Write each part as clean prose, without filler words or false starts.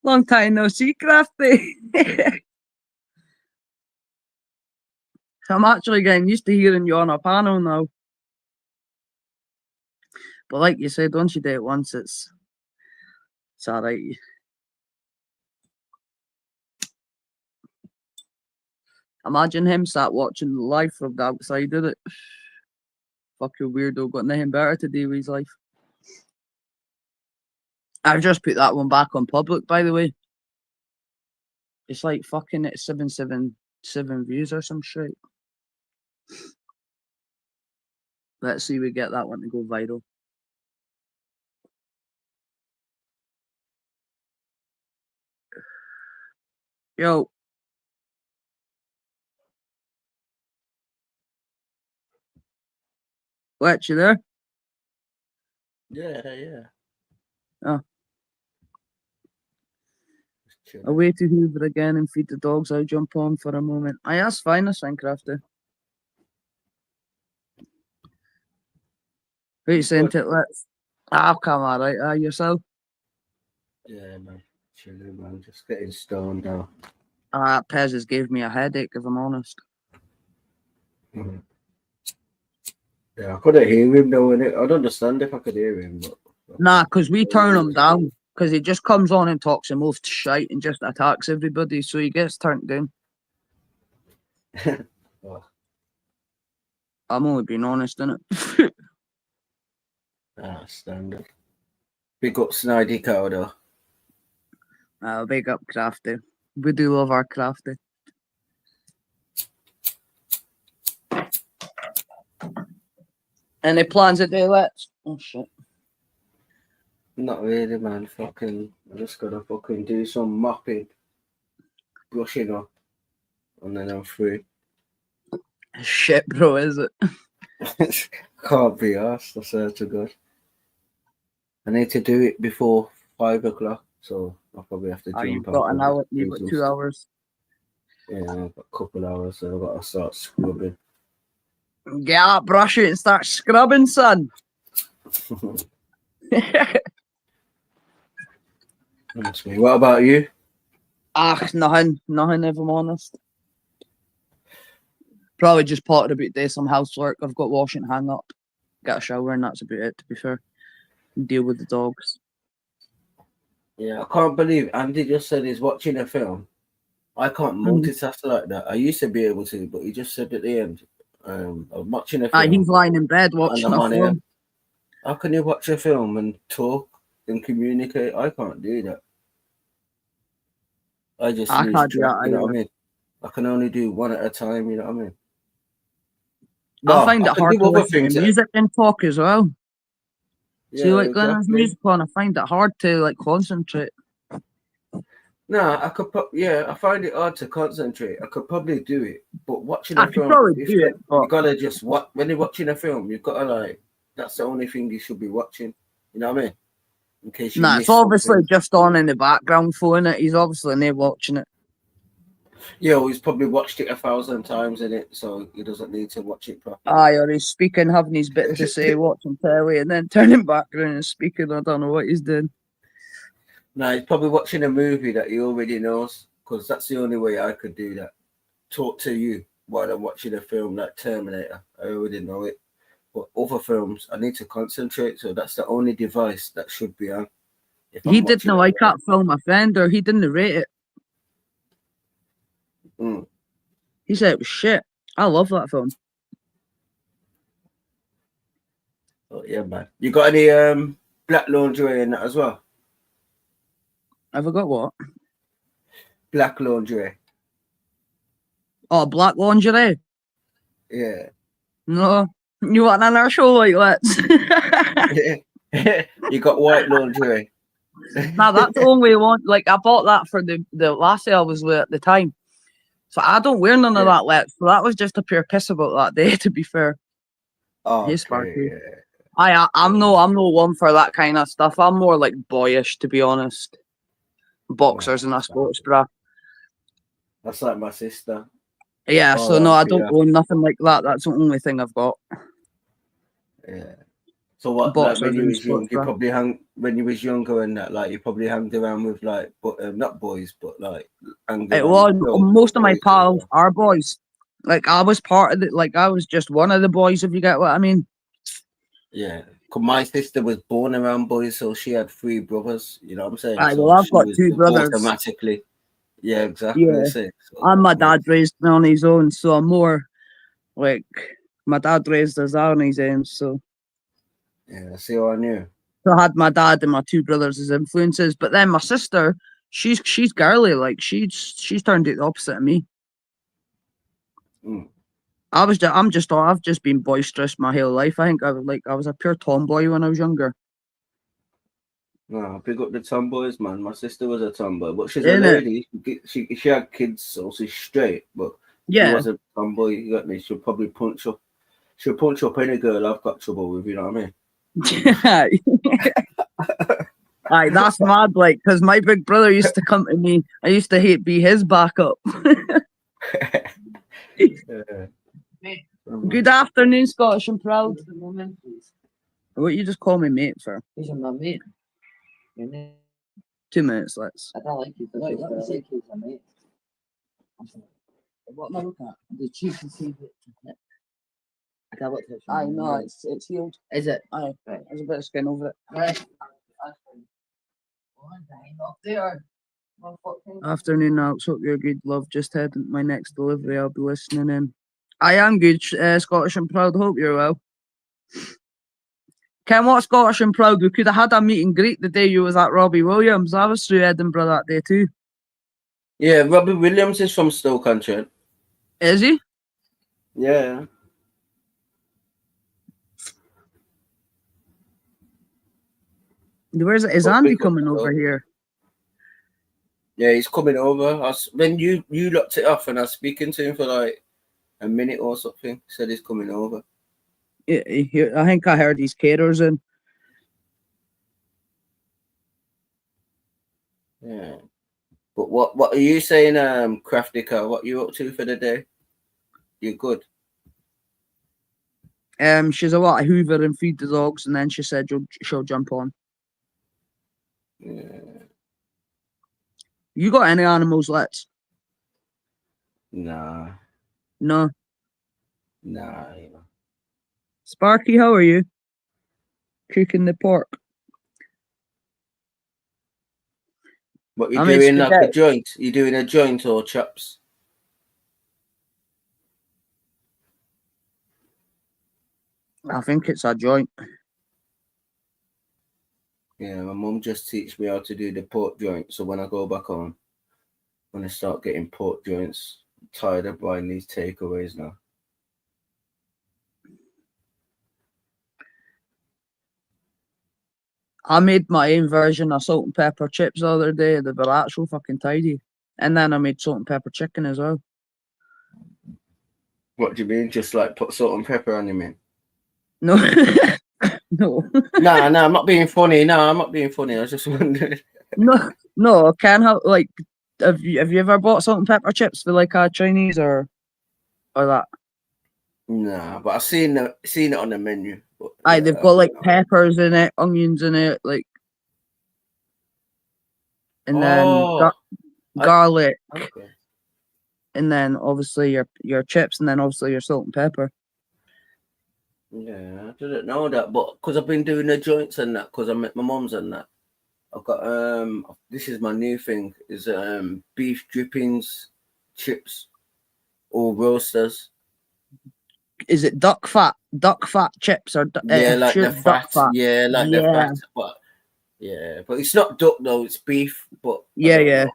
Long time no see, Crafty. I'm actually getting used to hearing you on a panel now. But like you said, once you do it once, it's alright. Imagine him sat watching the live from the outside of it. Fucking weirdo, got nothing better to do with his life. I've just put that one back on public, by the way. It's like fucking 777 views or some shit. Let's see if we get that one to go viral. Yo. What, you there? Yeah. Oh. Away to Hoover again and feed the dogs. I'll jump on for a moment. That's fine, that's fine, Crafty. What are you saying, Titlets? I'll come alright, yourself? Yeah, man. Chilling, man. Just getting stoned now. Pez has gave me a headache, if I'm honest. Mm-hmm. Yeah, I couldn't hear him though, innit? I'd understand if I could hear him, but... Nah, because we turn him down. Because he just comes on and talks the most shite and just attacks everybody, so he gets turned down. Oh. I'm only being honest, innit? Standard. Big up Snidey Cow, though. Big up Crafty. We do love our Crafty. Any plans at daylights? Oh shit. Not really, man. I'm just gonna do some mopping, brushing up, and then I'm free. Shit, bro, is it? Can't be asked, I swear to God. I need to do it before 5 o'clock, so I'll probably have to jump out. You've got an hour, you've got 2 hours. Yeah, I've got a couple hours, so I've got to start scrubbing. Get out, brush it, and start scrubbing, son. What about you? Nothing, if I'm honest. Probably just potted about do some housework. I've got wash and hang up. Get a shower, and that's about it, to be fair. Deal with the dogs. Yeah, I can't believe Andy just said he's watching a film. I can't multitask like that. I used to be able to, but he just said at the end, I'm watching a film. He's lying in bed watching a film. How can you watch a film and talk and communicate? I can't do that. I just lose track, you know what I mean? I can only do one at a time, you know what I mean? I find it hard to listen to music and talk as well. Yeah, see, like Glennon's music on, I find it hard to like concentrate. No, I find it hard to concentrate. I could probably do it, but watching a film, you gotta just when you're watching a film, you've got to that's the only thing you should be watching. You know what I mean? In case you it's obviously just on in the background for it. He's obviously near watching it. Yeah, well, he's probably watched it 1,000 times in it, so he doesn't need to watch it properly. Or he's speaking, having his bit to say, watching telly, and then turning back around and speaking. I don't know what he's doing. No, he's probably watching a movie that he already knows, because that's the only way I could do that. Talk to you while I'm watching a film like Terminator. I already know it. But other films, I need to concentrate, so that's the only device that should be on. He didn't like that film, Offender. He didn't rate it. He said it was shit. I love that film. Oh yeah, man. You got any black lingerie in that as well? Have I got what? Black lingerie. Oh, black lingerie? Yeah. No. You want another show like that? You got white lingerie. Nah, that's the only one. Like, I bought that for the lassie I was with at the time. So I don't wear none of that, so that was just a pure piss about that day, to be fair. Oh, he's sparky. Yeah. I'm no one for that kind of stuff. I'm more like boyish, to be honest. Boxers and a sports bra. That's like my sister. Yeah, so no, I don't own nothing like that. That's the only thing I've got. Yeah. So what? Like when you was young, you probably when you was younger and that, like you probably hanged around with like, but not boys, but like hanged It around with was girls or most of my boys as pals well. are boys. Like I was part of it. Like I was just one of the boys. If you get what I mean. Yeah, 'cause my sister was born around boys, so she had three brothers. You know what I'm saying? Well, So I've she got was two just brothers. automatically, yeah, exactly the Yeah, same. So and that my dad makes raised me on his own, so I'm more like my dad raised us on his own. yeah. See what I knew. So I had my dad and my two brothers as influences, but then my sister, she's girly. Like she's turned out the opposite of me. Mm. I've just been boisterous my whole life. I think I was a pure tomboy when I was younger. No, big up the tomboys, man. My sister was a tomboy, but she's a In it, lady. She had kids, so she's straight. But she yeah. was a tomboy. You got me. She'll probably punch up. She'll punch up any girl I've got trouble with. You know what I mean? Aye, that's mad. Like, because my big brother used to come to me. I used to hate be his backup. Yeah. Good afternoon, Scottish and proud. What you just call me mate for? He's my mate. Your name? 2 minutes, let's. I don't like you. Wait, let me say he's my mate. What am I looking at? The cheek and see it. I can't look at it. Aye, no, it's healed. Is it? Aye, Right. there's a bit of skin over it. Right. Up there. Afternoon, Alex. Hope you're good, love. Just heading to my next delivery. I'll be listening in. I am good, Scottish and proud. Hope you're well. Ken, what Scottish and proud? We could have had a meet and greet the day you was at Robbie Williams. I was through Edinburgh that day too. Yeah, Robbie Williams is from Stoke-on-Trent. Is he? Yeah. Where's is But Andy big up coming Stoke. over here? Yeah, he's coming over. When you locked it off and I was speaking to him for like a minute or something, he said he's coming over. I think I heard he's caterers in. Yeah. But what are you saying, Crafty Car? What you up to for the day? You good? She's a lot of hoover and feed the dogs, and then she said she'll jump on. Yeah. You got any animals, let's? Nah. No. Nah. You know. Sparky, how are you? Cooking the pork. What you I made doing like a spaghetti. joint? You doing a joint or chops? I think it's a joint. Yeah, my mum just teach me how to do the pork joint. So when I go back home, when I start getting pork joints, I'm tired of buying these takeaways now. I made my own version of salt and pepper chips the other day. They were actual fucking tidy. And then I made salt and pepper chicken as well. What do you mean? Just like put salt and pepper on, you mean? No. No. Nah, I'm not being funny. No, I'm not being funny. I was just wondering. No, can have like have you ever bought salt and pepper chips for like a Chinese or that? Nah, but I've seen it on the menu. But, Aye, yeah, they've got like peppers in it, onions in it, like, and then garlic, okay. and then obviously your chips, and then obviously your salt and pepper. Yeah, I didn't know that, but because I've been doing the joints and that, because I met my mum's and that, I've got this is my new thing, is beef drippings, chips, or roasters. Is it duck fat chips or Yeah, like sure the duck fat. fat? Yeah, like the Yeah, fat. But yeah, but it's not duck though. It's beef. But I yeah, don't yeah. know.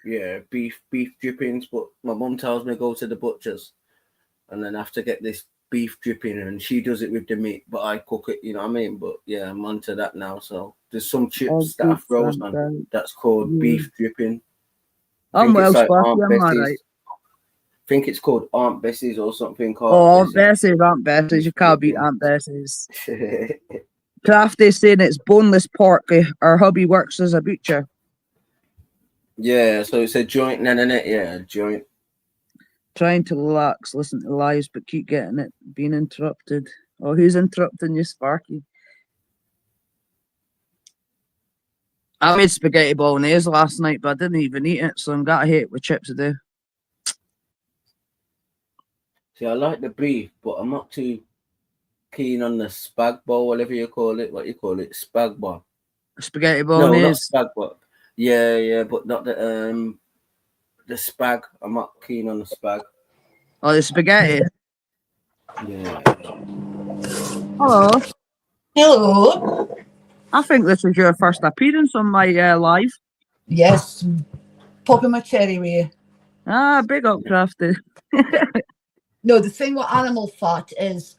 Yeah, beef drippings. But my mum tells me go to the butcher's, and then I have to get this beef dripping, and she does it with the meat, but I cook it. You know what I mean? But yeah, I'm onto that now. So there's some Oh, chips that I good, froze on fantastic. that's called Yeah. beef dripping. I I'm think well, it's like Sparky. Aunt I'm Bessie's. alright. I think it's called Aunt Bessie's or something called Oh, Aunt Bessie's. Bessie's. You Beef can't beat dripping. Aunt Bessie's. Crafty saying it's boneless pork. Our hubby works as a butcher. Yeah, so it's a joint, yeah, a joint. Trying to relax, listen to lives, but keep getting it being interrupted. Oh, who's interrupting you, Sparky? I made spaghetti bolognese last night, but I didn't even eat it, so I'm gonna hate it with chips today. See, I like the beef, but I'm not too keen on the spag bowl, whatever you call it. What you call it? Spag bowl. Spaghetti No, not bolognese. spag bowl. Yeah, but not the spag. I'm not keen on the spag. Oh, the spaghetti. Yeah. Hello. Hello. I think this is your first appearance on my live. Yes, popping my cherry way. Ah, big up, Crafty. No, the thing with animal fat is,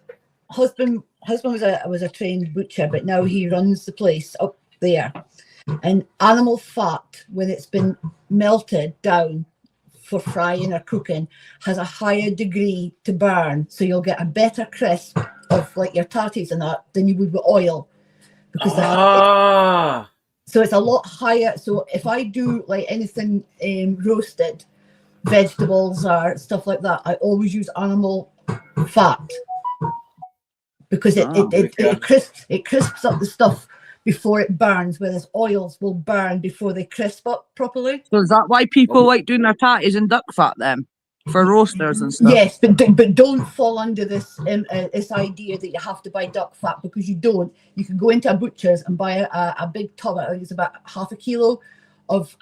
husband was a trained butcher, but now he runs the place up there. And animal fat, when it's been melted down for frying or cooking, has a higher degree to burn, so you'll get a better crisp of like your tatties and that than you would with oil, because so it's a lot higher. So if I do like anything roasted, vegetables or stuff like that, I always use animal fat because it crisps up the stuff before it burns, whereas oils will burn before they crisp up properly. So is that why people like doing their tatties in duck fat then? For roasters and stuff? Yes, but don't fall under this this idea that you have to buy duck fat, because you don't. You can go into a butcher's and buy a big tub, I think it's about half a kilo of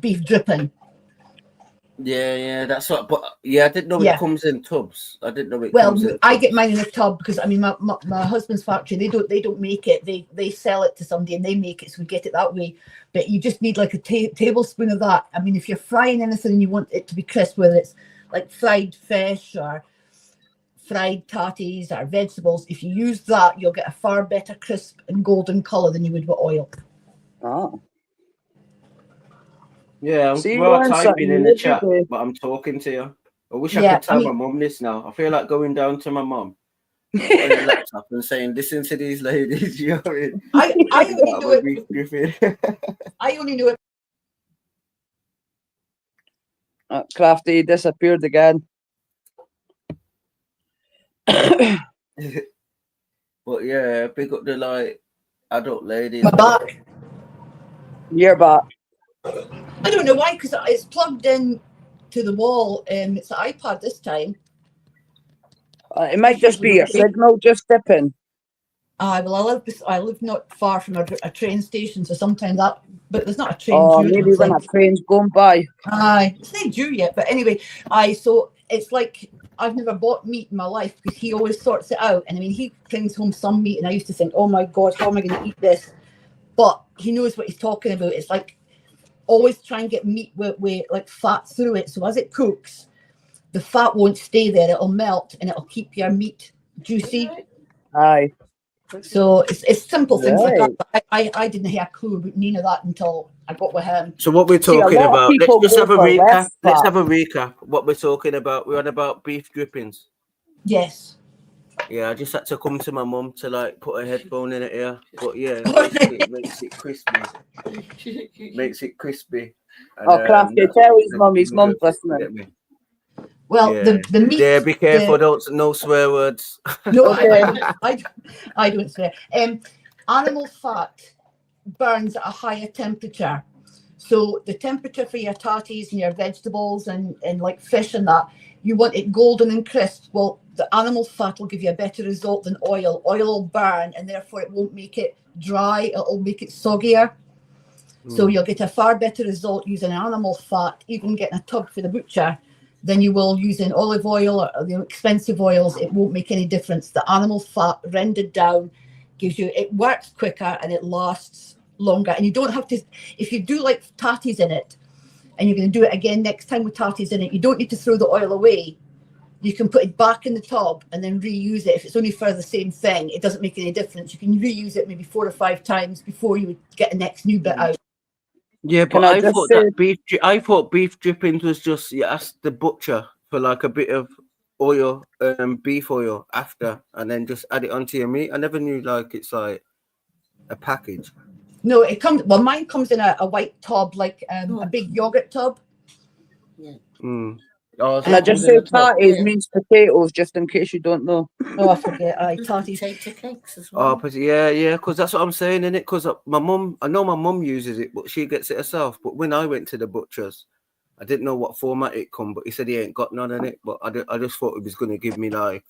beef dripping. Yeah, that's what. But yeah, I didn't know it comes in tubs. I didn't know it. Well, comes in I tubs. get mine in a tub because I mean my husband's factory, they don't make it. They sell it to somebody and they make it, so we get it that way. But you just need like a tablespoon of that. I mean, if you're frying anything and you want it to be crisp, whether it's like fried fish or fried tatties or vegetables, if you use that, you'll get a far better crisp and golden color than you would with oil. Oh. Yeah, I'm typing in the chat, but I'm talking to you. I wish I could tell my mum this now. I feel like going down to my mum on the laptop and saying, "Listen to these ladies." You know what I mean? I only know it. I only know it. Crafty disappeared again. But yeah, big up the like adult ladies. My back. You're back. I don't know why, because it's plugged in to the wall and it's an iPad this time. It might just be your signal just dipping. Well, I live not far from a train station, so sometimes that, but there's not a train. Oh, maybe when a train's going by. It's not due yet, but anyway, so it's like I've never bought meat in my life because he always sorts it out. And I mean, he brings home some meat, and I used to think, oh my God, how am I going to eat this? But he knows what he's talking about. It's like always try and get meat with like fat through it, so as it cooks, the fat won't stay there. It'll melt and it'll keep your meat juicy. Aye. So it's simple things like that. But I didn't have a clue about any of that until I got with him. So what we're talking about, let's just have a recap. Let's have a recap. What we're talking about, we're on about beef drippings. Yes. Yeah, I just had to come to my mum to like put a headphone in her ear. But yeah, it makes it crispy. Makes it crispy. And, Crafty, tell his mum's listening. Well, the meat. Yeah, be careful. No swear words. No, I don't swear. Animal fat burns at a higher temperature. So the temperature for your tatties and your vegetables and like fish and that, you want it golden and crisp. Well, the animal fat will give you a better result than oil. Oil will burn and therefore it won't make it dry. It'll make it soggier. So you'll get a far better result using animal fat, even getting a tub for the butcher, than you will using olive oil or the expensive oils. It won't make any difference. The animal fat rendered down it works quicker and it lasts longer. And you don't have to, if you do like tatties in it and you're going to do it again next time with tatties in it, you don't need to throw the oil away. You can put it back in the tub and then reuse it. If it's only for the same thing, it doesn't make any difference. You can reuse it maybe 4 or 5 times before you would get the next new bit out. Yeah, but I thought beef drippings was just you ask the butcher for like a bit of oil, beef oil after, and then just add it onto your meat. I never knew like it's like a package. No, it comes. Well, mine comes in a white tub, like a big yogurt tub. Yeah. Oh, And I just say tatties means potatoes, just in case you don't know. Oh, I forget. Aye, tatties. Potato cakes as Oh, well. but yeah, because that's what I'm saying, innit? Because my mum, I know my mum uses it, but she gets it herself. But when I went to the butcher's, I didn't know what format it come, but he said he ain't got none in it. But I just thought he was going to give me like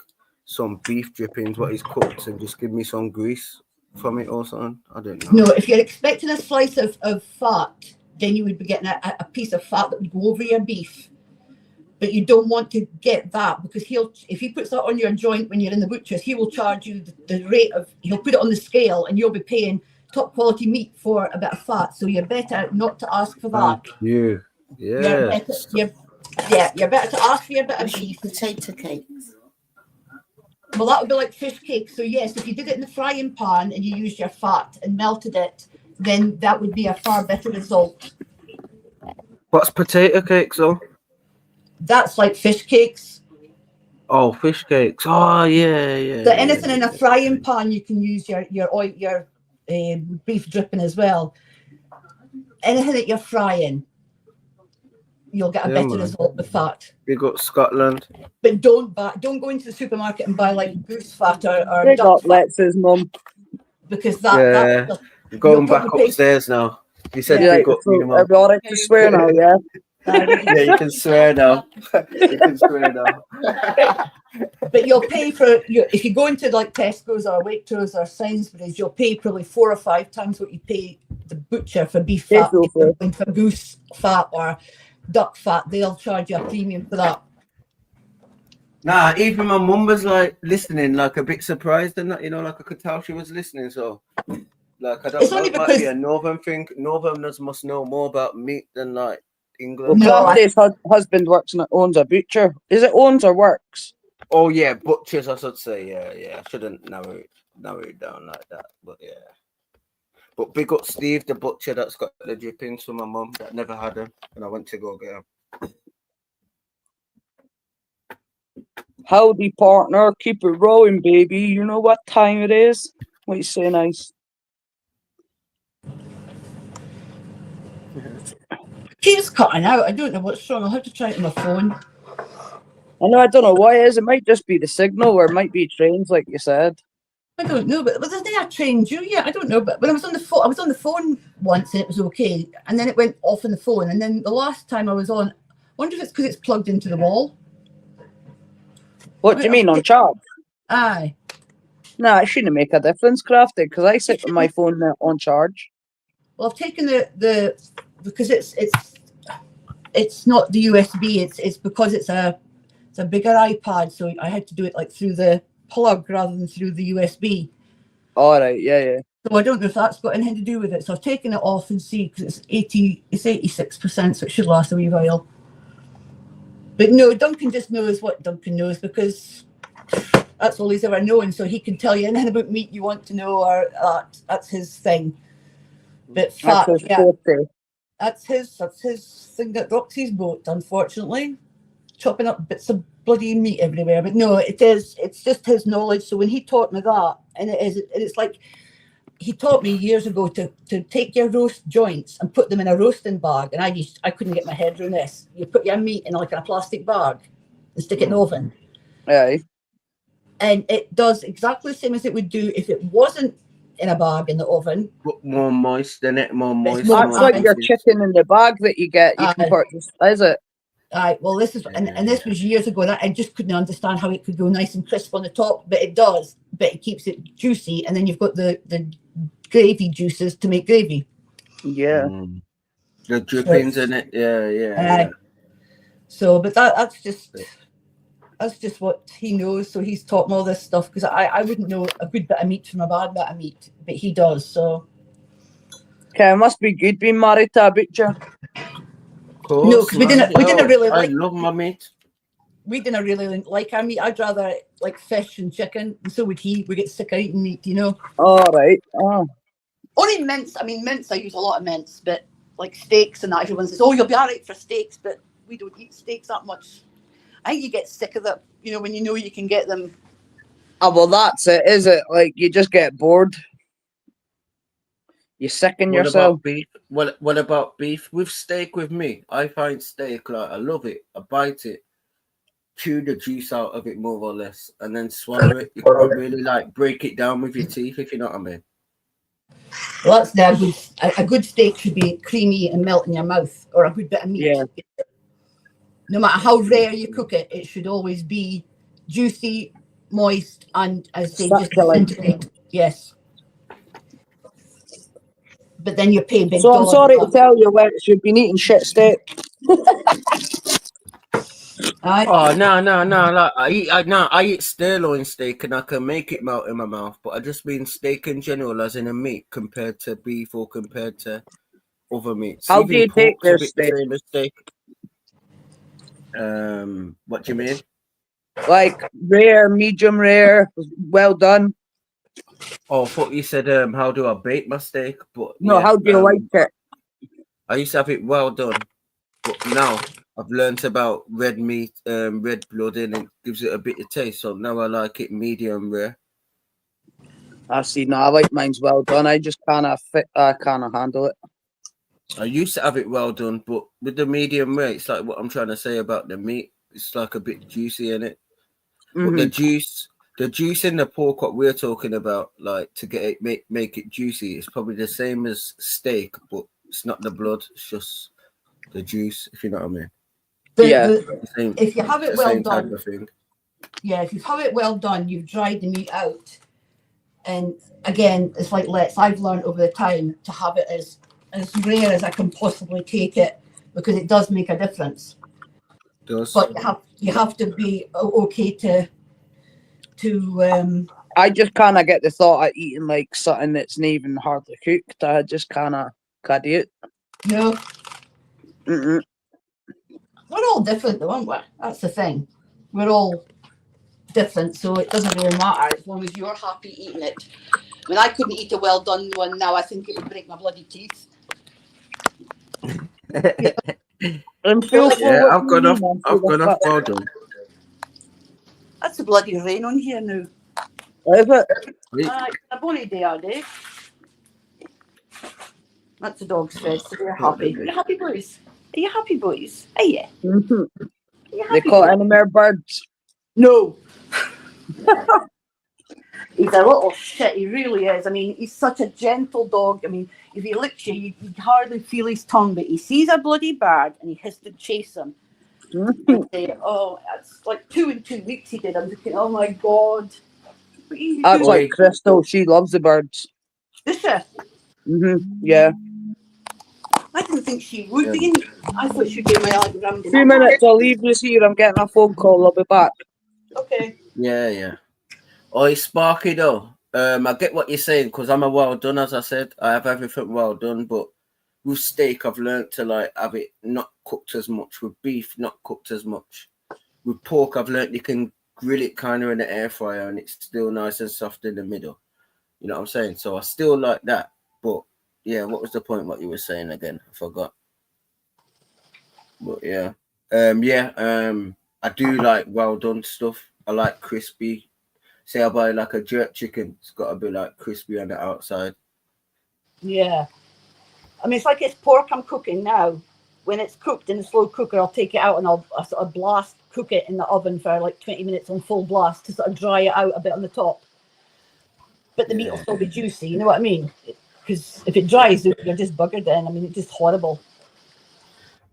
some beef drippings, what he's cooked, and just give me some grease from it or something. I don't know. No, if you're expecting a slice of fat, then you would be getting a piece of fat that would go over your beef. But you don't want to get that because if he puts that on your joint when you're in the butcher's, he will charge you the rate of, he'll put it on the scale and you'll be paying top quality meat for a bit of fat. So you're better not to ask for that. Thank you. Yeah. You're better to ask for your bit of beef. Potato cakes. Well, that would be like fish cake. So yes, if you did it in the frying pan and you used your fat and melted it, then that would be a far better result. What's potato cakes though? That's like fish cakes. Oh, fish cakes. Oh, yeah. So anything in a frying pan, you can use your oil, your beef dripping as well. Anything that you're frying, you'll get a better result with fat. Big up Scotland. But don't go into the supermarket and buy like goose fat or Big duck up, fat Lex's mum. because Yeah. Going back upstairs now. You said Yeah, big up, so you know. are we all right to swear now, yeah? Yeah, you can swear now. You can swear now. But you'll pay for if you go into like Tesco's or Waitrose or Sainsbury's, you'll pay probably 4 or 5 times what you pay the butcher for beef fat. Going for goose fat or duck fat, they'll charge you a premium for that. Nah, even my mum was like listening, like a bit surprised and that, you know, like I could tell she was listening. So, like, I don't It's know, only it might because- be a northern thing. Northerners must know more about meat than like Well, England. Claudia's husband works and owns a butcher. Is it owns or works? Oh yeah, butchers, I should say. Yeah. I shouldn't narrow it down like that, but yeah. But big up Steve, the butcher that's got the drippings for my mum that never had them, and I went to go get them. Howdy, partner. Keep it rolling, baby. You know what time it is? What you say, nice? Keeps cutting out. I don't know what's wrong. I'll have to try it on my phone. I don't know what it is. It might just be the signal, or it might be trains, like you said. I don't know, but the day I trained you, yeah, I don't know. But when I was on the phone once and it was okay, and then it went off on the phone, and then the last time I was on, I wonder if it's because it's plugged into the wall. What do you mean on charge? Aye. Nah, it shouldn't make a difference, Crafty, because I sit with my phone on charge. Well, I've taken the because it's not the USB. It's because it's a bigger iPad, so I had to do it like through the plug rather than through the USB. All right, yeah. So I don't know if that's got anything to do with it. So I've taken it off and see because it's 86%, so it should last a wee while. But no, Duncan just knows what Duncan knows because that's all he's ever known. So he can tell you anything about meat you want to know, or that's his thing. But fat, that's his thing that rocks his boat, unfortunately. Chopping up bits of bloody meat everywhere. But no, it's just his knowledge. So when he taught me that, and it's like he taught me years ago to take your roast joints and put them in a roasting bag. And I couldn't get my head around this. You put your meat in like a plastic bag and stick it in the oven. Aye. And it does exactly the same as it would do if it wasn't in a bag in the oven. But more moist than it, more moist. That's like your chicken in the bag that you get. You can purchase, is it? Well, this is and this was years ago. That I just couldn't understand how it could go nice and crisp on the top, but it does. But it keeps it juicy, and then you've got the gravy juices to make gravy. Yeah, the drippings in it. Yeah. So, but that's just what he knows. So he's taught me all this stuff because I wouldn't know a good bit of meat from a bad bit of meat, but he does. So, okay, it must be good being married to a butcher. No, because we didn't really like. I love my meat. We didn't really like our meat. I'd rather like fish and chicken, and so would he. We get sick of eating meat, you know. All right. Oh. Only mince. I mean, mince. I use a lot of mince, but like steaks and that. Everyone says, "Oh, you'll be all right for steaks," but we don't eat steaks that much. I think you get sick of it, you know, when you know you can get them. Oh, well, that's it, is it? Like you just get bored. You sicken yourself. About beef? What about beef with steak with me? I find steak like I love it. I bite it. chew the juice out of it more or less, and then swallow it. You can't really like break it down with your teeth, if you know what I mean. Well, that's a good steak should be creamy and melt in your mouth, or a good bit of meat. Yeah. No matter how rare you cook it, it should always be juicy, moist, and as they just Succulent. disintegrate. Yes. But then you're paying big So I'm dollars. sorry to tell you, Lex, you've been eating shit steak. Aye. Oh no! Like I eat sirloin steak and I can make it melt in my mouth, but I just mean steak in general, as in a meat compared to beef or compared to other meats. How do Even you take pork's a your bit steak? the same as steak. What do you mean? Like rare, medium rare, well done. Oh, I thought you said how do I bake my steak? But No, yeah, how do you like it? I used to have it well done, but now I've learnt about red meat, red blood, and it gives it a bit of taste. So now I like it medium rare. I see. No, I like mine's well done. I just can't handle it. I used to have it well done, but with the medium rare, it's like what I'm trying to say about the meat. It's like a bit juicy in it. But the juice in the pork, what we're talking about, like to get it make it juicy, it's probably the same as steak, but it's not the blood. It's just the juice, if you know what I mean. If you have it the well same type done, of thing. yeah, if you have it well done, you've dried the meat out. And again, it's like I've learned over the time to have it as rare as I can possibly take it, because it does make a difference. It does. But you have to be okay to I just kind of get the thought of eating like something that's not even hardly cooked. I just kind of can't do it. no. Mm-mm. We're all different though, aren't we? That's the thing. We're all different, so it doesn't really matter as long as you're happy eating it. I mean, I couldn't eat a well done one now. I think it would break my bloody teeth. And feel Yeah, for I've what gone you off. mean, I've man. gone off well done. That's the bloody rain on here now. Is it? A bonny day, are they? That's the dog's fed, so they're happy. Are you happy, boys? Are you happy, boys? Are you? Mm-hmm. Are you They happy, caught boys? any more birds? No. He's a little shit, he really is. I mean, he's such a gentle dog. I mean, if he licks you, you hardly feel his tongue, but he sees a bloody bird and he has to chase him. And say, oh, it's like 2 in 2 weeks he did. I'm thinking, oh my God. What are you That's doing? like Crystal. She loves the birds. Is she? Yeah. I didn't think she would be. I thought she'd be my aunt round. 2 minutes. I'll leave this here. I'm getting a phone call. I'll be back. Okay. Yeah. Oh, it's Sparky though. I get what you're saying because I'm a well done, as I said. I have everything well done, but with steak, I've learned to like have it not cooked as much. With beef, not cooked as much. With pork, I've learned you can grill it kind of in the air fryer and it's still nice and soft in the middle. You know what I'm saying? So I still like that. But yeah, what was the point? What you were saying again? I forgot. But yeah, I do like well done stuff. I like crispy. Say I buy like a jerk chicken, it's got to be like crispy on the outside. Yeah. I mean, it's like it's pork I'm cooking now. When it's cooked in the slow cooker, I'll take it out and I'll sort of blast cook it in the oven for like 20 minutes on full blast to sort of dry it out a bit on the top. But the meat will still be juicy, you know what I mean? Because if it dries, you're just buggered then. I mean, it's just horrible.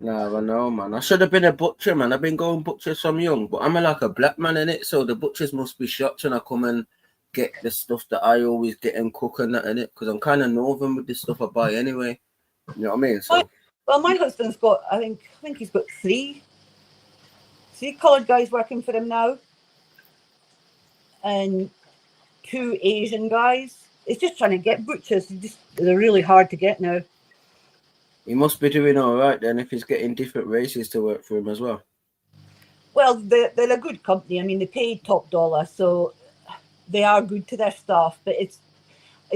No, I know, man. I should have been a butcher, man. I've been going butchers from young, but I'm like a black man in it, so the butchers must be shocked when I come and get the stuff that I always get and cook and that in it, because I'm kind of northern with the stuff I buy anyway. You know what I mean? So. Well, my husband's got, I think he's got three coloured guys working for him now, and 2 Asian guys. It's just trying to get butchers. They're really hard to get now. He must be doing all right then if he's getting different races to work for him as well. Well, they're a good company. I mean, they pay top dollar, so they are good to their staff. But it's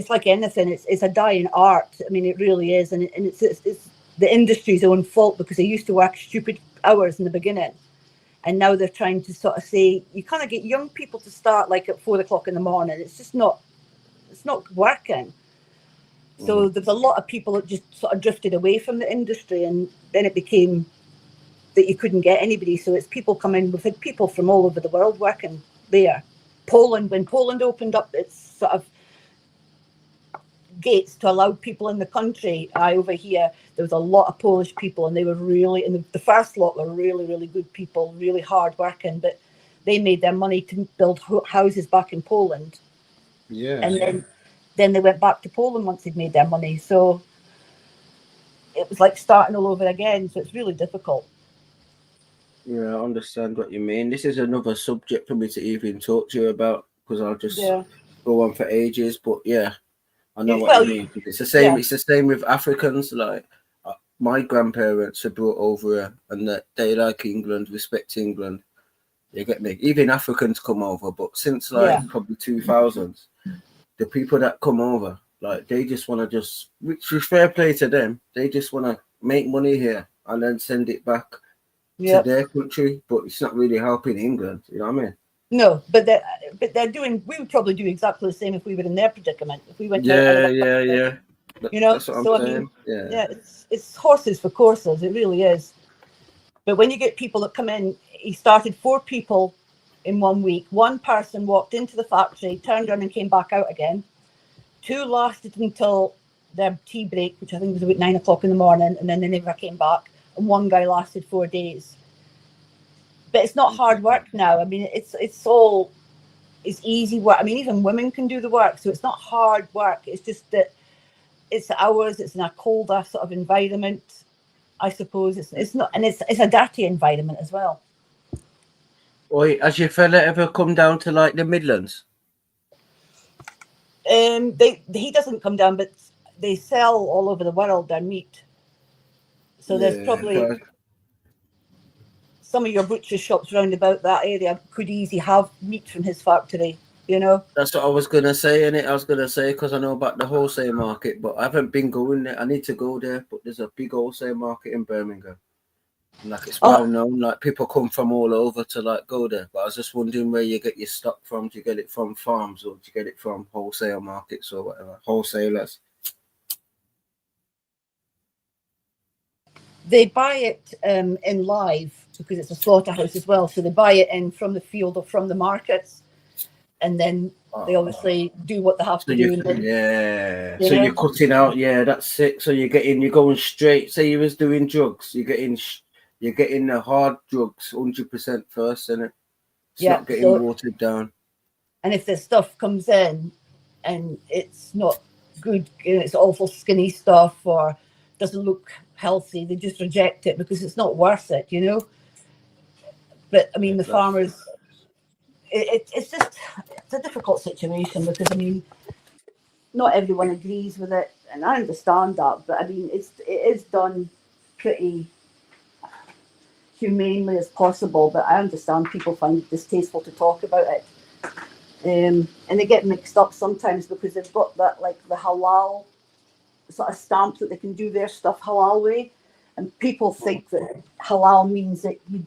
like anything. It's a dying art. I mean, it really is, and it's the industry's own fault because they used to work stupid hours in the beginning, and now they're trying to sort of say you kind of get young people to start like at 4 o'clock in the morning. It's just not. It's not working. So there's a lot of people that just sort of drifted away from the industry, and then they that you couldn't get anybody. So it's people coming. We've had people from all over the world working there. Poland, when Poland opened up its sort of gates to allow people in the country, over here, there was a lot of Polish people, and they were really, and the first lot were really, really good people, really hard working, but they made their money to build houses back in Poland. Yeah. And then they went back to Poland once they'd made their money. So it was like starting all over again. So it's really difficult. Yeah, I understand what you mean. This is another subject for me to even talk to you about, because I'll just go on for ages. But yeah, I know what you mean. It's the same. It's the same with Africans. Like my grandparents are brought over here, and that they like England, respect England. You get me? Even Africans come over, but since like probably 2000s, the people that come over, like they just want to which is fair play to them. They just want to make money here and then send it back to their country, but it's not really helping England. You know what I mean? No, but they're doing. We would probably do exactly the same if we were in their predicament. If we went Yeah. You know, that's what I'm saying. Yeah, it's horses for courses. It really is. But when you get people that come in, he started 4 people in 1 week. 1 person walked into the factory, turned around and came back out again. 2 lasted until their tea break, which I think was about 9 o'clock in the morning, and then they never came back. And 1 guy lasted 4 days. But it's not hard work now. I mean, it's easy work. I mean, even women can do the work, so it's not hard work. It's just that it's hours. It's in a colder sort of environment, I suppose. It's not, and it's a dirty environment as well. Oi, has your fella ever come down to like the Midlands? He doesn't come down, but they sell all over the world their meat. So there's probably some of your butcher shops round about that area could easily have meat from his factory, you know. That's what I was going to say, innit? I was going to say, because I know about the wholesale market, but I haven't been going there. I need to go there, but there's a big wholesale market in Birmingham. Like, it's well known. Like, people come from all over to, like, go there. But I was just wondering where you get your stock from. Do you get it from farms, or do you get it from wholesale markets or whatever? Wholesalers. They buy it in live, because it's a slaughterhouse as well. So they buy it in from the field or from the markets, and then they obviously do what they have to do. So you're cutting out. Yeah, that's it. So you're going straight. Say you was doing drugs, you're getting the hard drugs 100% first, isn't it? It's not getting watered down. And if the stuff comes in and it's not good, it's awful skinny stuff or doesn't look healthy, they just reject it because it's not worth it, you know. But I mean, the farmers, it's a difficult situation, because I mean, not everyone agrees with it, and I understand that. But I mean, it is done pretty humanely as possible. But I understand people find it distasteful to talk about it, and they get mixed up sometimes because they've got that, like, the halal sort of stamp that they can do their stuff halal way, and people think that halal means that you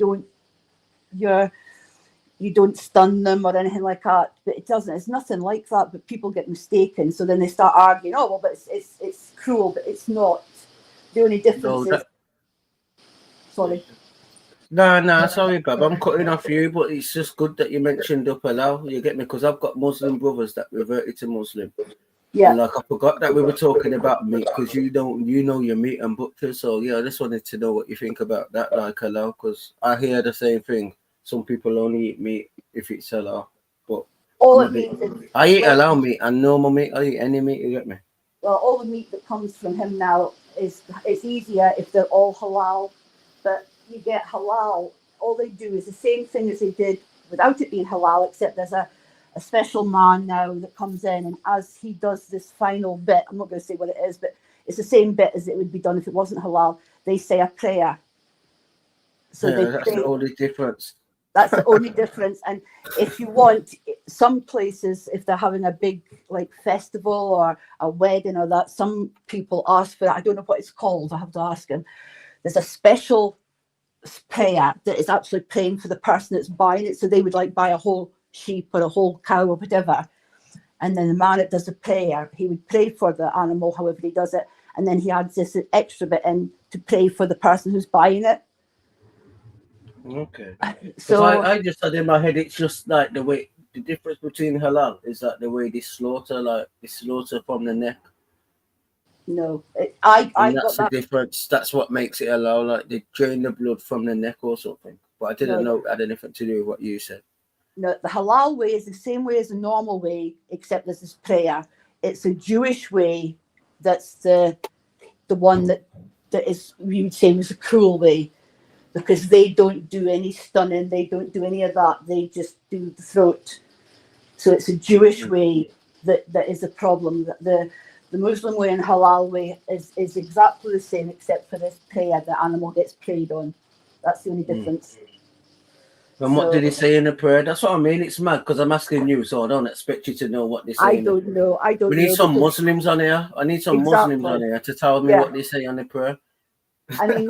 don't stun them or anything like that, but it doesn't. It's nothing like that. But people get mistaken, so then they start arguing. Oh well, but it's cruel, but it's not. The only difference is. Sorry. No, sorry, Bab. I'm cutting off you, but it's just good that you mentioned up halal. You get me? Because I've got Muslim brothers that reverted to Muslim. Yeah. And like, I forgot that we were talking about meat, because you know your meat and butcher. So yeah, I just wanted to know what you think about that, like halal, because I hear the same thing. Some people only eat meat if it's halal, but I eat halal meat and normal meat. I eat any meat. You get me? Well, all the meat that comes from him now it's easier if they're all halal, but you get halal. All they do is the same thing as they did without it being halal, except there's a special man now that comes in, and as he does this final bit, I'm not going to say what it is, but it's the same bit as it would be done if it wasn't halal. They say a prayer. So that's the only difference. That's the only difference. And if you want, some places, if they're having a big, like, festival or a wedding or that, some people ask for it. I don't know what it's called. I have to ask him. There's a special prayer that is actually praying for the person that's buying it. So they would, like, buy a whole sheep or a whole cow or whatever, and then the man that does the prayer, he would pray for the animal however he does it, and then he adds this extra bit in to pray for the person who's buying it. Okay. Because So I just had in my head, it's just like the difference between halal is that the way they slaughter from the neck. no, And I that's got the that. difference. That's what makes it halal. Like they drain the blood from the neck or something. But I didn't No, know it had anything to do with what you said. no, the halal way is the same way as the normal way, except this is prayer. It's a Jewish way. That's the one that is, we would say, was a cruel way, because they don't do any stunning, they don't do any of that. They just do the throat. So it's a Jewish way that is the problem. The Muslim way and halal way is exactly the same, except for this prayer. The animal gets prayed on. That's the only difference. And what So, did he say in the prayer? That's what I mean. It's mad because I'm asking you, so I don't expect you to know what they say. I don't know. We need some because- Muslims on here. I need some Muslims on Exactly. here to tell me Yeah. what they say on the prayer. I mean,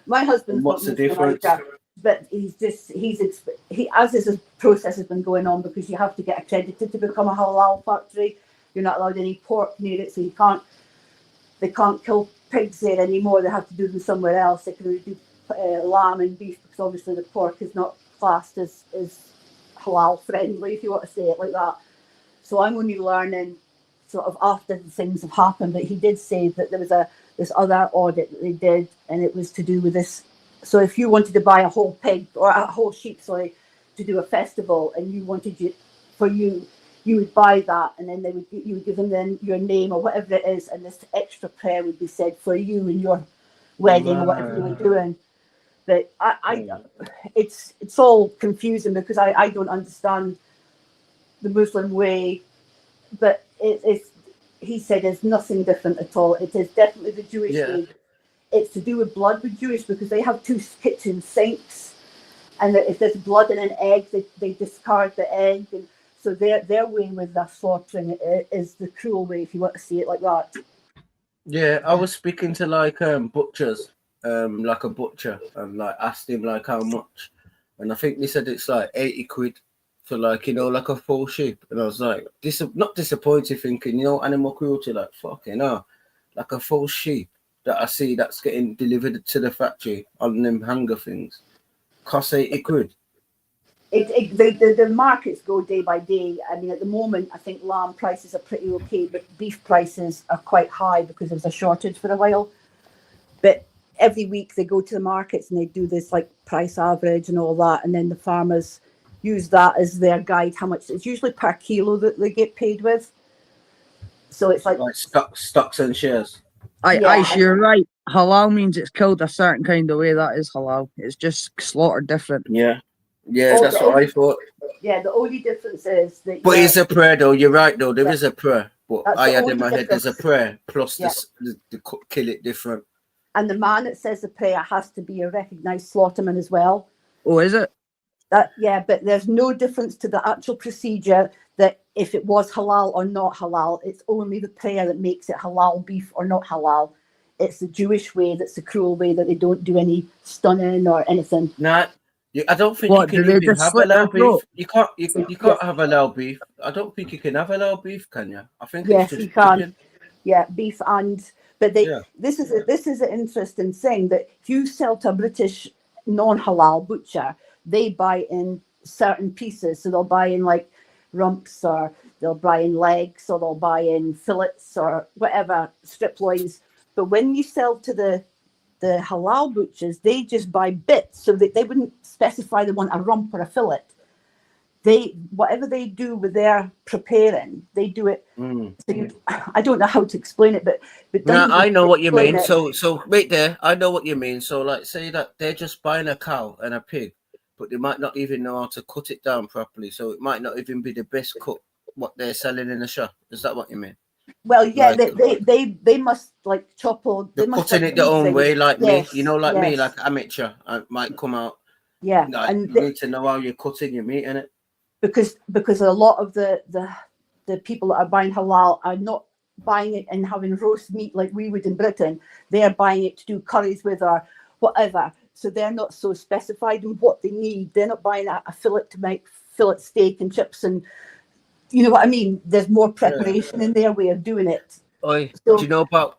my husband's What's not the Muslim difference? either, but he as this process has been going on, because you have to get accredited to become a halal factory. You're not allowed any pork near it, so they can't kill pigs there anymore. They have to do them somewhere else. They can only do lamb and beef, because obviously the pork is not classed as halal friendly, if you want to say it like that. So I'm only learning sort of after things have happened. But he did say that there was this other audit that they did, and it was to do with this. So if you wanted to buy a whole pig or a whole sheep, sorry, to do a festival, and you wanted you would buy that, and then you would give them then your name or whatever it is, and this extra prayer would be said for you and your wedding or whatever you were doing. But it's all confusing, because I don't understand the Muslim way, but he said it's nothing different at all. It is definitely the Jewish way. It's to do with blood with Jewish, because they have 2 kitchen sinks, and if there's blood in an egg, they discard the egg, and so their way with the slaughtering is the cruel way, if you want to see it like that. Yeah, I was speaking to like butchers, like a butcher, and like asked him like how much, and I think they said it's like 80 quid for like, like a full sheep, and I was like, not disappointed, thinking, animal cruelty, like fucking hell, like a full sheep that I see that's getting delivered to the factory on them hanger things costs 80 quid. The markets go day by day. I mean, at the moment, I think lamb prices are pretty okay, but beef prices are quite high because there was a shortage for a while. But every week they go to the markets and they do this like price average and all that, and then the farmers use that as their guide. How much it's usually per kilo that they get paid with. So it's like stocks and shares. You're right. Halal means it's killed a certain kind of way. That is halal. It's just slaughtered different. Yeah, that's what I thought. Yeah, the only difference is that. But it's a prayer, though. You're right, though. There is a prayer. But That's I the had only in my head there's a difference. prayer plus the kill it different. And the man that says the prayer has to be a recognised slaughterman as well. Oh, is it? But there's no difference to the actual procedure, that if it was halal or not halal. It's only the prayer that makes it halal beef or not halal. It's the Jewish way that's the cruel way, that they don't do any stunning or anything. Nah, I don't think you can even have halal beef. You can't have halal beef. I don't think you can have halal beef, can you? I think yes, it's just you can. chicken. Yeah, beef but this is an interesting thing, that if you sell to a British non-halal butcher, they buy in certain pieces. So they'll buy in like rumps, or they'll buy in legs, or they'll buy in fillets or whatever, strip loins. But when you sell to the halal butchers, they just buy bits, so that they wouldn't specify they want a rump or a fillet. Whatever they do with their preparing, they do it. So I don't know how to explain it, but no, I know what you mean. So wait there, I know what you mean. So like, say that they're just buying a cow and a pig, but they might not even know how to cut it down properly. So it might not even be the best cut what they're selling in the shop. Is that what you mean? Well, yeah, like, they must like chop all. They're cutting it their own way, like me. Me, like amateur, I might come out. Yeah, like, and you need to know how you're cutting your meat in it. Because a lot of the people that are buying halal are not buying it and having roast meat like we would in Britain. They are buying it to do curries with or whatever. So they're not so specified in what they need. They're not buying a fillet to make fillet steak and chips, and you know what I mean. There's more preparation in their way of doing it. Do you know about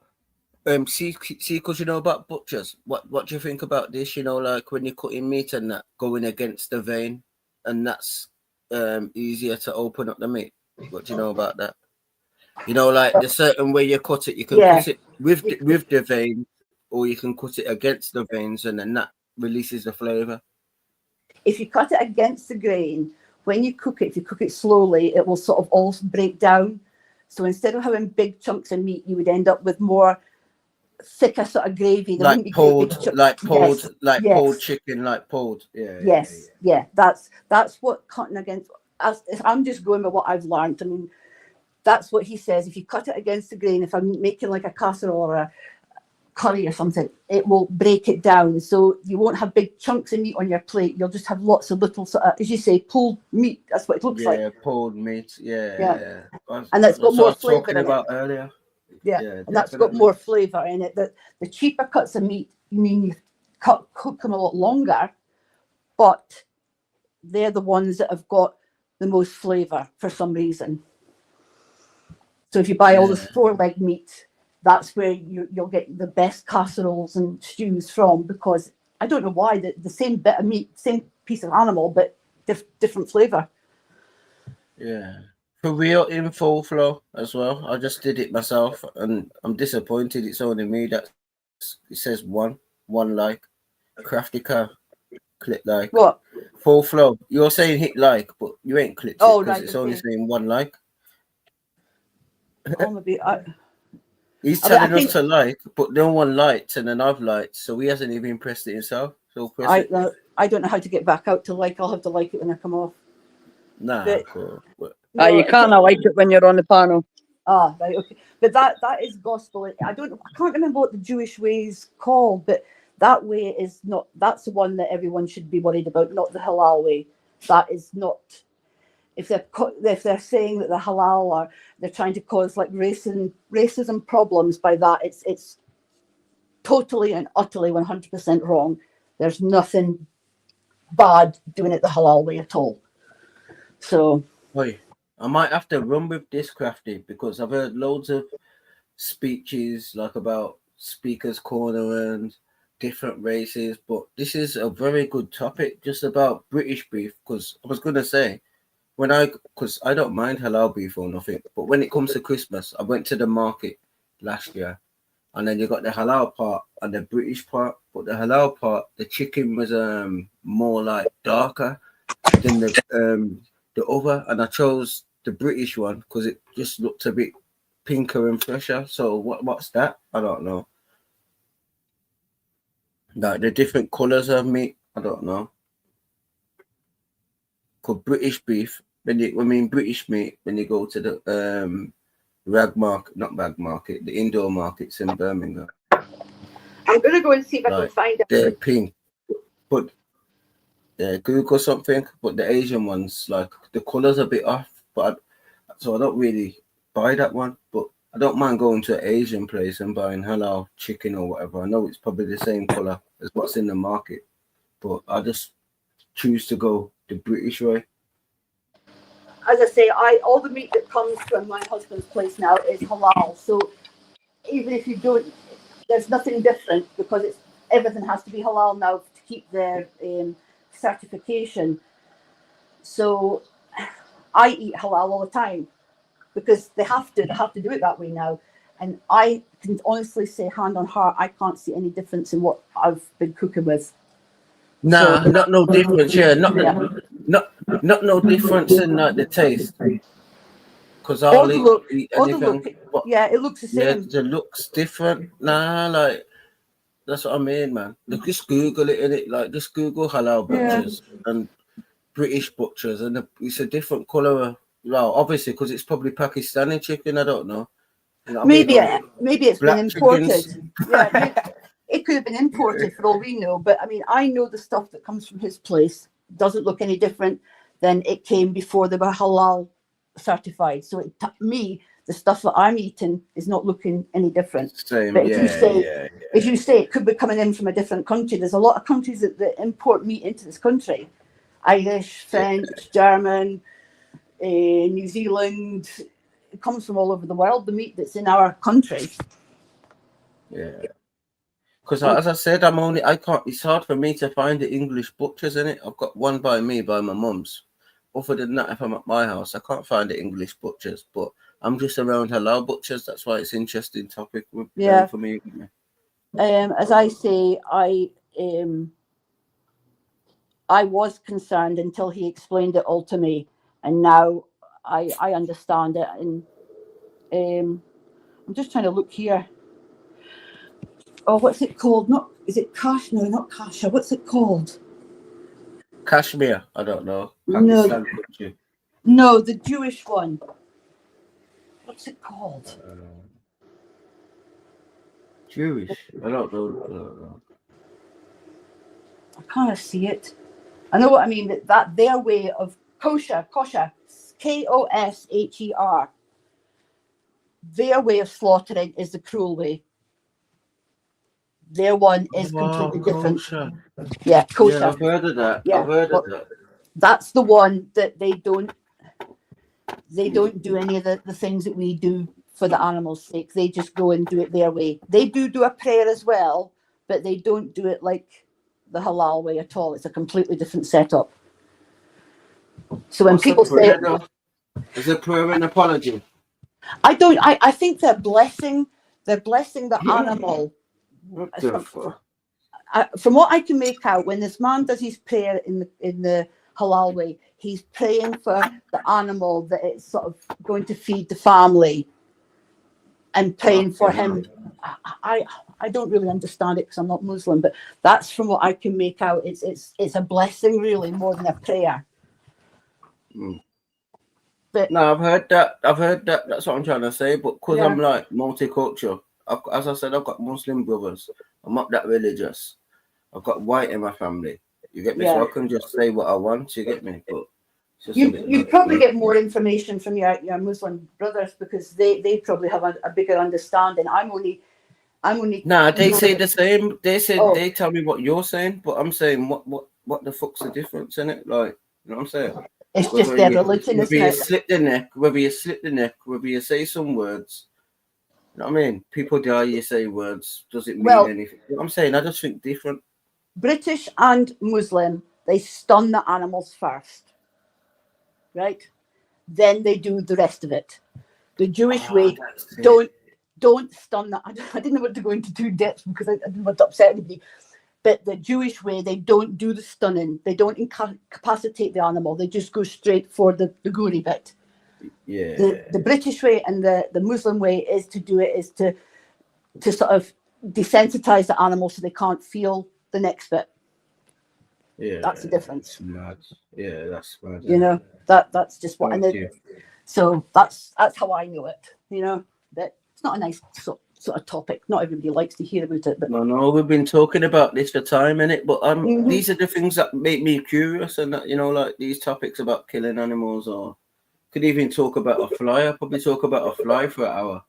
See, because you know about butchers. What do you think about this? You know, like when you're cutting meat and that going against the vein, and that's easier to open up the meat. What do you know about that? You know, like the certain way you cut it, you can Yeah. cut it with the vein, or you can cut it against the veins, and then that releases the flavor. If you cut it against the grain, when you cook it, if you cook it slowly, it will sort of all break down. So instead of having big chunks of meat, you would end up with more thicker sort of gravy. There wouldn't be great big chunks. Pulled chicken, like pulled. Yeah. That's what cutting against. I'm just going with what I've learned. I mean, that's what he says. If you cut it against the grain, if I'm making like a casserole or a curry or something, it will break it down. So you won't have big chunks of meat on your plate. You'll just have lots of little sort of, as you say, pulled meat. That's what it looks like. Yeah, pulled meat. Yeah. And that's got more flavour talking in about it. earlier. Yeah, and that's got definitely. more flavour in it. The cheaper cuts of meat, you mean you cook them a lot longer, but they're the ones that have got the most flavour for some reason. So if you buy all this 4-leg meat, that's where you'll get the best casseroles and stews from, because I don't know why the same bit of meat, same piece of animal, but different flavour. Yeah. For real, in full flow as well. I just did it myself, and I'm disappointed. It's only me that it says one like. Crafty car, click like. What? Full flow. You're saying hit like, but you ain't clicked it because it's only saying one like. Oh, maybe He's telling us to like, but no one liked, and then I've liked, so he hasn't even pressed it himself. So press it. I don't know how to get back out to like. I'll have to like it when I come off. Nah, But, cool. You can't like it when you're on the panel. Ah, right, okay. But that is gospel. I can't remember what the Jewish way is called, but that way is not. That's the one that everyone should be worried about, not the halal way. That is not. If they're saying that the halal are, they're trying to cause like racism problems by that, it's totally and utterly 100% wrong. There's nothing bad doing it the halal way at all. So. Wait, I might have to run with this, Crafty, because I've heard loads of speeches like about Speaker's Corner and different races, but this is a very good topic just about British beef, because I was going to say, because I don't mind halal beef or nothing, but when it comes to Christmas, I went to the market last year, and then you got the halal part and the British part, but the halal part, the chicken was more like darker than the other, and I chose the British one because it just looked a bit pinker and fresher. So what's that? I don't know. Like the different colours of meat, I don't know. Cause British beef, British meat, when you go to the the indoor markets in Birmingham. I'm gonna go and see if I can find it. They're pink, but Google something. But the Asian ones, like the colours a bit off, so I don't really buy that one. But I don't mind going to an Asian place and buying halal chicken or whatever. I know it's probably the same colour as what's in the market, but I just choose to go the British way. As I say, all the meat that comes from my husband's place now is halal. So even if you don't, there's nothing different because everything has to be halal now to keep their certification. So I eat halal all the time because they have to do it that way now. And I can honestly say, hand on heart, I can't see any difference in what I've been cooking with. Nah, not no difference. Yeah, not no difference in like the taste. Because I'll eat anything. Yeah, it looks the same. Yeah, the looks different. Nah, like that's what I mean, man. Look, just Google it, innit? Like just Google halal butchers and British butchers, and it's a different colour. Well, obviously, because it's probably Pakistani chicken. I don't know. You know maybe it's been imported. Chickens. Yeah, it could have been imported for all we know. But I mean, I know the stuff that comes from his place doesn't look any different than it came before they were halal certified. So the stuff that I'm eating is not looking any different. Same, but if you say it could be coming in from a different country, there's a lot of countries that import meat into this country. Irish, French, German, New Zealand. It comes from all over the world, the meat that's in our country. Yeah. Because as I said, I can't, it's hard for me to find the English butchers in it. I've got one by me, by my mum's. Other than that, if I'm at my house, I can't find the English butchers. But I'm just around halal butchers. That's why it's an interesting topic for me. As I say, I was concerned until he explained it all to me, and now I understand it. And I'm just trying to look here. Oh, what's it called? Is it Kash? No, not Kasha. What's it called? Kashmir, I don't know. No. Pakistan butcher. No, the Jewish one. What's it called? Jewish? I don't know. I can't see it. I know what I mean. That their way of kosher, Kosher, their way of slaughtering is the cruel way. Their one is completely different. Kosher. Yeah, kosher. Yeah, I've heard of that. Yeah, I've heard of that. That's the one that they don't do any of the things that we do for the animals' sake. They just go and do it their way. They do a prayer as well, but they don't do it like the halal way at all. It's a completely different setup. So when people say, is it prayer and apology? I think they're blessing the animal. What the fuck? From what I can make out, when this man does his prayer in the halal way, he's praying for the animal that it's sort of going to feed the family, and praying for him. I don't really understand it because I'm not Muslim, but that's from what I can make out. It's a blessing really more than a prayer. But no, I've heard that. That's what I'm trying to say. But because I'm like multicultural, as I said, I've got Muslim brothers. I'm not that religious. I've got white in my family. You get me? Yeah. So I can just say what I want. You get me? But you probably get more information from your Muslim brothers because they probably have a bigger understanding. I'm only. Nah, they say the same. They said they tell me what you're saying, but I'm saying what the fuck's the difference in it? Like, you know what I'm saying? It's just their religion, whether isn't you it? slip the neck, whether you say some words. You know what I mean? People die, you say words. Does it mean anything? You know what I'm saying? I just think different. British and Muslim, they stun the animals first, right? Then they do the rest of it. The Jewish way, don't stun that. I didn't want to go into too depth because I didn't want to upset anybody. But the Jewish way, they don't do the stunning. They don't incapacitate the animal. They just go straight for the gory bit. Yeah. The British way and the Muslim way is to sort of desensitize the animal so they can't feel the next bit. Yeah. That's the difference. Mad. Yeah, that's mad. You know, that's just what. So that's how I know it. You know, that it's not a nice sort of topic. Not everybody likes to hear about it. But no, we've been talking about this for time, innit? But these are the things that make me curious, and that, you know, like these topics about killing animals, or could even talk about a fly. I'll probably talk about a fly for an hour.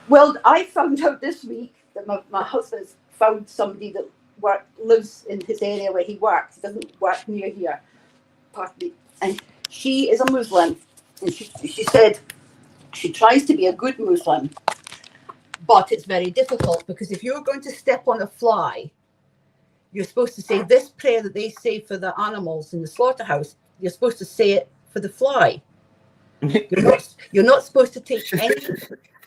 Well, I found out this week that my husband's found somebody that lives in his area where he works. He doesn't work near here, partly, and she is a Muslim, and she said she tries to be a good Muslim. But it's very difficult because if you're going to step on a fly, you're supposed to say this prayer that they say for the animals in the slaughterhouse. You're supposed to say it for the fly. You're not supposed to take any.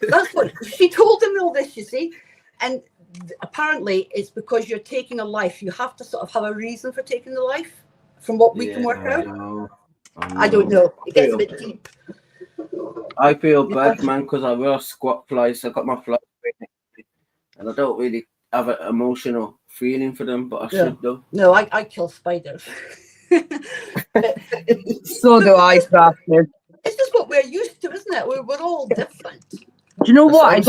That's what she told him all this, you see. And apparently it's because you're taking a life. You have to sort of have a reason for taking the life from what we can work out. I don't know. It gets a bit deep. I feel bad, man, because I wear squat flies. I got my fly, and I don't really have an emotional feeling for them, but I should do. No, I kill spiders. So do I, Crafted. It's just what we're used to, isn't it? We're all different. Do you know what? I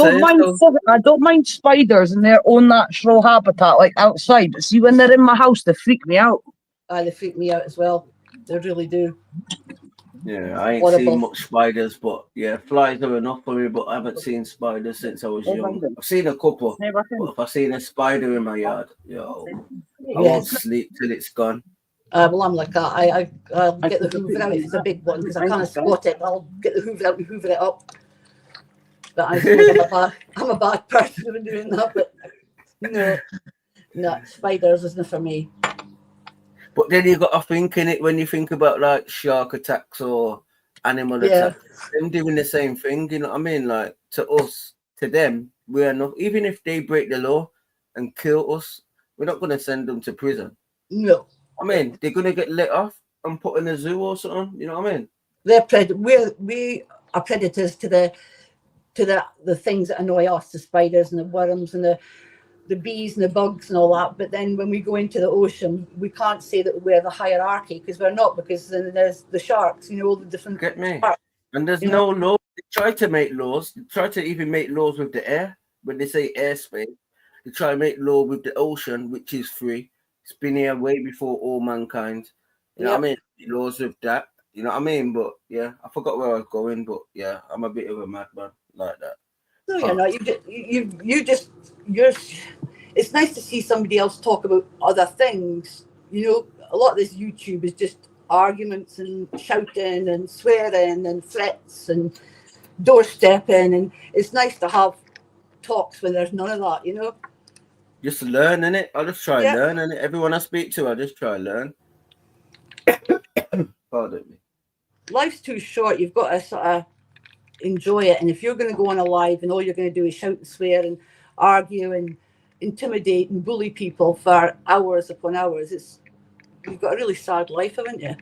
don't mind spiders in their own natural habitat, like outside. But see, when they're in my house, they freak me out. They freak me out as well. They really do. Yeah, I ain't seen much spiders, but yeah, flies are enough for me. But I haven't seen spiders since I was young. I've seen a couple, but if I seen a spider in my yard, I won't sleep till it's gone. Well, I'm like that. I'll get the hoover out if it's a big one because I can't spot it. I'll get the hoover out and hoover it up. but I suppose I'm a bad person for doing that. But no, spiders isn't for me. But then you got to think in it when you think about like shark attacks or animal attacks. Them doing the same thing, you know what I mean? Like to us, to them, we are not. Even if they break the law and kill us, we're not going to send them to prison. No, I mean, they're going to get let off and put in a zoo or something. You know what I mean? We are predators to the things that annoy us, the spiders and the worms and the bees and the bugs and all that. But then when we go into the ocean, we can't say that we're the hierarchy, because we're not, because then there's the sharks, all the different Get me? sharks. And there's no law. They try to make laws. They try to even make laws with the air. When they say airspace, they try to make law with the ocean, which is free. It's been here way before all mankind. You know what I mean? Laws with that. You know what I mean? But yeah, I forgot where I was going. But yeah, I'm a bit of a madman like that. No, you're not. You're. It's nice to see somebody else talk about other things. A lot of this YouTube is just arguments and shouting and swearing and threats and doorstepping, and it's nice to have talks when there's none of that. Just learn, innit? I just try and learn, innit? Everyone I speak to, I just try and learn. Pardon me. Life's too short. You've got to sort of enjoy it. And if you're going to go on a live and all you're going to do is shout and swear and argue and intimidate and bully people for hours upon hours, you've got a really sad life, haven't you?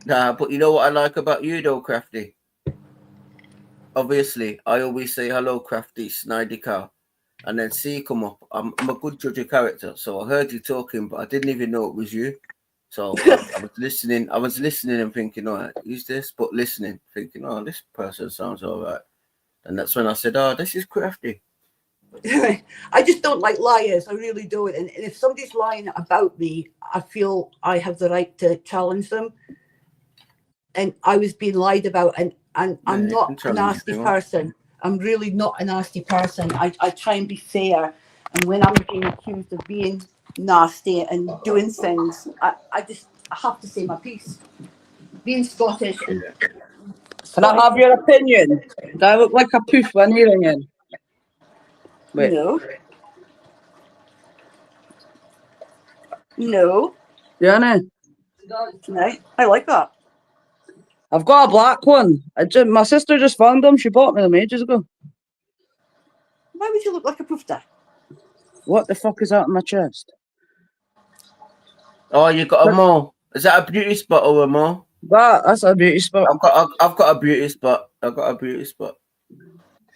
Nah, but you know what I like about you though, Crafty? Obviously, I always say hello, Crafty, Snidey Cow. And then C come up. I'm a good judge of character, so I heard you talking, but I didn't even know it was you. So I was listening. I was listening and thinking, all right, who's this? But listening, thinking, oh, this person sounds all right. And that's when I said, oh, this is Crafty. I just don't like liars. I really don't. And if somebody's lying about me, I feel I have the right to challenge them. And I was being lied about, and I'm not a nasty person. I'm really not a nasty person. I try and be fair. And when I'm being accused of being nasty and doing things, I have to say my piece. Being Scottish. And Can I have your opinion? Do I look like a poof when you're ringing? Wait. No. Yeah, no. Right. I like that. I've got a black one. My sister just found them. She bought me them ages ago. Why would you look like a poofter? What the fuck is that on my chest? Oh, you got a mole. Is that a beauty spot or a mole? That's a beauty spot. I've got a beauty spot.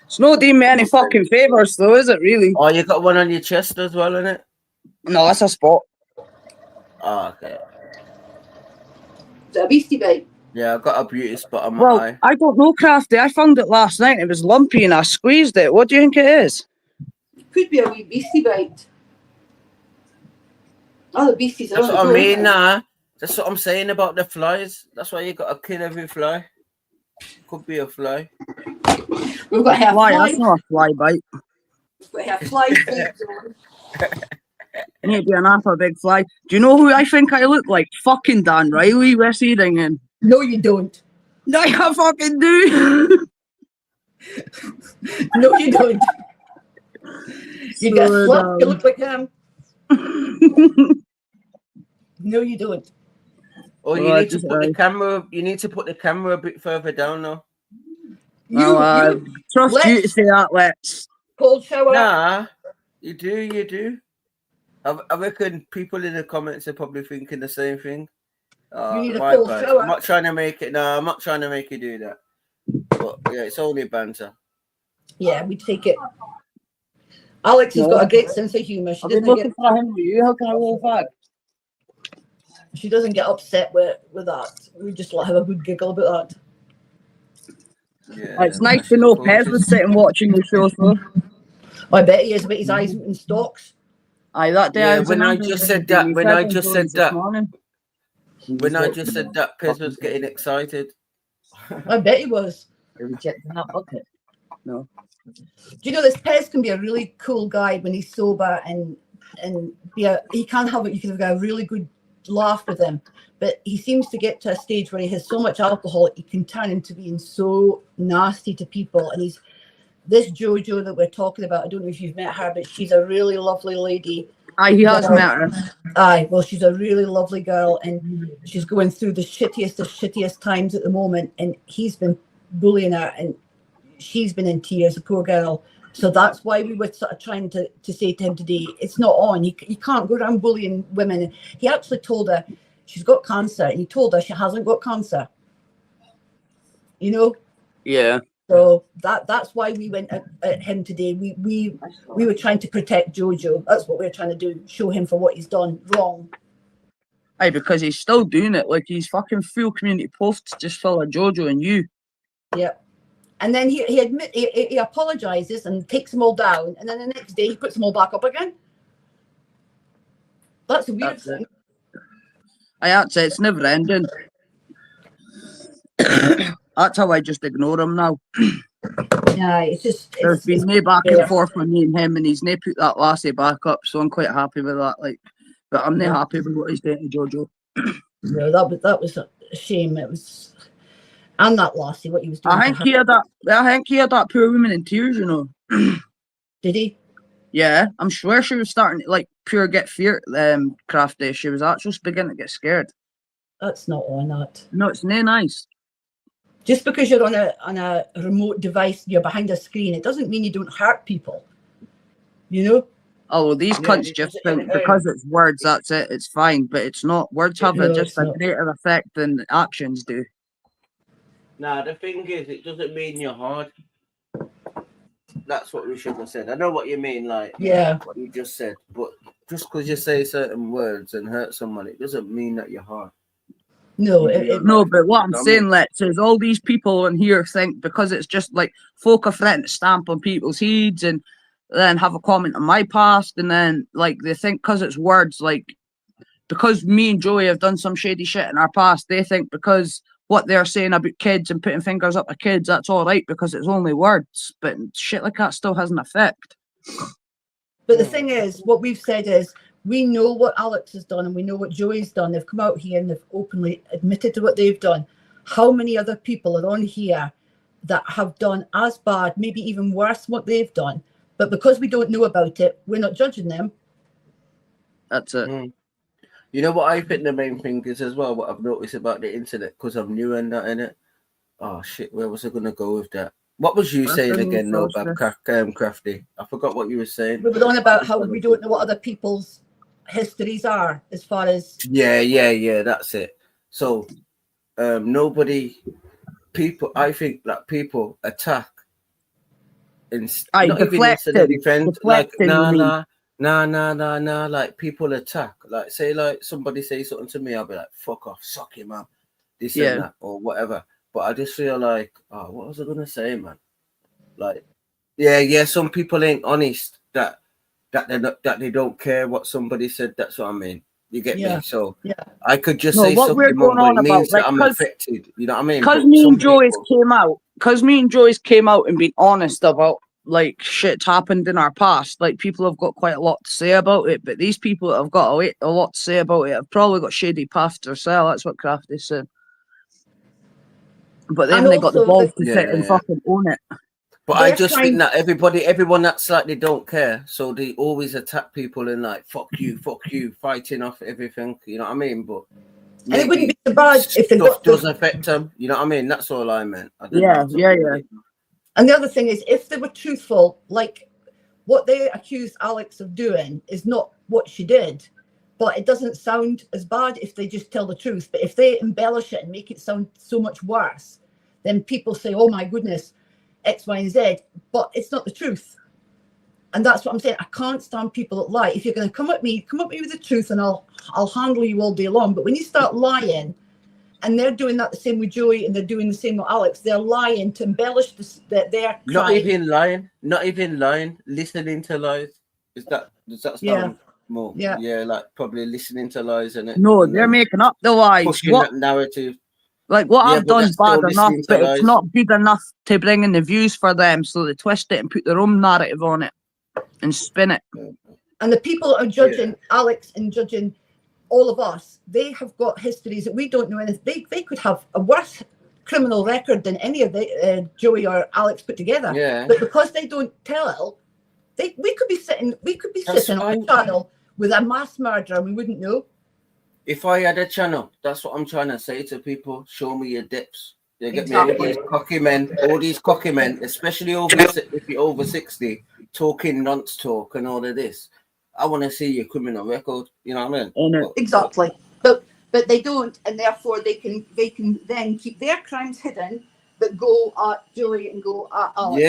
It's not doing me any fucking favours though, is it really? Oh, you got one on your chest as well, innit? No, that's a spot. Oh, okay. Is it a beastie bite? Yeah, I got a beauty spot on my eye. I don't know, Crafty. I found it last night. It was lumpy and I squeezed it. What do you think it is? It could be a wee beastie bite. Oh, the beasties are That's what I mean, nah. That's what I'm saying about the flies. That's why you got to kill every fly. Could be a fly. We've got to have fly. fly. That's not a fly bite. We've got to have fly feeds on. I need to be an half a big fly. Do you know who I think I look like? Fucking Dan Riley. Where's he ringing? No, you don't. No, I fucking do. No, you don't. You get slut, you look like him. No, you don't. Oh, you need to put the camera. You need to put the camera a bit further down now. Trust you to say that, let's. Cold shower. Nah, you do. I reckon people in the comments are probably thinking the same thing. You need a cold shower. I'm not trying to make it. No, I'm not trying to make you do that. But yeah, it's only banter. Yeah, we take it. Alex has got a great sense of humour. I've been looking for him with you. How can I roll back? She doesn't get upset with that. We just have a good giggle about that. Yeah, it's nice to know Pez was sitting watching the show, though. I bet he is about his eyes in stocks. Aye, that day yeah, when I just said that, Pez was getting excited. I bet he was. Are we checking that bucket? No. Do you know this Pez can be a really cool guy when he's sober and he can have it. You can have a really good laugh with him, but he seems to get to a stage where he has so much alcohol he can turn into being so nasty to people, and this Jojo that we're talking about, I don't know if you've met her, but she's a really lovely lady. Aye, he has Girl. met her. Aye, well, she's a really lovely girl, and she's going through the shittiest of shittiest times at the moment, and he's been bullying her, and she's been in tears, the poor girl. So that's why we were sort of trying to say to him today, it's not on. You can't go around bullying women. He actually told her she's got cancer, and he told her she hasn't got cancer. You know? Yeah. So that's why we went at him today. We were trying to protect Jojo. That's what we're trying to do. Show him for what he's done wrong. Aye, because he's still doing it. Like, he's fucking full community posts just full of Jojo and you. Yep. And then he apologizes and takes them all down, and then the next day he puts them all back up again. That's a weird thing. That's it. It's never ending. That's how I just ignore him now. Yeah, it's just There's been no back and forth with me and him, and he's no put that lassie back up, so I'm quite happy with that. Like, but I'm not happy with what he's doing to Jojo. No, that was a shame. It was, and that lassie, what he was doing. I think he had that poor woman in tears, you know. Did he? Yeah, I'm sure she was starting to like pure get fear. Crafty, she was actually beginning to get scared. That's not on that. No, it's no nice. Just because you're on a remote device, you're behind a screen, it doesn't mean you don't hurt people. You know? Oh, well, these cunts just think because it's words, that's it. It's fine, but it's not. Words have just a greater effect than actions do. Nah, the thing is, it doesn't mean you're hard. That's what we should have said. I know what you mean, like what you just said, but just because you say certain words and hurt someone, it doesn't mean that you're hard. No, no, but what I'm saying, Lex, is all these people in here think because it's just like folk are threatening to stamp on people's heads and then have a comment on my past, and then like they think because it's words, like because me and Joey have done some shady shit in our past, they think because what they're saying about kids and putting fingers up at kids, that's all right because it's only words, but shit like that still has an effect. But the thing is, what we've said is, we know what Alex has done and we know what Joey's done. They've come out here and they've openly admitted to what they've done. How many other people are on here that have done as bad, maybe even worse what they've done? But because we don't know about it, we're not judging them. That's it. You know what I think the main thing is as well, what I've noticed about the internet, because I'm new and that in it. Oh shit, where was I going to go with that? What was you saying again, no, Crafty? I forgot what you were saying. We were on about how we don't know what other people's histories are as far as yeah, that's it. So I think that people attack and not even necessarily defend, like nah, like people attack, like say like somebody say something to me, I'll be like fuck off, suck him up, this and that or whatever. But I just feel like, oh, what was I gonna say, man? Like some people ain't honest that they don't care what somebody said. That's what I mean. You get me? So I could just say something, but it means that I'm affected. You know what I mean? Because me and Joyce came out and been honest about like shit's happened in our past. Like people have got quite a lot to say about it, but these people that have got a lot to say about it have probably got shady past themselves. That's what Crafty said. But then they got the balls to sit and fucking own it. But I just think that everyone that's like they don't care, so they always attack people and like fuck you, fighting off everything. You know what I mean? But and it wouldn't be so bad if stuff doesn't affect them. You know what I mean? That's all I meant. Yeah. And the other thing is, if they were truthful, like what they accused Alex of doing is not what she did, but it doesn't sound as bad if they just tell the truth. But if they embellish it and make it sound so much worse, then people say, "Oh my goodness, X, Y, and Z," but it's not the truth. And that's what I'm saying. I can't stand people that lie. If you're going to come at me with the truth, and I'll handle you all day long. But when you start lying, and they're doing that the same with Joey, and they're doing the same with Alex, they're lying to embellish that they're not even lying, listening to lies. Does that sound more? Yeah, like probably listening to lies, and no, they're making up the lies. Pushing that narrative. Like what I've done's bad enough, but it's not good enough to bring in the views for them, so they twist it and put their own narrative on it and spin it. And the people that are judging Alex and judging all of us, they have got histories that we don't know anything. They could have a worse criminal record than any of the Joey or Alex put together. Yeah. But because they don't tell, we could be sitting That's on a fine. channel with a mass murderer and we wouldn't know. If I had a channel, that's what I'm trying to say to people. Show me your depths. You get me? Exactly. All these cocky men, especially if you're over 60, talking nonce talk and all of this. I want to see your criminal record. You know what I mean? Exactly. But they don't, and therefore they can then keep their crimes hidden, but go at Julie and go at Alex.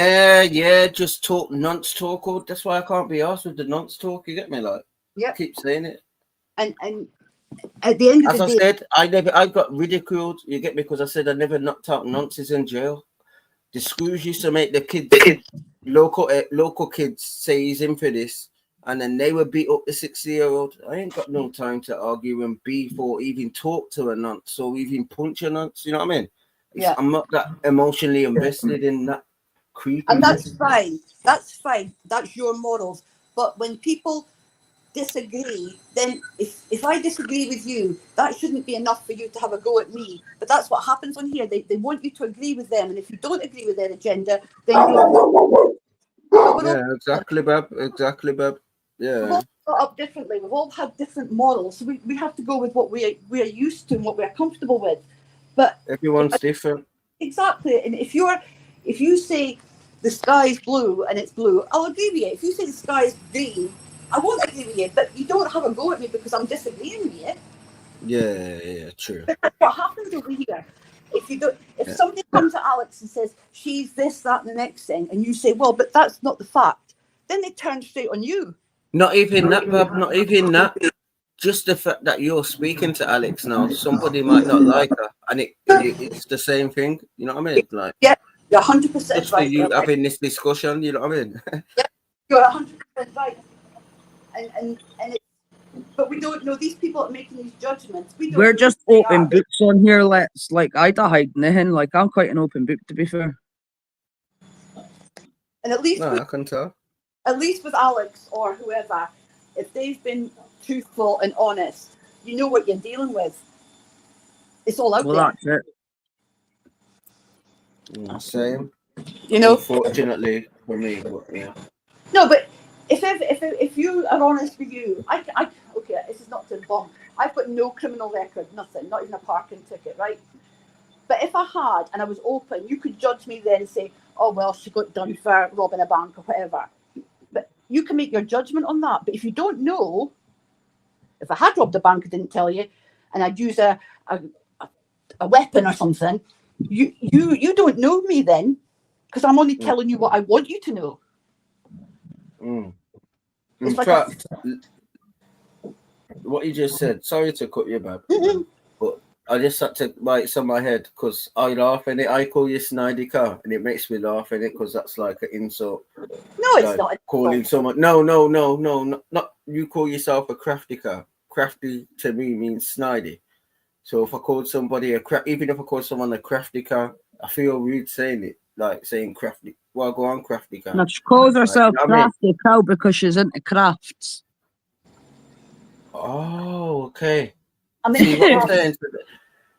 Yeah, just talk nonce talk. Oh, that's why I can't be asked with the nonce talk. You get me? Like, keep saying it. And at the end of as the day, I said, I got ridiculed. You get me? Because I said I never knocked out nonces in jail. The schools used to make the kids, local kids, say he's in for this, and then they would beat up the 60-year-old. I ain't got no time to argue and beef or even talk to a nonce or even punch a nonce. You know what I mean? I'm not that emotionally invested in that creepy. And that's fine. That's fine. That's your morals. But when people disagree, then if I disagree with you, that shouldn't be enough for you to have a go at me. But that's what happens on here. They want you to agree with them, and if you don't agree with their agenda, then exactly, Bab. Yeah, we've all got up differently. We've all had different models, so we have to go with what we're used to and what we're comfortable with. But everyone's different. Exactly. And if you say the sky's blue and it's blue, I'll agree with you. If you say the sky's green, I won't agree with you, but you don't have a go at me because I'm disagreeing with you. Yeah, true. But that's what happens over here. If somebody comes to Alex and says she's this, that, and the next thing, and you say, well, but that's not the fact, then they turn straight on you. Not even that, Bob. Not even that. Just the fact that you're speaking to Alex now, somebody might not like her, and it's the same thing. You know what I mean? Like, yeah, you're 100% just right. for you having this discussion, you know what I mean? Yeah, you're 100% right. But we don't know, these people are making these judgments. We're just open books on here. I don't hide nothing. Like, I'm quite an open book, to be fair. And at least I can tell. At least with Alex or whoever, if they've been truthful and honest, you know what you're dealing with. It's all out there. That's it. Same. You know, unfortunately for me, but yeah. No, but if you are honest with you, I okay, this is not to bomb. I've got no criminal record, nothing, not even a parking ticket, right? But if I had and I was open, you could judge me then and say, oh well, she got done for robbing a bank or whatever. But you can make your judgment on that. But if you don't know, if I had robbed a bank, I didn't tell you, and I'd use a weapon or something, you don't know me then, because I'm only telling you what I want you to know. In fact, what you just said, sorry to cut you back, but I just had to write it on my head because I laugh in it. I call you Snidey car, and it makes me laugh in it because that's like an insult. No, it's not. Calling someone, no, not you call yourself a crafty car. Crafty to me means snidey. So if I called somebody even if I called someone a crafty car, I feel rude saying it, like saying crafty. Well, go on, crafty car. No, she calls herself crafty cow because she's into crafts. Oh, okay. I mean, see what I'm saying?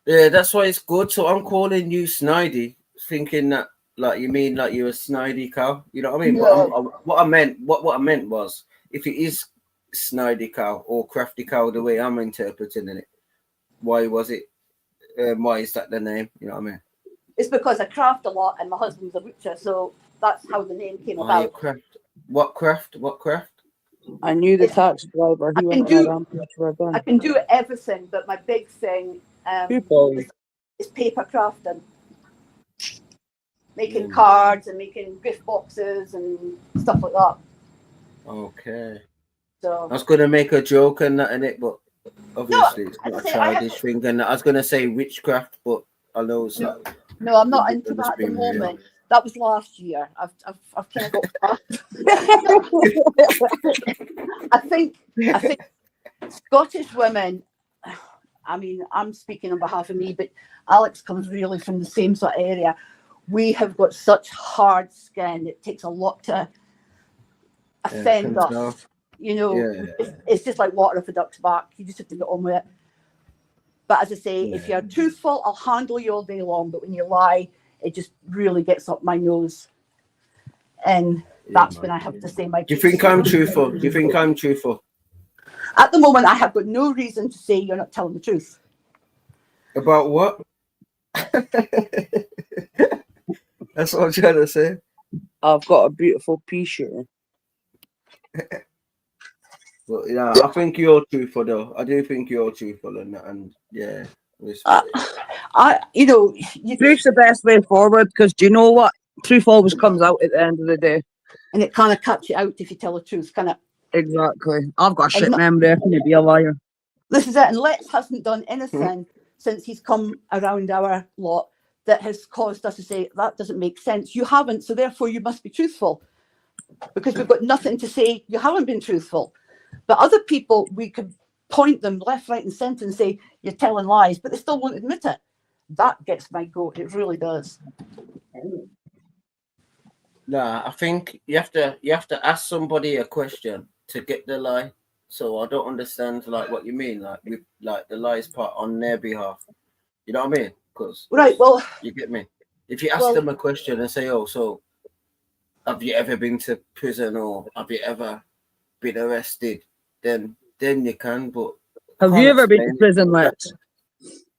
Yeah, that's why it's good. So I'm calling you snidey, thinking that like you mean like you're a snidey cow. You know what I mean? No. But what I meant was if it is snidey cow or crafty cow, the way I'm interpreting it, why was it? Why is that the name? You know what I mean? It's because I craft a lot, and my husband's a butcher, so that's how the name came about. What craft? I knew the taxi driver. I can do everything, but my big thing is paper crafting, making cards and making gift boxes and stuff like that. Okay. So I was going to make a joke and that in it, but obviously it's not a childish thing. And I was going to say witchcraft, but I know it's not. No, I'm not into that at the moment. Real. That was last year. I've kind of got I think Scottish women, I mean, I'm speaking on behalf of me, but Alex comes really from the same sort of area. We have got such hard skin. It takes a lot to offend us. You know, it's just like water off a duck's back. You just have to get on with it. But as I say, if you're truthful, I'll handle you all day long. But when you lie, it just really gets up my nose. And that's when I have to say my Do you piece. think I'm truthful? Do you think I'm truthful? At the moment, I have got no reason to say you're not telling the truth. About what? That's what I'm trying to say. I've got a beautiful piece here. But yeah, I think you're truthful though. I do think you're truthful and yeah. Truth's the best way forward, because do you know what? Truth always comes out at the end of the day. And it kind of cuts you out if you tell the truth, kind of. Exactly. I've got a shit not- memory. I can be a liar. This is it. And Lex hasn't done anything since he's come around our lot that has caused us to say, that doesn't make sense. You haven't, so therefore you must be truthful. Because we've got nothing to say you haven't been truthful. But other people, we could point them left, right, and centre and say, you're telling lies, but they still won't admit it. That gets my goat. It really does. Nah, I think you have to ask somebody a question to get the lie. So I don't understand like what you mean, like with like the lies part on their behalf. You know what I mean? Because Right, well, you get me. If you ask them a question and say, "Oh, so have you ever been to prison or have you ever been arrested?" Then you can. But have you ever been to prison, Lex?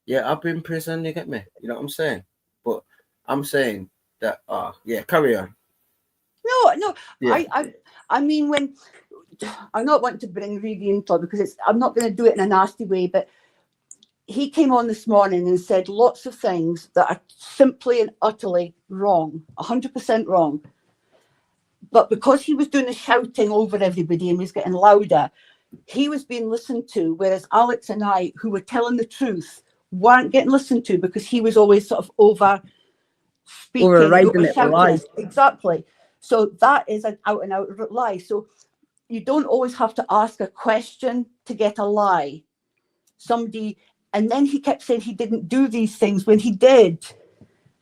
Yeah, I've been in prison. You get me? You know what I'm saying? But I'm saying that. Yeah, carry on. No. Yeah. I mean, when I'm not wanting to bring Reedy into it because I'm not going to do it in a nasty way, but he came on this morning and said lots of things that are simply and utterly wrong, 100% wrong. But because he was doing the shouting over everybody and was getting louder, he was being listened to, whereas Alex and I, who were telling the truth, weren't getting listened to because he was always sort of over speaking, Overriding it, shouting. Exactly. So that is an out and out lie. So you don't always have to ask a question to get a lie. And then he kept saying he didn't do these things when he did.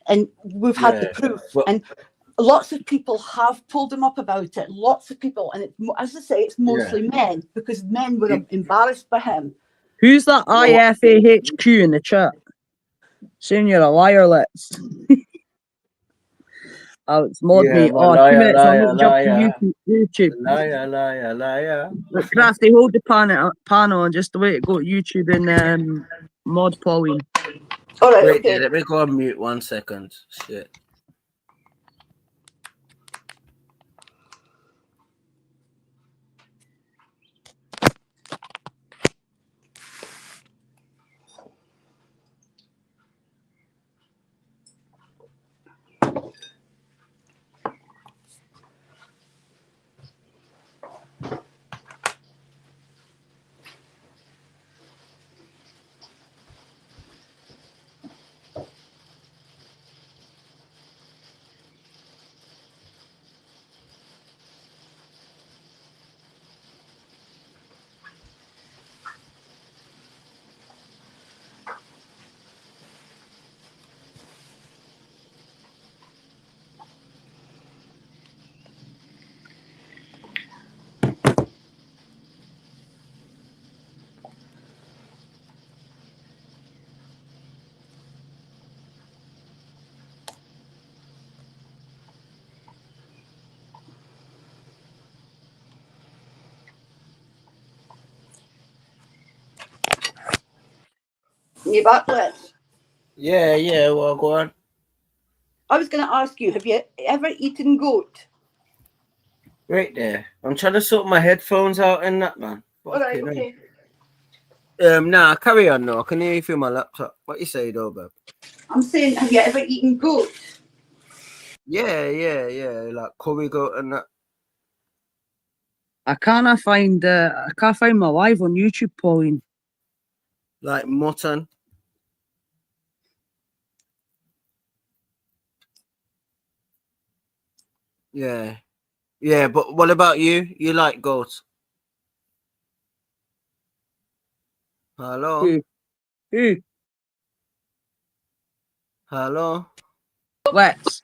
And we've had the proof. And lots of people have pulled him up about it. Lots of people. And as I say, it's mostly men because men were embarrassed by him. Who's that IFAHQ in the chat? Saying you're a liar, Lex. Alex, mod me. Liar, 2 minutes, liar, I'll move jump liar. to YouTube. Liar. Look, Crafty, hold the panel and just the way to go to YouTube and mod Pauline. All right, Wait, okay. let me go on mute 1 second. Shit. You back, Lex? Yeah, well, go on. I was going to ask you, have you ever eaten goat? Right there. I'm trying to sort my headphones out and that, man. All right, okay. Nah, carry on now. I can hear you through my laptop. What you say though, babe? I'm saying, have you ever eaten goat? Yeah. Like curry goat and that. I can't find my live on YouTube, Pauline. Like mutton. Yeah. Yeah, but what about you? You like goat? Hello? Who? Hello? Lex.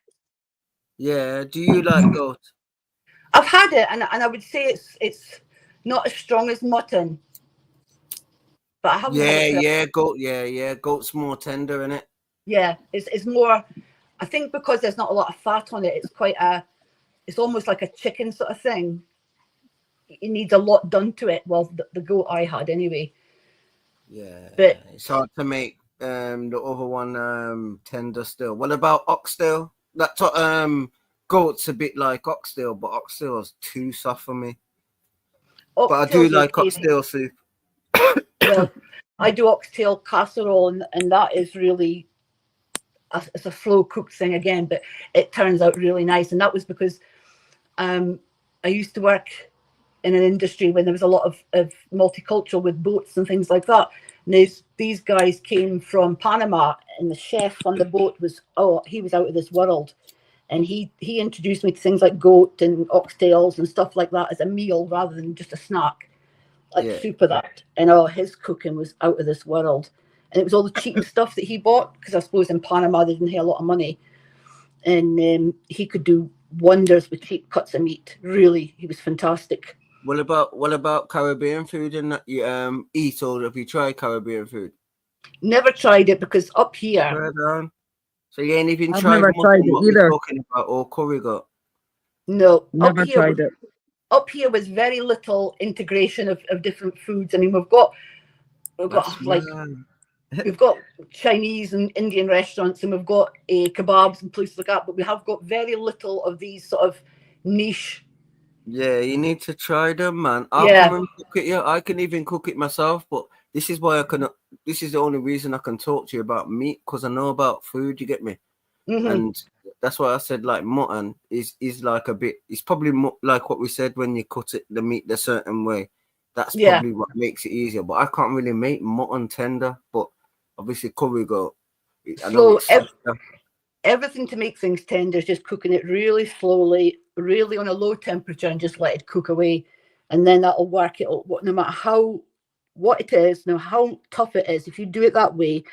Yeah, do you like goat? I've had it, and I would say it's not as strong as mutton. but I haven't had it for goat. Yeah, goat's more tender, isn't it? Yeah, it's more. I think because there's not a lot of fat on it, it's almost like a chicken sort of thing. It needs a lot done to it. Well, the goat I had anyway. Yeah, but it's hard to make the other one tender still. What about oxtail? That goat's a bit like oxtail, but oxtail is too soft for me. But I do like oxtail soup. Well, I do oxtail casserole, and that is really it's a slow cooked thing again, but it turns out really nice. And that was because I used to work in an industry when there was a lot of multicultural with boats and things like that. And these guys came from Panama, and the chef on the boat he was out of this world. And he introduced me to things like goat and oxtails and stuff like that as a meal rather than just a snack, like soup of that. And his cooking was out of this world. And it was all the cheap stuff that he bought, because I suppose in Panama they didn't have a lot of money. And he could do wonders with cheap cuts of meat. Really, he was fantastic. What about Caribbean food and that you eat, or have you tried Caribbean food? Never tried it, because up here. So you ain't even I've tried never tried it what either. we're talking about, or curry goat? No, Never tried it. Up here was very little integration of different foods. I mean, we've got we've got Chinese and Indian restaurants, and we've got kebabs and places like that, but we have got very little of these sort of niche. Yeah, you need to try them, man. I can even cook it myself, but this is why this is the only reason I can talk to you about meat, because I know about food, you get me? Mm-hmm. And that's why I said like mutton is like a bit, it's probably like what we said when you cut the meat a certain way. That's probably what makes it easier. But I can't really make mutton tender, but obviously curry goat. Everything to make things tender is just cooking it really slowly, really on a low temperature, and just let it cook away. And then that'll work it out. No matter what it is, no how tough it is, if you do it that way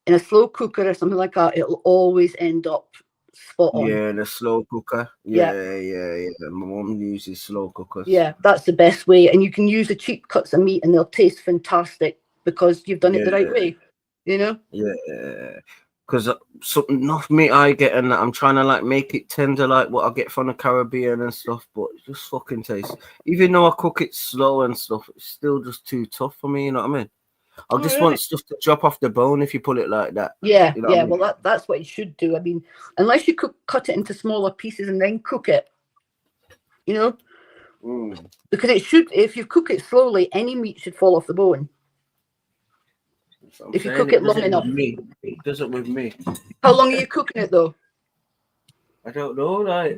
in a slow cooker or something like that, it'll always end up spot on. Yeah, in a slow cooker. Yeah. My mum uses slow cookers. Yeah, that's the best way. And you can use the cheap cuts of meat and they'll taste fantastic because you've done it the right way, you know? Yeah. Because enough meat I get, and I'm trying to like make it tender like what I get from the Caribbean and stuff, but it just fucking tastes. Even though I cook it slow and stuff, it's still just too tough for me, you know what I mean? I just want stuff to drop off the bone if you put it like that. Yeah, you know what I mean? Well, that's what you should do. I mean, unless you cut it into smaller pieces and then cook it, you know? Because if you cook it slowly, any meat should fall off the bone. If you cook it long enough. It does it with me. How long are you cooking it though? I don't know.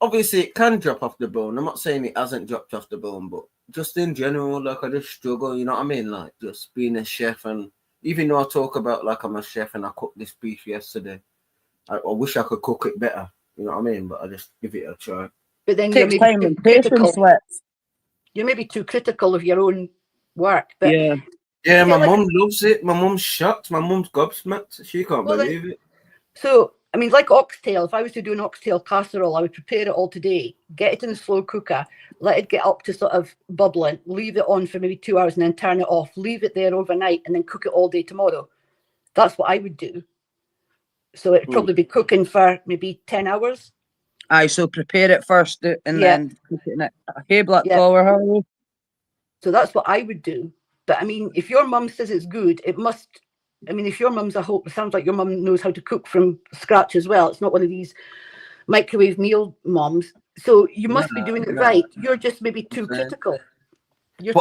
Obviously it can drop off the bone. I'm not saying it hasn't dropped off the bone, but just in general, like I just struggle, you know what I mean? Like just being a chef, and even though I talk about like I'm a chef and I cooked this beef yesterday, I wish I could cook it better, you know what I mean? But I just give it a try. But then you're maybe too critical of your own work. But my mum loves it. My mum's shocked. My mum's gobsmacked. She can't believe it. So, I mean, like oxtail, if I was to do an oxtail casserole, I would prepare it all today, get it in a slow cooker, let it get up to sort of bubbling, leave it on for maybe 2 hours and then turn it off, leave it there overnight and then cook it all day tomorrow. That's what I would do. So it'd probably be cooking for maybe 10 hours. Aye, so prepare it first and then cook it in it. Okay, Black Flower, how? So that's what I would do. But I mean, if your mum says it's good, it must. I mean, if your mum's it sounds like your mum knows how to cook from scratch as well. It's not one of these microwave meal mums. So you must be doing it right. You're just maybe too critical.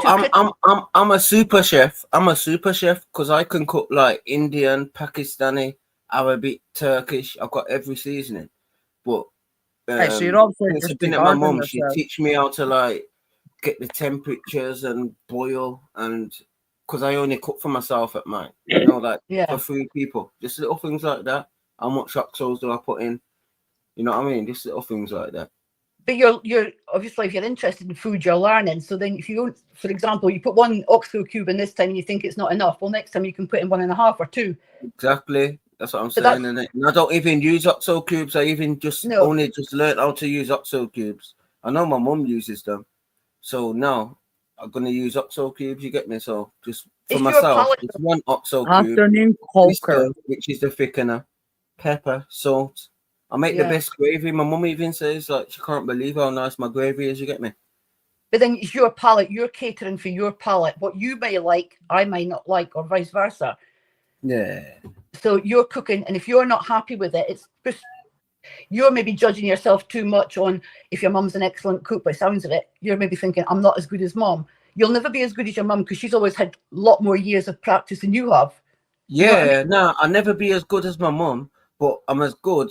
I'm a super chef. I'm a super chef because I can cook like Indian, Pakistani, Arabic, Turkish. I've got every seasoning. But so you're also since I've been at my mum, she teach me how to like get the temperatures and boil, and because I only cook for myself at mine, you know, like for 3 people, just little things like that. How much oxtails do I put in? You know what I mean? Just little things like that. But you're obviously, if you're interested in food, you're learning. So then if you don't, for example, you put 1 oxtail cube in this time and you think it's not enough, well, next time you can put in 1.5 or 2. Exactly. That's what I'm saying. And I don't even use oxtail cubes. I even only learned how to use oxtail cubes. I know my mum uses them. So now I'm gonna use oxo cubes. You get me? So just for Is your myself, palate- it's one oxo cube, Afternoon oyster, Colker. which is the thickener, pepper, salt. I make the Yeah. best gravy. My mum even says like she can't believe how nice my gravy is. You get me? But then it's your palate. You're catering for your palate. What you may like, I may not like, or vice versa. Yeah. So you're cooking, and if you're not happy with it, it's just you're maybe judging yourself too much on if your mum's an excellent cook by sounds of it. You're maybe thinking, I'm not as good as mum. You'll never be as good as your mum because she's always had a lot more years of practice than you have. You know what I Yeah, no, I'll never be as good as my mum, but I'm as good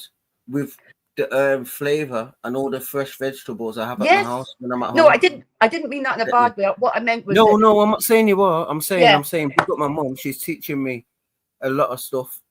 with the flavor and all the fresh vegetables I have at my Yes. house when I'm at No, home. I didn't mean that in a Get me? bad way. What I meant was No, that, no, I'm not saying you are. I'm Yeah. saying big up my mum. She's teaching me a lot of stuff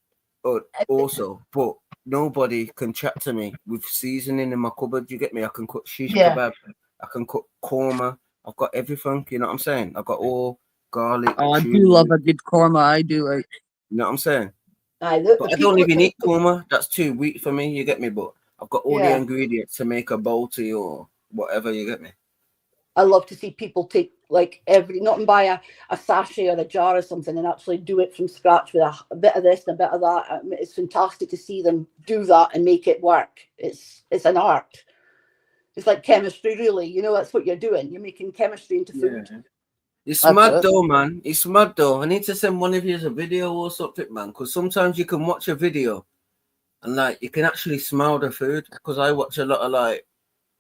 also, but nobody can chat to me with seasoning in my cupboard. You get me? I can cook shish Yeah. kebab, I can cook korma. I've got everything. You know what I'm saying? I've got all garlic. Oh, I do chili, love a good korma. I do like. You know what I'm saying? the But I people don't even that- eat korma. That's too weak for me. You get me? But I've got all the Yeah. ingredients to make a bolty or whatever. You get me? I love to see people take like not and buy a sachet or a jar or something and actually do it from scratch with a bit of this and a bit of that. I mean, it's fantastic to see them do that and make it work. It's an art. It's like chemistry, really. You know, that's what you're doing. You're making chemistry into food. It's That's mad it. though, man. It's mad though. I need to send one of you a video or something, man. Because sometimes you can watch a video and like you can actually smell the food. Because I watch a lot of like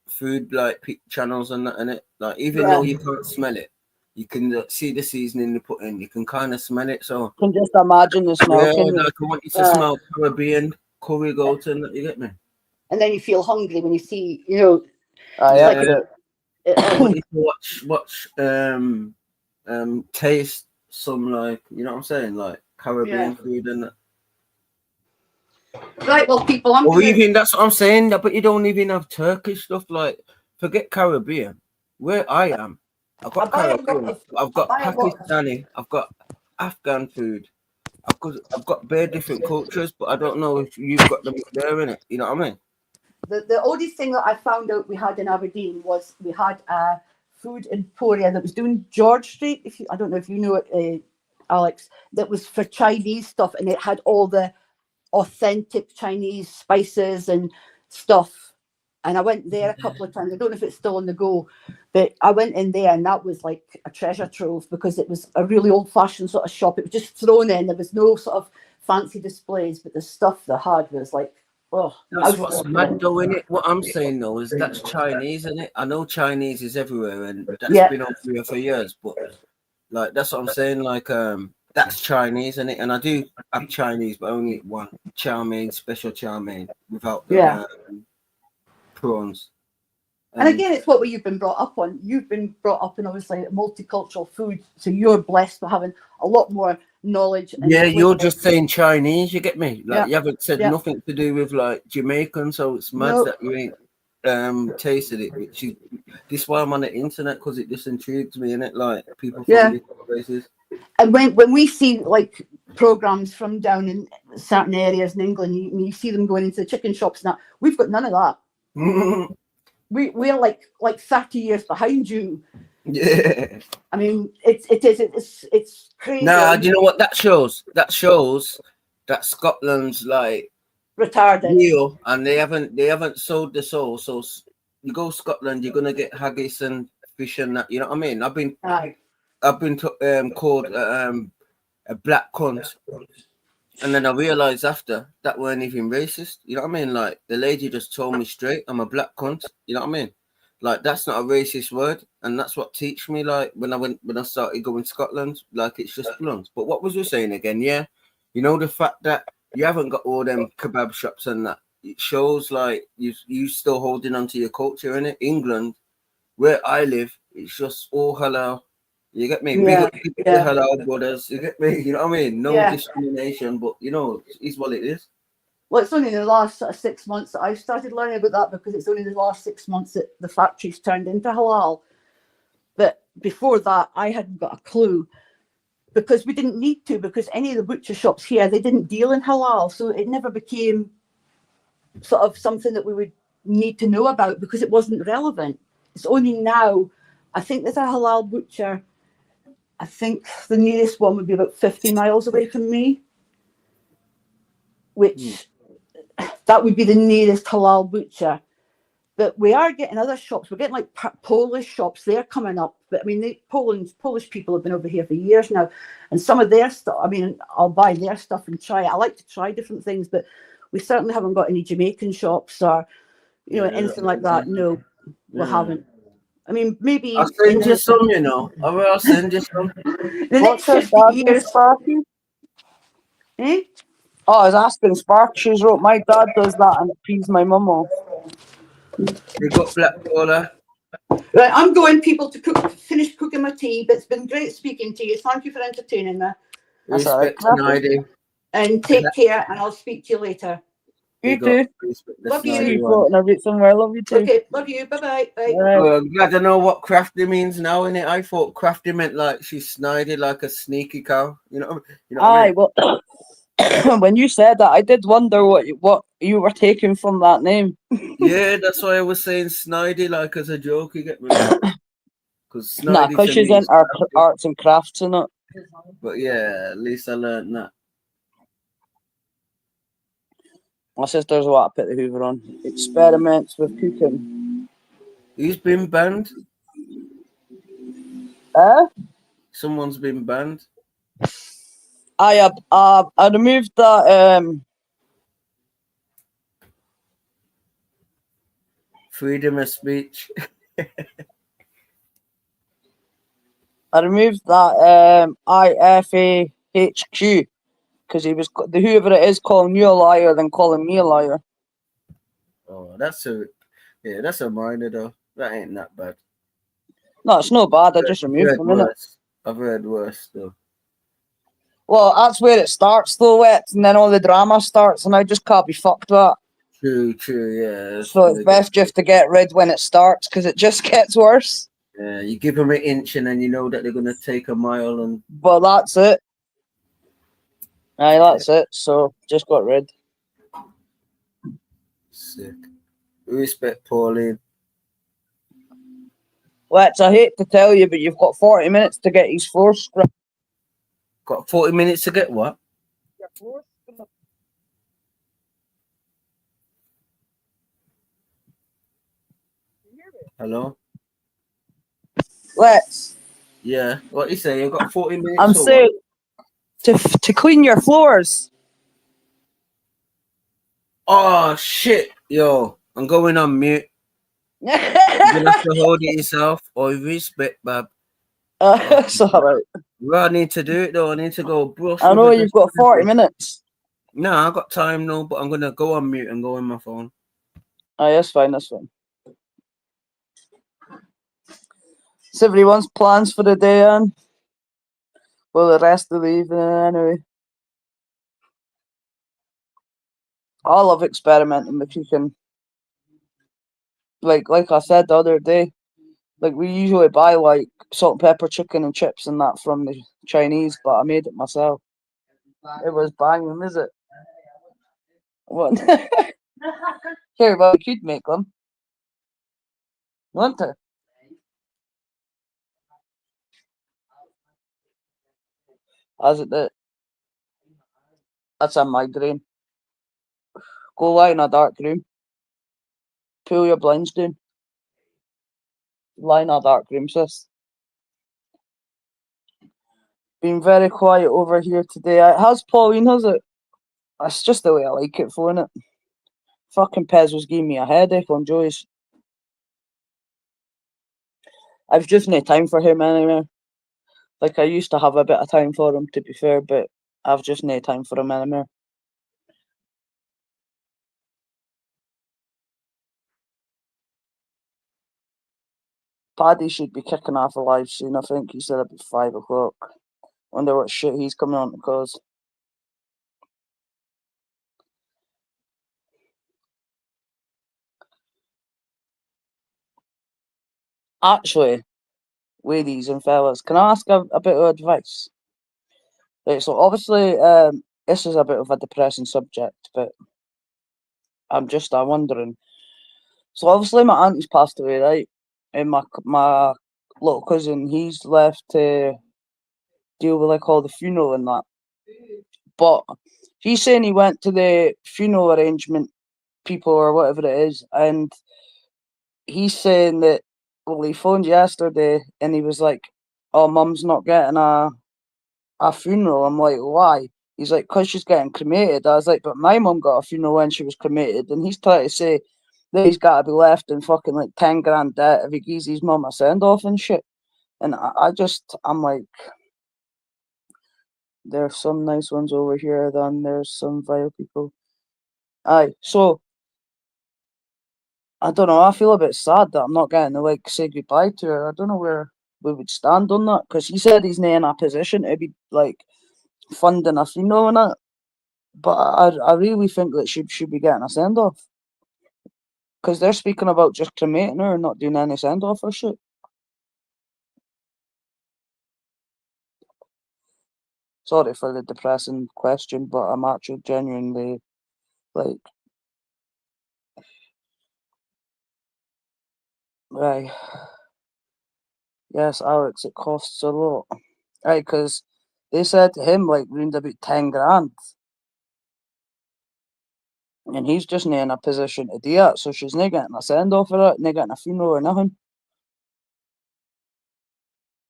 food like channels and that in it. Like even though you can't smell it, you can see the seasoning they put in. You can kind of smell it. So Can just imagine the smell. yeah, Can you? like I want you to smell Caribbean curry goat and that. You get me? And then you feel hungry when you see, you know, Yeah. like I want you to watch taste some like you know what I'm saying, like Caribbean food and that. Right, well, people, I'm Or gonna, even that's what I'm saying, but you don't even have Turkish stuff, like forget Caribbean. Where I am, I've got Caribbean, I've got Pakistani, I've got Afghan food, I've got bare different cultures, but I don't know if you've got them there in it. You know what I mean? the oldest thing that I found out we had in Aberdeen was we had a food emporia that was doing George Street. I don't know if you know it, Alex, that was for Chinese stuff, and it had all the authentic Chinese spices and stuff. And I went there a couple of times. I don't know if it's still on the go, but I went in there and that was like a treasure trove because it was a really old-fashioned sort of shop. It was just thrown in. There was no sort of fancy displays, but the stuff they had was like, oh. That's what's mad though, innit? What I'm saying though is that's Chinese, isn't it? I know Chinese is everywhere and that's been over here for years, but like that's what I'm saying. Like that's Chinese, isn't it? And I do have Chinese, but only one chow mein, special chow mein without the prawns. And again, it's what you've been brought up on. You've been brought up in obviously multicultural food, so you're blessed for having a lot more knowledge. And yeah, you're just saying Chinese. You get me? Like you haven't said Yeah. nothing to do with like Jamaican, so it's mad that you ain't tasted it. Which is this why I'm on the internet, because it just intrigues me, innit? Like people from different places. And when we see like programs from down in certain areas in England, you see them going into the chicken shops and that, we've got none of that. We're like 30 years behind you. Yeah. I mean, it's crazy. Nah, do you know what that shows? That shows that Scotland's like retarded. real, and they haven't sold the soul. So you go Scotland, you're gonna get haggis and fish and that. You know what I mean? I've been called a black cunt, and then I realized after that weren't even racist. You know what I mean? Like the lady just told me straight, I'm a black cunt. You know what I mean? Like that's not a racist word, and that's what teach me. Like when I started going to Scotland, like it's just blunt. But what was we saying again? Yeah, you know the fact that you haven't got all them kebab shops and that. It shows like you still holding on to your culture in it. England, where I live, it's just all halal. You get me? Big up the halal brothers. You get me? You know what I mean? No discrimination, but you know, it's what it is. Well, it's only in the last sort of 6 months that I've started learning about that, because it's only the last 6 months that the factory's turned into halal. But before that, I hadn't got a clue, because we didn't need to, because any of the butcher shops here, they didn't deal in halal. So it never became sort of something that we would need to know about, because it wasn't relevant. It's only now I think there's a halal butcher. I think the nearest one would be about 50 miles away from me, which that would be the nearest halal butcher. But we are getting other shops. We're getting like Polish shops. They're coming up. But I mean, Polish people have been over here for years now, and some of their stuff. I mean, I'll buy their stuff and try it. I like to try different things, but we certainly haven't got any Jamaican shops or anything like that. No, we haven't. I mean, maybe I'll send you some, I'll send you some. the What's next her 50 dad years. Sparky? Eh? Oh, I was asking Spark. She's wrote, my dad does that and it pees my mum off. You got black cola. Right, I'm going, people, to finish cooking my tea. But it's been great speaking to you. Thank you for entertaining me. That's all right. Respect Snidey. And take care, and I'll speak to you later. You too. Love you. You floating a bit somewhere. Love you too. Okay, love you. Bye-bye. Bye. All right. Well, I'm glad I know what crafty means now, innit? I thought crafty meant like she's snidey, like a sneaky cow. You know what I mean? Well, when you said that, I did wonder what you were taking from that name. Yeah, that's why I was saying snidey, like as a joke. You get me? Because Nah, because she's in arts and crafts and it. But yeah, at least I learned that. My sister's what I put the Hoover on. Experiments with cooking. He's been banned. Someone's been banned. I removed that Freedom of speech. I removed that IFAHQ because he was whoever it is calling you a liar than calling me a liar. Oh, that's a minor though. That ain't that bad. No, it's not bad. I just removed them, innit? I've heard worse though. Well, that's where it starts though, and then all the drama starts, and I just can't be fucked with that. True, yeah. So it's best just to get rid when it starts because it just gets worse. Yeah, you give them an inch and then you know that they're gonna take a mile and. Well, that's it. Aye, that's it. So just got rid. Sick. Respect Pauline. Lex, I hate to tell you, but you've got 40 minutes to get his floor scrubbed. Got 40 minutes to get what? Your floor scrubbed. Hello? Lex. Yeah. What you say? You've got 40 minutes. I'm saying to clean your floors. Oh shit, yo! I'm going on mute. You're gonna have to hold it yourself. Or respect, Bab. It's alright. Well, I need to do it though. I need to go brush. I know you've got 40 minutes. No, I got time now, but I'm gonna go on mute and go on my phone. Oh, that's fine. That's fine. So everyone's plans for the day, and well, the rest of the evening anyway. I love experimenting with cooking. Like I said the other day, like we usually buy like salt and pepper chicken and chips and that from the Chinese, but I made it myself. It was banging, is it? What? Here, well, you could make them. Want to? As it did. That's a migraine. Go lie in a dark room. Pull your blinds down. Lie in a dark room, sis. Been very quiet over here today. Has Pauline, has it? That's just the way I like it for it. Fucking Pez was giving me a headache on Joyce. I've just no time for him anymore. Like I used to have a bit of time for him, to be fair, but I've just no time for him anymore. Paddy should be kicking off alive soon. I think he said it'd be 5 o'clock. Wonder what shit he's coming on to cause. Actually, ladies and fellas, can I ask a bit of advice? Right, so obviously, this is a bit of a depressing subject, but I'm wondering. So obviously, my auntie's passed away, right? And my little cousin, he's left to deal with like all the funeral and that. But he's saying he went to the funeral arrangement people or whatever it is, and he's saying that, well, he phoned yesterday and he was like, "Oh, mum's not getting a funeral." I'm like, "Why?" He's like, "'Cause she's getting cremated." I was like, "But my mum got a funeral when she was cremated," and he's trying to say that he's got to be left in fucking like 10 grand debt if he gives his mum a send off and shit. And I'm like, there's some nice ones over here, then there's some vile people. Aye, so I don't know. I feel a bit sad that I'm not getting to like say goodbye to her. I don't know where we would stand on that because he said he's not in a position to be like funding a funeral and that. But I really think that she should be getting a send off because they're speaking about just cremating her and not doing any send off or shit. Sorry for the depressing question, but I'm actually genuinely like, right. Yes, Alex, it costs a lot. Right, because they said to him like round about 10 grand. And he's just not in a position to do it, so she's not getting a send off for it, not getting a funeral or nothing.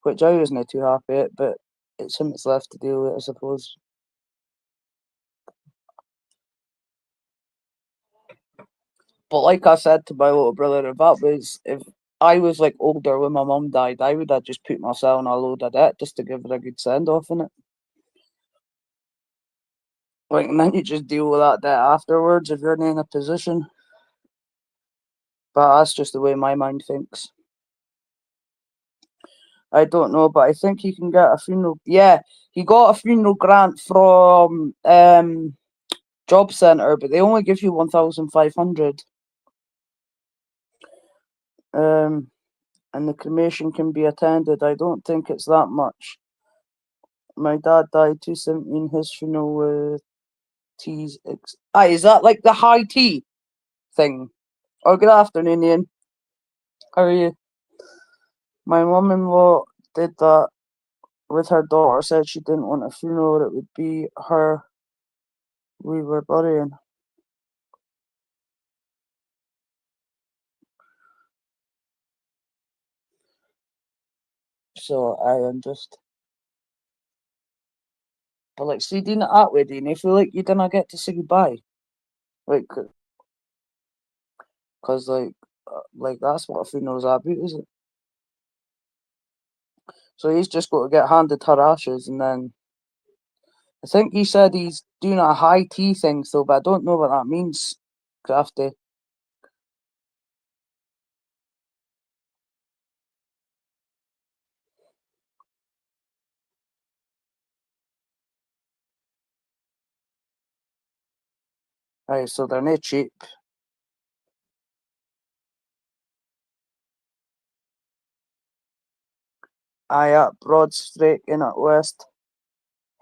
Which I wasn't too happy at, but it's him that's left to deal with it, I suppose. But like I said to my little brother, if I was like older when my mum died, I would have just put myself in a load of debt just to give her a good send off in it. Like, and then you just deal with that debt afterwards if you're in a position. But that's just the way my mind thinks. I don't know, but I think he can get a funeral. Yeah, he got a funeral grant from Job Centre, but they only give you 1,500. And the cremation can be attended. I don't think it's that much. My dad died 217. His funeral with teas. Is that like the high tea thing? Oh, good afternoon, Ian. How are you? My mum-in-law did that with her daughter. Said she didn't want a funeral. It would be her we were burying. So I am just. But like, see, doing it that way, do you feel like you didn't get to say goodbye? Like, cause like that's what a funeral's about, is it? So he's just got to get handed her ashes, and then I think he said he's doing a high tea thing, so but I don't know what that means. Crafty. Right, so they're not cheap. Aye, at Broad Street in at West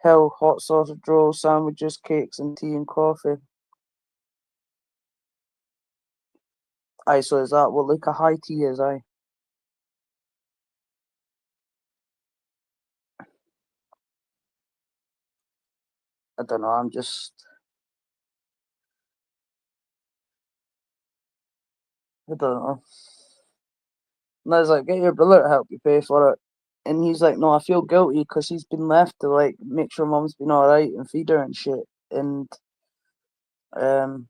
Hill, hot sausage rolls, sandwiches, cakes, and tea and coffee. Aye, so is that what like a high tea is? Aye. I don't know. I'm just. I don't know. And I was like, get your brother to help you pay for it. And he's like, no, I feel guilty because he's been left to like make sure mum's been alright and feed her and shit. And um,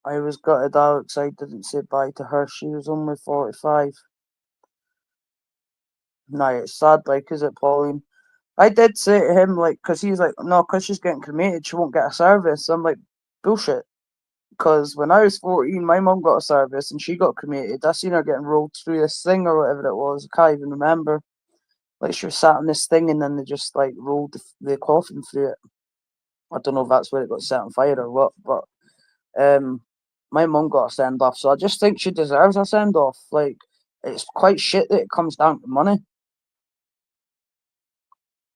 I was gutted Alex. I didn't say bye to her. She was only 45. Nah, it's sad, like, is it, Pauline? I did say to him, like, because he's like, no, because she's getting cremated, she won't get a service. I'm like, bullshit. Because when I was 14, my mum got a service and she got cremated. I seen her getting rolled through this thing or whatever it was. I can't even remember. Like, she was sat on this thing and then they just, like, rolled the coffin through it. I don't know if that's where it got set on fire or what, but my mum got a send off. So I just think she deserves a send off. Like, it's quite shit that it comes down to money.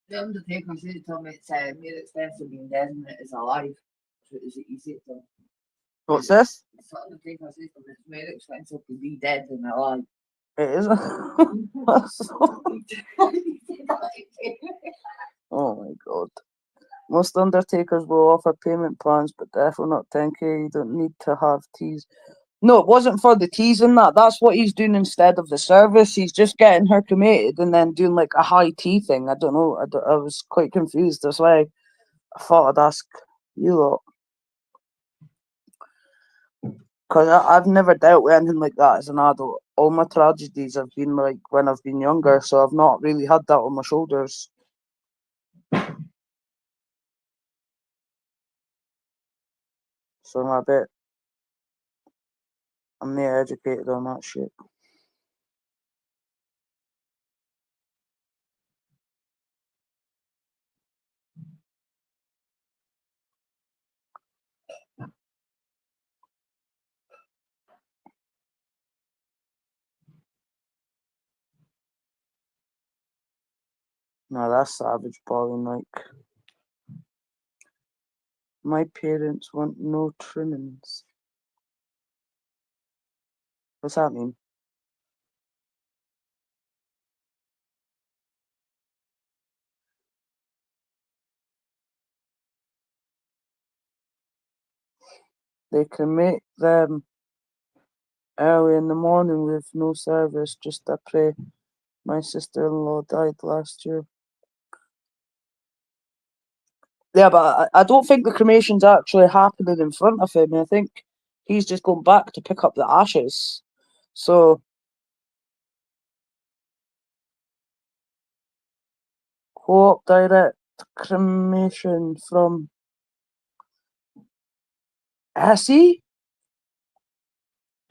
The Undertaker said it to me, it's more expensive being dead than it is alive. So is it easy to. What's this? The Undertaker said to me, it's more expensive to be dead than alive. It is. Oh my god. Most undertakers will offer payment plans, but definitely not 10k. You don't need to have teas. No, it wasn't for the teas and that. That's what he's doing instead of the service. He's just getting her cremated and then doing like a high tea thing. I don't know. I was quite confused. That's why I thought I'd ask you lot. Because I've never dealt with anything like that as an adult. All my tragedies have been like when I've been younger, so I've not really had that on my shoulders. So I'm a bit, I'm not educated on that shit. No, that's savage, Pauline. Like, my parents want no trimmings. What's that mean? They cremate them early in the morning with no service. Just to pray. My sister-in-law died last year. Yeah, but I don't think the cremation's actually happening in front of him. I think he's just going back to pick up the ashes. So, co-op direct cremation from SE?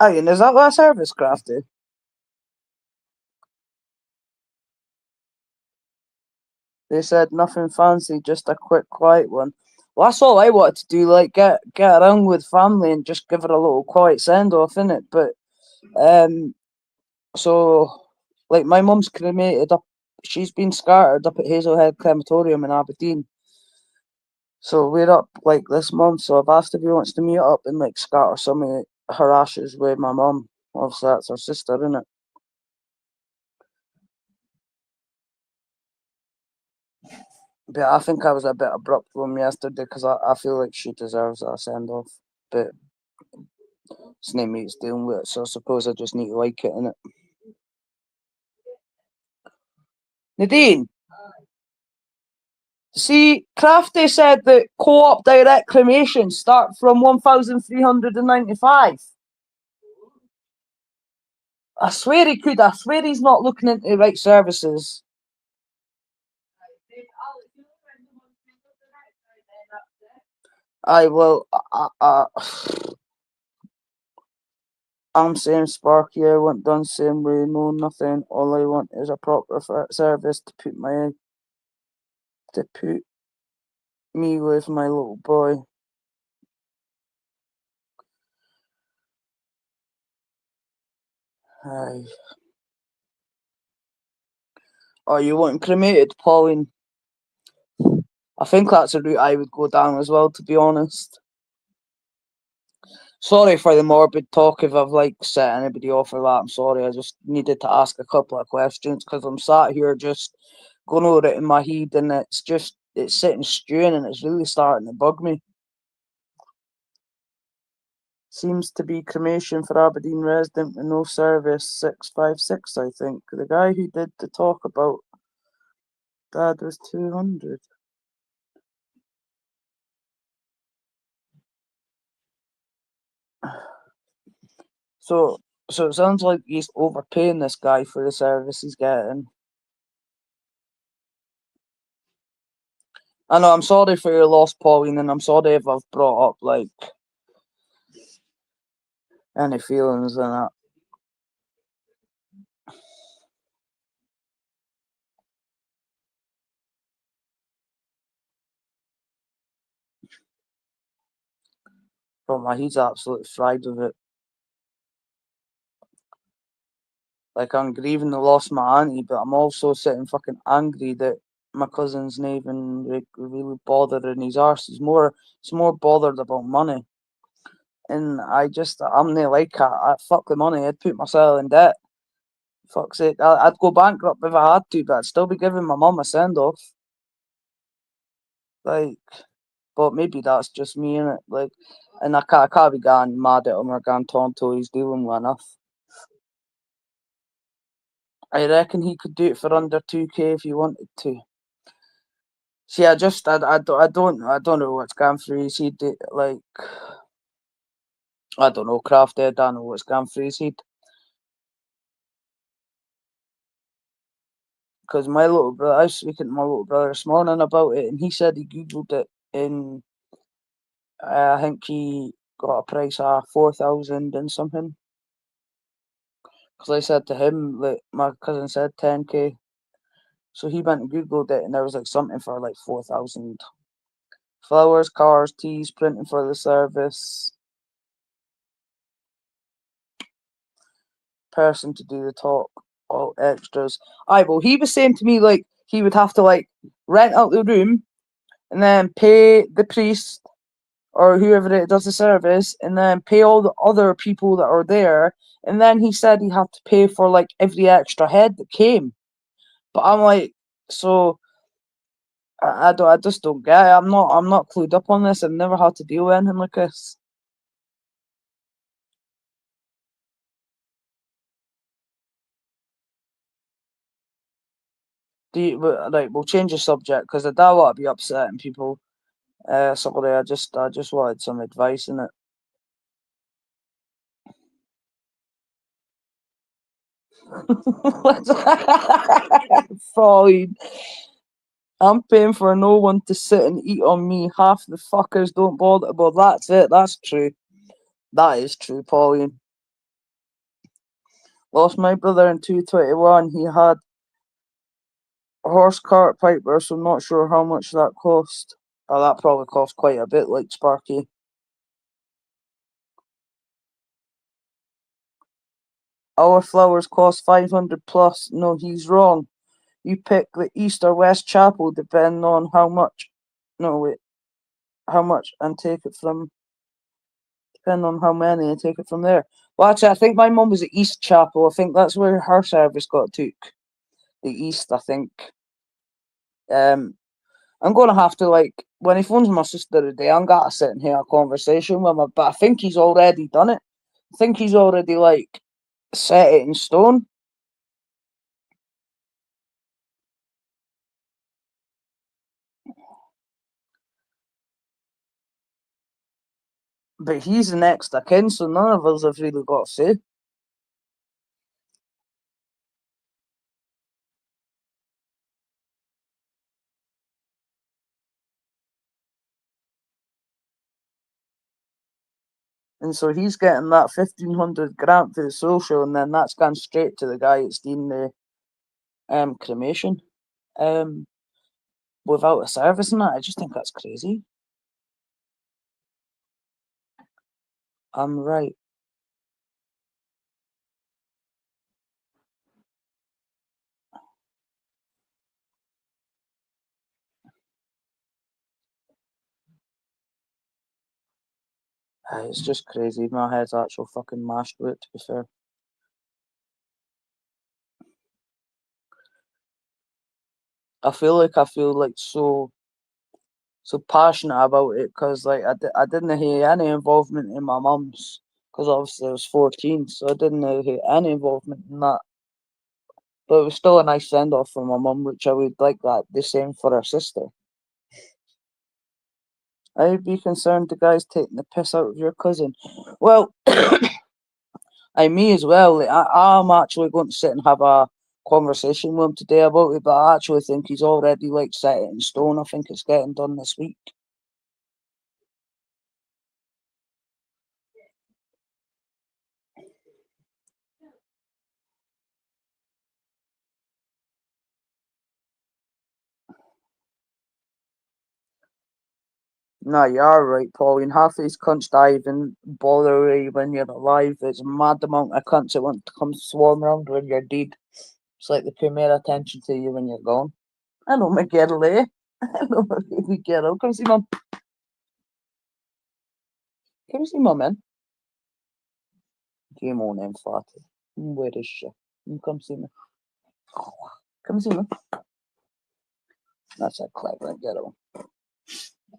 Ian, is that what a service crafty? They said nothing fancy, just a quick, quiet one. Well, that's all I wanted to do, like get around with family and just give her a little quiet send off, innit? But so like my mum's cremated up. She's been scattered up at Hazelhead Crematorium in Aberdeen. So we're up like this month. So I've asked if he wants to meet up and like scatter some of her ashes with my mum. Obviously, that's her sister, innit? But I think I was a bit abrupt with him yesterday because I feel like she deserves a send off. But it's not me that's dealing with it, so I suppose I just need to like it, innit? Nadine, see, Crafty said that co-op direct cremation start from 1,395. I swear he could. I swear he's not looking into the right services. I will. I'm saying Sparky. I want done same way. No, nothing. All I want is a proper service to put me with my little boy. Aye. Oh, you want cremated, Pauline? I think that's a route I would go down as well, to be honest. Sorry for the morbid talk if I've like set anybody off for that. I'm sorry. I just needed to ask a couple of questions because I'm sat here just going over it in my head and it's sitting stewing and it's really starting to bug me. Seems to be cremation for Aberdeen resident with no service 656, I think. The guy who did the talk about Dad was 200. So it sounds like he's overpaying this guy for the service he's getting. I know, I'm sorry for your loss, Pauline, and I'm sorry if I've brought up like any feelings in that. But my he's absolutely fried with it. Like, I'm grieving the loss of my auntie, but I'm also sitting fucking angry that my cousin's not even really bothered in his arse. He's more bothered about money. And I'm not like that. Fuck the money. I'd put myself in debt. Fuck's sake. I'd go bankrupt if I had to, but I'd still be giving my mum a send off. Like, but maybe that's just me, innit? Like, and I can't be going mad at him or going tonto. He's dealing with enough. I reckon he could do it for under 2K if he wanted to. See, I don't know what's going through his head. Like, I don't know, Craft Ed, I don't know what's going through his head. Because my little brother, I was speaking to my little brother this morning about it, and he said he googled it in. I think he got a price of 4,000 and something. Because I said to him, like my cousin said, 10K. So he went and googled it, and there was like something for like 4,000. Flowers, cars, teas, printing for the service. Person to do the talk, all extras. Well, he was saying to me like he would have to like rent out the room and then pay the priest or whoever it does the service and then pay all the other people that are there. And then he said he had to pay for like every extra head that came. But I'm like, so I just don't get it. I'm not clued up on this. I've never had to deal with anything like this. We'll change the subject because I don't want to be upsetting people. Sorry, I just wanted some advice in it. Fine. I'm paying for no one to sit and eat on me. Half the fuckers don't bother. Well, that's it. That's true. That is true, Pauline. Lost my brother in 221. He had a horse cart piper, so I'm not sure how much that cost. Oh, that probably cost quite a bit, like Sparky. Our flowers cost 500 plus. No, he's wrong. You pick the East or West Chapel depending on how much. No, wait. How much and take it from. Depending on how many and take it from there. Well, actually, I think my mum was at East Chapel. I think that's where her service got took. The East, I think. I'm gonna have to like when he phones my sister today. I'm gonna sit and have a conversation with him. But I think he's already done it. I think he's already like set it in stone. But he's the next of kin, so none of us have really got a say. And so he's getting that 1,500 grant for the social, and then that's gone straight to the guy that's doing the cremation. Without a service and that, I just think that's crazy. I'm right. It's just crazy. My head's actual fucking mashed with it, to be fair. I feel like so passionate about it because like I didn't have any involvement in my mum's because obviously I was 14, so I didn't have any involvement in that. But it was still a nice send off from my mum, which I would like that the same for her sister. I'd be concerned the guy's taking the piss out of your cousin. Well, me as well. Like, I'm actually going to sit and have a conversation with him today about it, but I actually think he's already like set it in stone. I think it's getting done this week. No, you're right, Pauline. Half these cunts die even bother you when you're alive. It's a mad amount of cunts that want to come swarm around when you're dead. It's like they pay more attention to you when you're gone. Hello, Miguel, eh? Hello, Miguel. Come see mum. Come see mum, man. Game on, then, fatty. Where is she? You come see me. Come see me. That's a clever girl.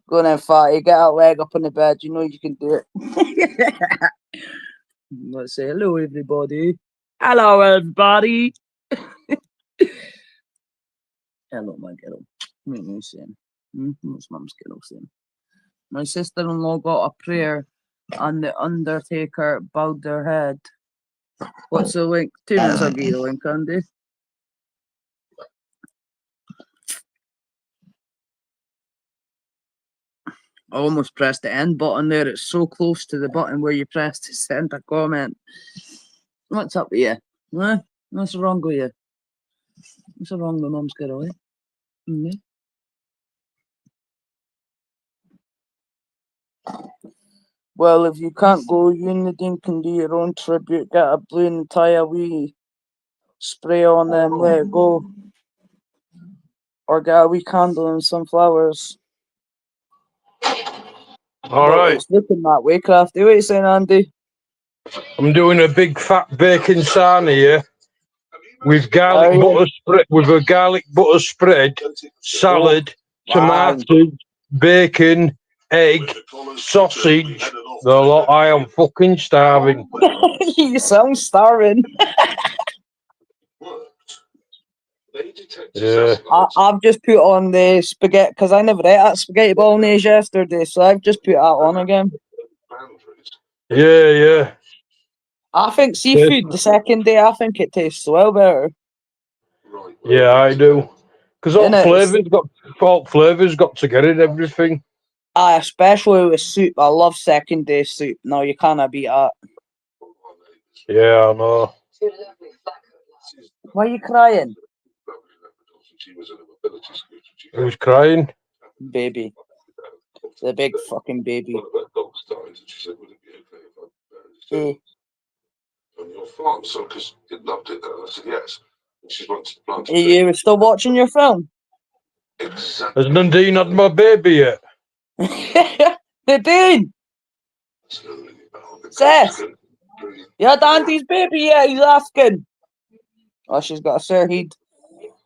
Go on then, fatty. Get that leg up on the bed. You know you can do it. Let's say hello, everybody. Hello, everybody. Hello, my girl. What are you saying? What's mum's girl saying? My sister-in-law got a prayer and the undertaker bowed their head. What's the link? 2 minutes I'll give you the link, Andy. I almost pressed the end button there. It's so close to the button where you press to send a comment. What's up with you? Huh? What's wrong with you? What's wrong with mum's girl, eh? Mm-hmm. Well, if you can't go, you and Nadine can do your own tribute. Get a blue and tie a wee spray on them, let it go. Or get a wee candle and some flowers. All Well, right. it's looking that way, Crafty. What are you saying, Andy? I'm doing a big fat bacon sarnie here with garlic Oh, butter spread, with a garlic butter spread, salad, wow. tomatoes, bacon, egg, sausage. The lot. I am fucking starving. You sound starving. Yeah. I've just put on the spaghetti because I never ate that spaghetti bolognese yesterday, so I've just put that on again. Yeah. I think seafood the second day, I think it tastes well better. Yeah, I do. Because all flavours got to get in everything. Especially with soup. I love second day soup. No, you can't beat that. Yeah, I know. Why are you crying? Who's crying? Baby. The big fucking baby. Eh. You were still watching your film? Has Nadine had my baby yet? Nadine! Seth! You had Andy's baby yet? He's asking. Oh, she's got a Sirheed.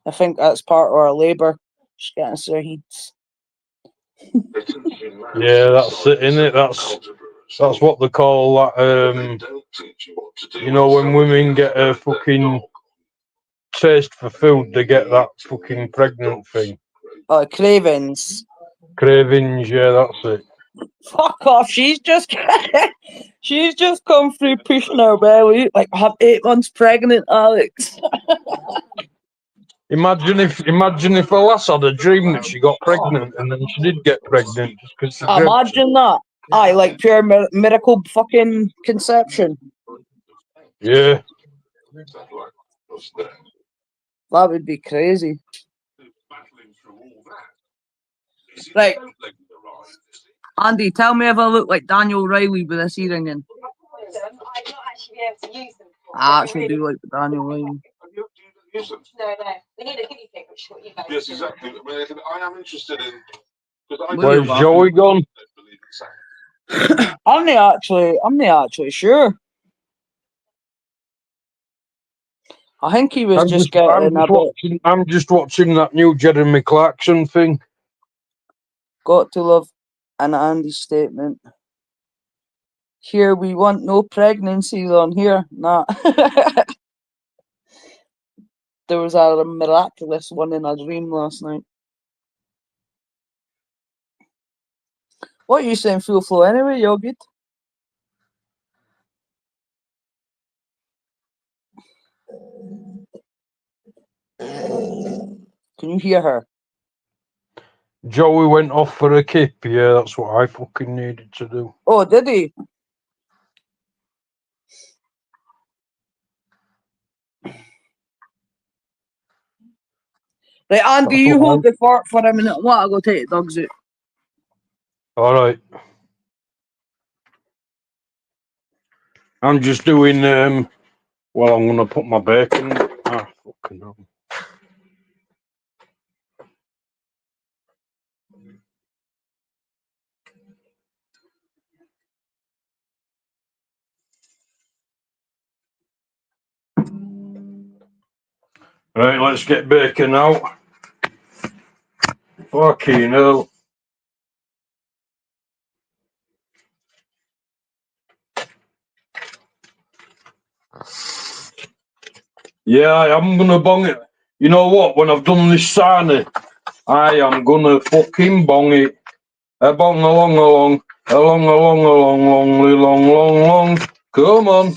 I think that's part of her labour. She's getting Sirheeds. Yeah, that's it, innit? That's what they call that. You know, when women get a fucking taste for food, they get that fucking pregnant thing. Oh, cravings. Cravings, yeah, that's it. Fuck off! She's just come through pushing her belly like I have 8 months pregnant, Alex. Imagine if a lass had a dream that she got pregnant and then she did get pregnant just because she dreamt it. Imagine that. Aye, like pure miracle fucking conception. Yeah. That would be crazy. Right. Andy, tell me if I look like Daniel Riley with this earring in. I actually do like Daniel Riley. No. We need a guinea pig, which is what you've got. Yes, exactly. I am interested in. Where's Joey gone? I'm not actually sure. I think he was just getting a bit. I'm just watching that new Jeremy Clarkson thing. Got to love an Andy statement. Here we want no pregnancies on here. Nah. There was a miraculous one in a dream last night. What are you saying, full flow anyway? You're good. Can you hear her? Joey went off for a kip. Yeah, that's what I fucking needed to do. Oh, did he? Right, Andy, you hold the fort for a minute. What? I'll go take the dogs out. All right. I'm just doing. Well, I'm gonna put my bacon. Fucking hell. Right, let's get bacon out. Fucking hell. Yeah, I'm gonna bong it. You know what? When I've done this sarnie, I am gonna fucking bong it. A bong along. Long. Come on.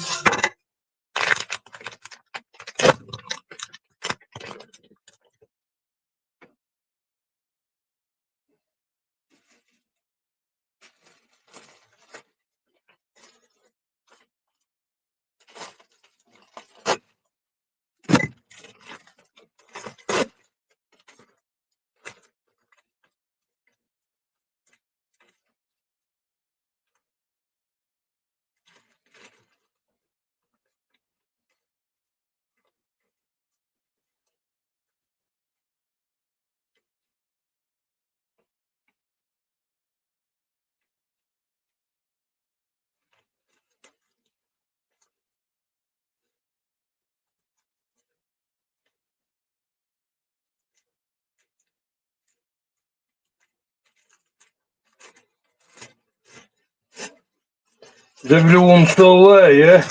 Is everyone still there, yeah?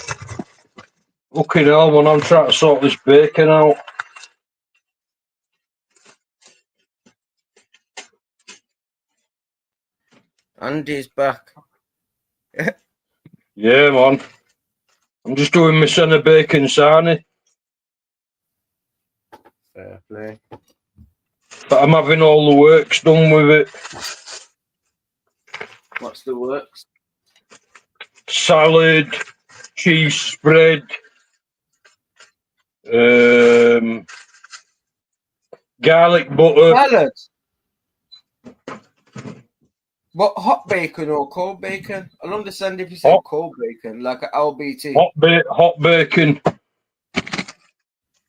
Fucking hell, man, I'm trying to sort this bacon out. Andy's back. Yeah, man. I'm just doing my centre bacon sarnie. Fair play. But I'm having all the works done with it. What's the works? Salad, cheese spread, garlic butter. Salad. What, hot bacon or cold bacon? I'll understand if you said Hot. cold bacon, like an LBT. Hot bacon.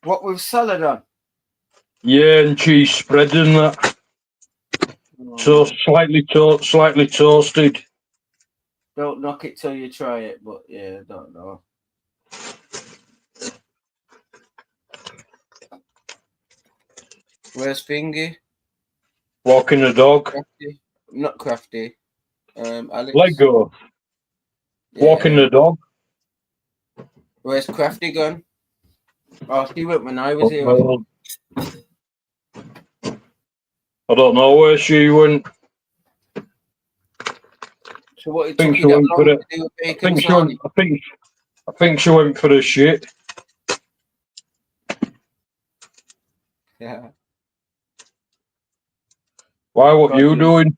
What with salad on? Yeah, and cheese spread and that. Oh, So slightly toasted. don't knock it till you try it, but yeah, don't know. Where's Fingy? Walking the dog. Crafty? Not Crafty. Alex. Lego. Yeah. Walking the dog. Where's Crafty gone? Oh, she went when I was here. I don't know where she went. So what, it I think took she you that went for long it. to do a I bacon think she sarnie? went. I think she went for the shit. Yeah. Why? What God, you doing?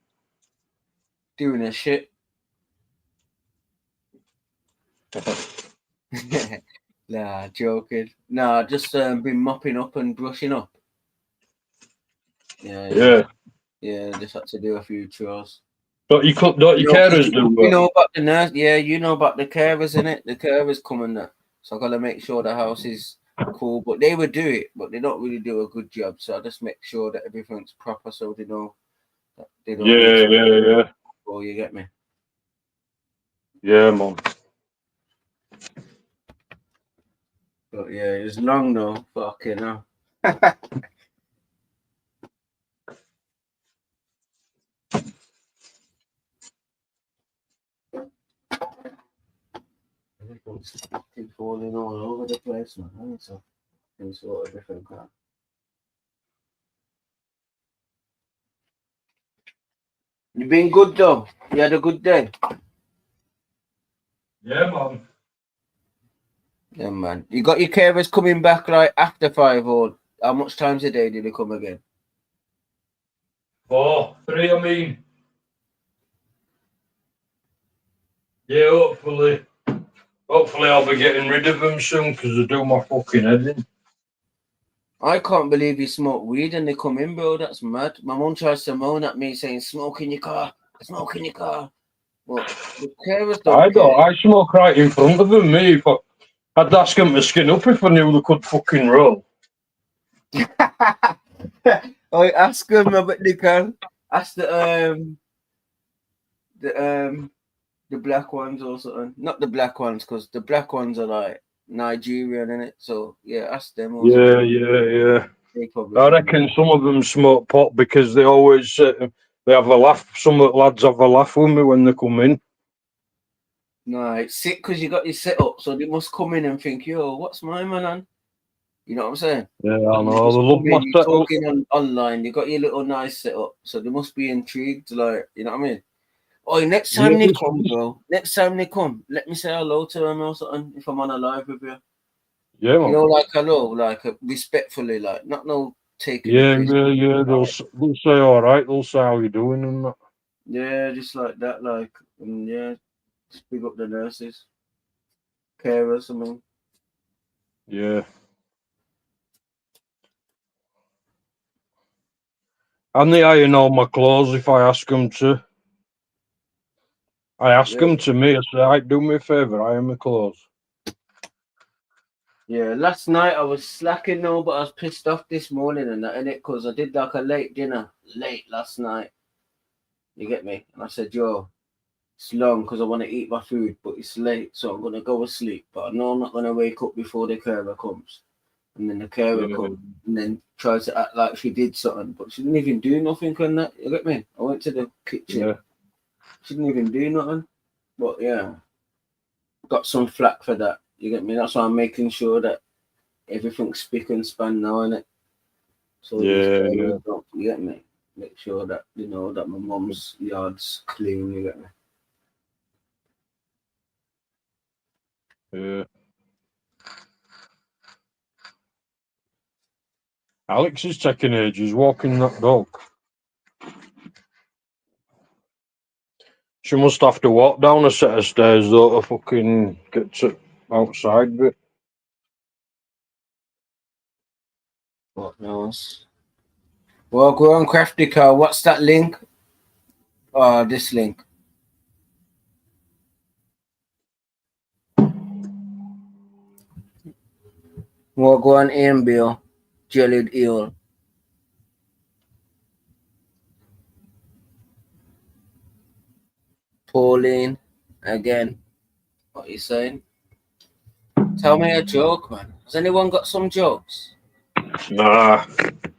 doing a shit. Nah, joking. Nah, just been mopping up and brushing up. Yeah. Yeah, just had to do a few chores. Don't you carers do You that? know about the nurse, yeah, you know about the carers, innit? The carers come and that. So I gotta make sure the house is cool. But they would do it, but they don't really do a good job. So I just make sure that everything's proper so they know that they don't need Yeah. oh, you get me? Yeah, man. But yeah, it was long though. Fucking hell. Keep falling all over the place, man. So some sort of different kind. You been good though? You had a good day? Yeah, man. Yeah, man. You got your carers coming back like after 5 or how much times a day do they come again? 4, 3, I mean. Yeah, hopefully I'll be getting rid of them soon because they do my fucking head in. I can't believe you smoke weed and they come in, bro. That's mad. My mum tries to moan at me saying, smoke in your car. But the carers don't care. I smoke right in front of them, me. If I'd ask them to skin up if I knew they could fucking roll. I ask them about the can. Ask the black ones or something. Not the black ones, because the black ones are like Nigerian in it. So yeah, ask them. Yeah. They probably I know. reckon some of them smoke pot because they always they have a laugh. Some of the lads have a laugh with me when they come in. No, it's sick because you got your setup, so they must come in and think, yo, what's my man on? You know what I'm saying? Yeah, I And they know. just They love come my in, you're setup. talking online, you got your little nice setup, so they must be intrigued, like, you know what I mean? Oh, next Yeah, time they come, bro, next time they come, let me say hello to them or something if I'm on a live with you. yeah, You man. know, like hello, like respectfully, like not no taking the Yeah. piss. They'll say all right. They'll say how you doing and that. Yeah, just like that, like, and yeah, just pick up the nurses, carers, I mean. Yeah. And they iron all my clothes if I ask them to. I ask Yeah. them to me. I say, "Right, do me a favour, iron my clothes." Yeah, last night I was slacking though, but I was pissed off this morning and that in it because I did like a late dinner late last night. You get me? And I said, yo, it's long because I want to eat my food, but it's late, so I'm gonna go to sleep. But I know I'm not gonna wake up before the carer comes. And then the carer Yeah. comes and then tries to act like she did something, but she didn't even do nothing on that. You get me? I went to the kitchen. Yeah. She didn't even do nothing. But yeah, got some flack for that. You get me? That's why I'm making sure that everything's spick and span now, innit? So these Yeah. carers don't, you get me? Make sure that you know that my mum's yard's clean, you get me? Yeah. Alex is taking ages walking that dog. She must have to walk down a set of stairs though to fucking get to outside bit. What knows? Well, go on, Crafty Car. What's that link? This link. Well, go on, Ian Bill. Jellied eel. Pauline. Again. What you saying? Tell me a joke, man. Has anyone got some jokes? Nah.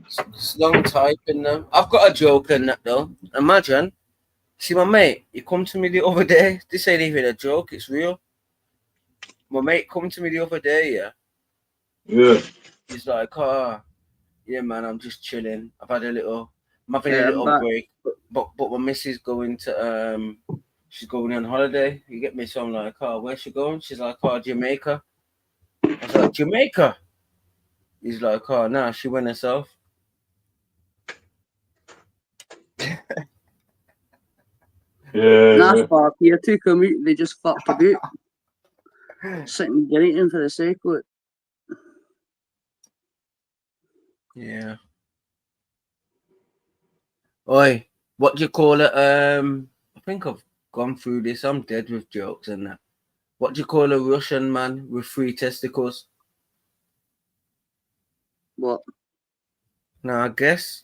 It's long typing them. I've got a joke in that though. Imagine. See my mate, he come to me the other day. This ain't even a joke, it's real. My mate come to me the other day, yeah. Yeah. He's like, yeah man, I'm just chilling. I'm having a Yeah, little but break. But my missus going to she's going on holiday. You get me? So I'm like, where's she going? She's like, Jamaica. I was like, Jamaica? He's like, nah, she went herself. that's Yeah. fuck. You took them out, they just fucked about. Sitting greeting for the sake of it. Yeah. Oi, what do you call it? I think I've gone through this. I'm dead with jokes and that. What do you call a Russian man with 3 testicles? What? No, I guess.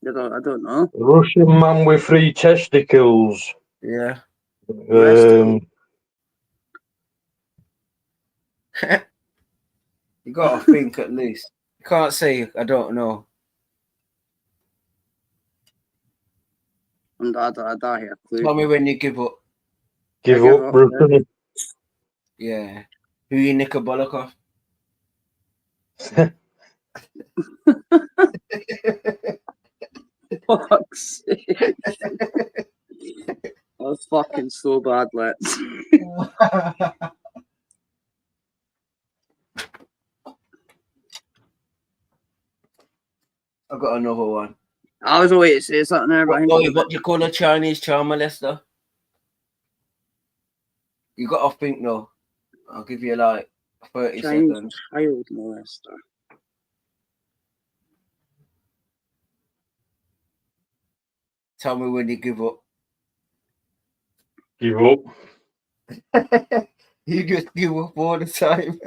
I don't know. Russian man with 3 testicles. Yeah. Rest. You gotta think at least. You can't say I don't know. And I don't have a clue. Tell me when you give up. Give I give up, up, Russian. Yeah. Who you nick a bollock off? Fuck's sake. I was fucking so bad, let's. I got another one. I was waiting to say something there, but I think What do you call a Chinese child molester? You gotta think though. I'll give you like 30 Chinese seconds. child molester. Tell me when you give up. Give up. You just give up all the time.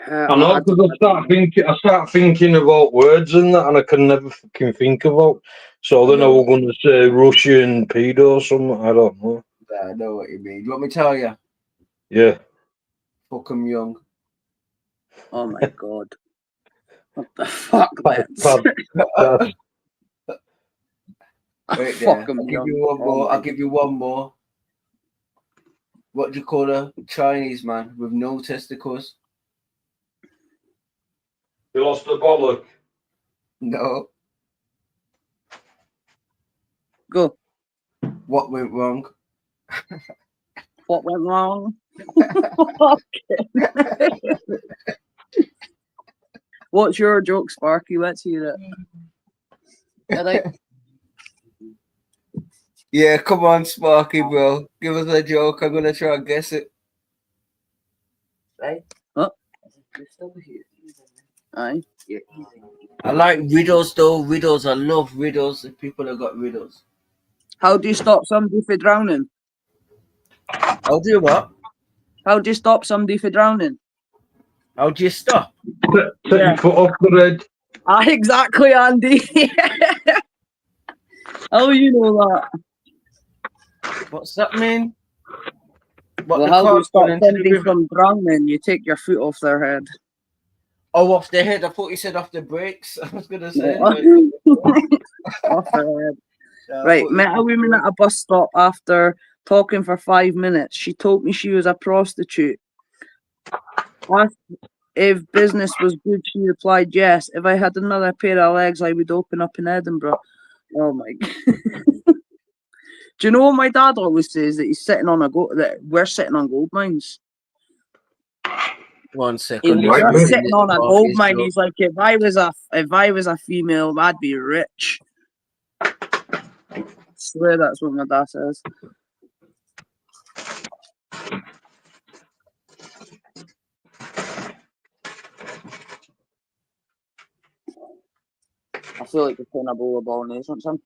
I know because I start thinking about words and that, and I can never fucking think about. So then I was going to say Russian pedo or something. I don't know. I know what you mean. Do you want me to tell you? Yeah. Fuck 'em young. Oh my god. What the fuck, lads? Wait Fuck there. 'em I'll give young. you one Oh more. my I'll give you one more. What do you call a Chinese man with no testicles? You lost the bollock. No. Go. What went wrong? What went wrong? What's your joke, Sparky? Let's hear it. Alright. Yeah, come on, Sparky, bro. Give us a joke. I'm gonna try and guess it. Right? Huh? You're still here. Aye. You're easy. I like riddles though. Riddles. I love riddles. If people have got riddles. How do you stop somebody from drowning? I'll do what? How do you stop somebody from drowning? I'll just stop. Take your foot off the red. Ah, exactly, Andy. How you know that? What's that mean? What, Well, the how do you car's stop gone into the somebody river? from drowning? You take your foot off their head. Oh, off the head. I thought you said off the brakes. I was gonna say. Off their head. I Right, thought you met a said woman at a bus stop after talking for 5 minutes. She told me she was a prostitute. Asked if business was good, she replied yes. If I had another pair of legs, I would open up in Edinburgh. Oh my god. Do you know what my dad always says? That he's sitting on that we're sitting on gold mines. 1 If second. we Right, were mate. sitting on a gold mine, he's like, if I was a female, I'd be rich. I swear that's what my dad says. I feel like you're playing a bowl of bolognese or something.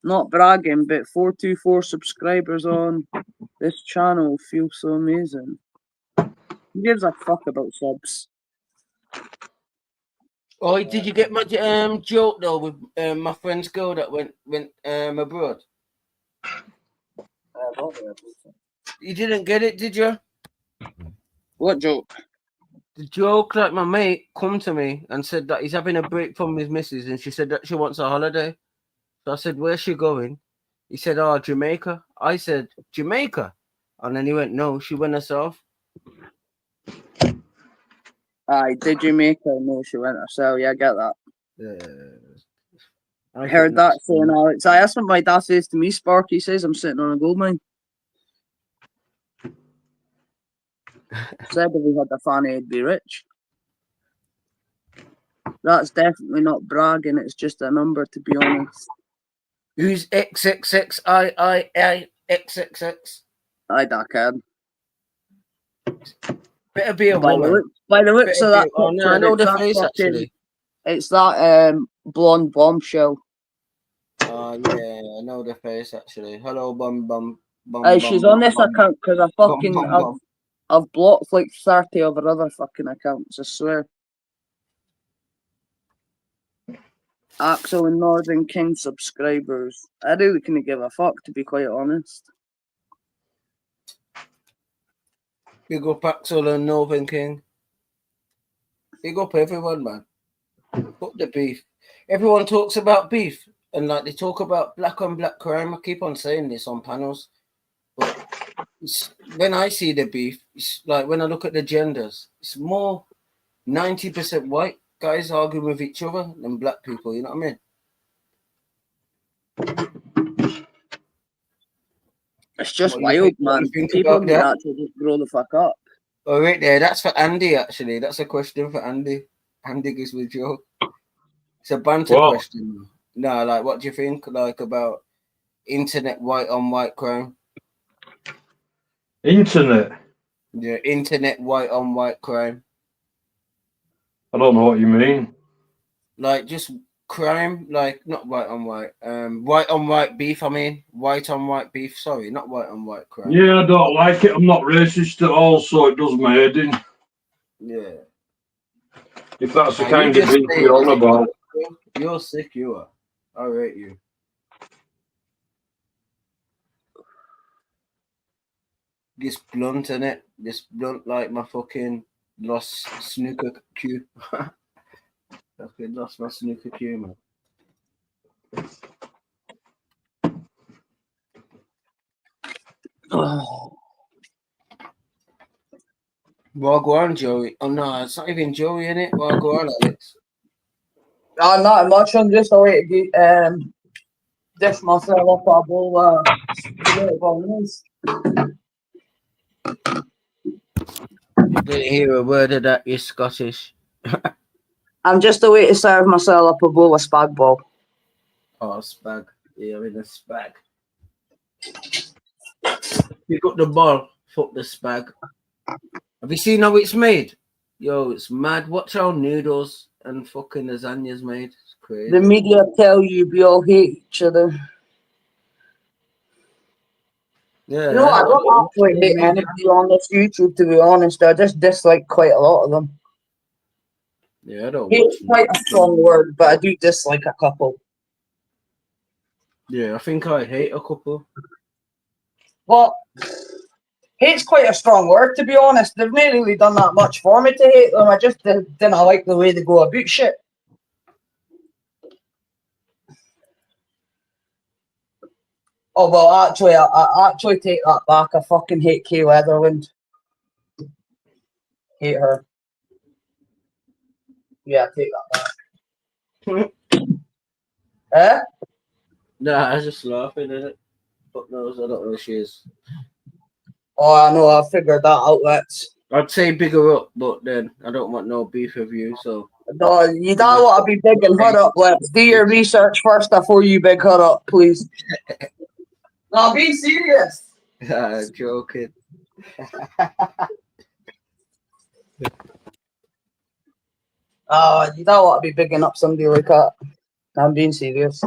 Not bragging, but 424 subscribers on this channel feels so amazing. Who gives a fuck about subs? Oh, did you get my joke though with my friend's girl that went abroad? You didn't get it, did you? What joke? The joke, like my mate come to me and said that he's having a break from his missus, and she said that she wants a holiday. So I said, "Where's she going?" He said, "Oh, Jamaica." I said, "Jamaica," and then he went, "No, she went herself." Aye, did you make her? No, she went herself. Yeah, I get that. I Heard think that that's saying, Alex. Aye, that's what my dad says to me, Spark. He says I'm sitting on a gold mine. Said if he had a fanny, he'd be rich. That's definitely not bragging. It's just a number, to be honest. Who's XXXII XXX? I that can. Better be a woman. By the looks of that Oh no, I picture, know it's the that face fucking, actually. it's that blonde bombshell. Oh yeah, I know the face actually. Hello, bum bum bum. Aye, bum, she's bum, on this bum, account because I bum, fucking bum, bum. I've blocked like 30 of her other fucking accounts. I swear. Axel and Northern King subscribers. I really couldn't give a fuck, to be quite honest. Big up Axel and Northern King. Big up everyone, man. Fuck the beef. Everyone talks about beef and like they talk about black on black crime. I keep on saying this on panels, but when I see the beef, it's like when I look at the genders, it's more 90% white guys arguing with each other than black people. You know what I mean? It's just What wild, what man. you think People about need to that? actually just grow the fuck up. Oh, right there. That's for Andy, actually. That's a question for Andy. Andy gives me a joke. It's a banter What? question. No, like, what do you think, like, about internet white on white crime? Internet? Yeah, internet white on white crime. I don't know what you mean. Like, just crime, like, not white on white beef, I mean. White on white beef, sorry, not white on white crime. Yeah, I don't like it. I'm not racist at all, so it does my head in. Yeah. If that's the Now, kind you of just beef say you're on it. about. You're sick, you are. I rate you. This blunt, innit? This blunt like my fucking lost snooker cue. Fucking lost my snooker cue, man. Well, go on, Joey. Oh no, it's not even Joey, innit? Well, go on, Alex. Not much. I'm just away to get dish myself up a bowl of spaghetti bolognese. Didn't hear a word of that. You're Scottish. I'm just away to serve myself up a bowl of spag bol. Oh, spag. Yeah, I'm in a spag. You got the ball. Fuck the spag. Have you seen how it's made? Yo, it's mad. Watch how noodles and fucking lasagna's made. It's crazy. The media tell you we all hate each other. Yeah. You know, I don't actually hate anybody on this YouTube, to be honest. I just dislike quite a lot of them. Yeah, I don't Hate's watch quite a strong word, but I do dislike a couple. Yeah, I think I hate a couple. Well, hate's quite a strong word, to be honest. They've not really done that much for me to hate them. I just didn't like the way they go about shit. Oh, well, actually, I actually take that back. I fucking hate Kay Weatherland. Hate her. Yeah, take that back. Eh? Nah, I was just laughing at it. Fuck knows, I don't know who she is. Oh, I know, I figured that out. I'd say big her up, but then I don't want no beef with you, so. No, you don't want to be bigging her up. Let's do your research first before you big her up, please. No, be serious. Joking. You don't want to be bigging up somebody like that. I'm being serious.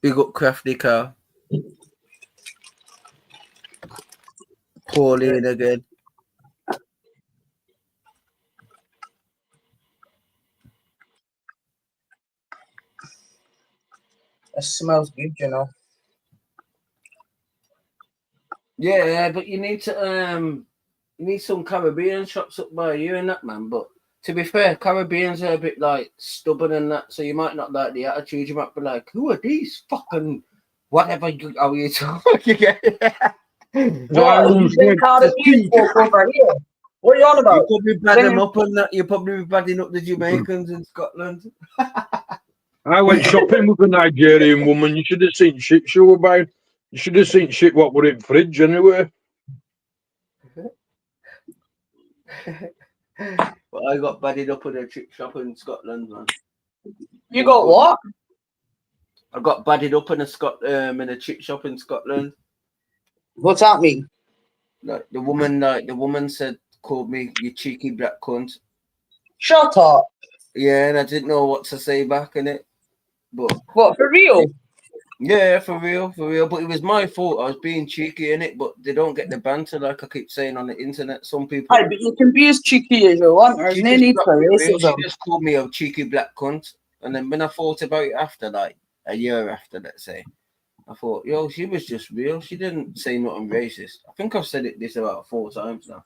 Big up Crafty Car. Pauline again. It smells good, you know. Yeah, but you need some Caribbean shops up by you and that, man. But to be fair, Caribbeans are a bit like stubborn and that, so you might not like the attitude. You might be like, "Who are these fucking whatever you are you talking?" What? You think Caribbean folk over here? What are you on about? You probably bad them up on that. You probably be badding up the Jamaicans in Scotland. I went shopping with a Nigerian woman. You should have seen shit she were buying. You should have seen shit what were in fridge anyway. But I got badded up in a chip shop in Scotland, man. You got what? I got badded up in a chip shop in Scotland. What's that mean? Like the woman said, called me you cheeky black cunt. Shut up. Yeah, and I didn't know what to say back in it. But what, for real? Yeah, for real. But it was my fault. I was being cheeky in it, but they don't get the banter like I keep saying on the internet. Some people. Hi, but you can be as cheeky as you want. There's no need for racism. She just called me a cheeky black cunt, and then when I thought about it after, like a year after, let's say, I thought, yo, she was just real. She didn't say nothing racist. I think I've said this about 4 times now.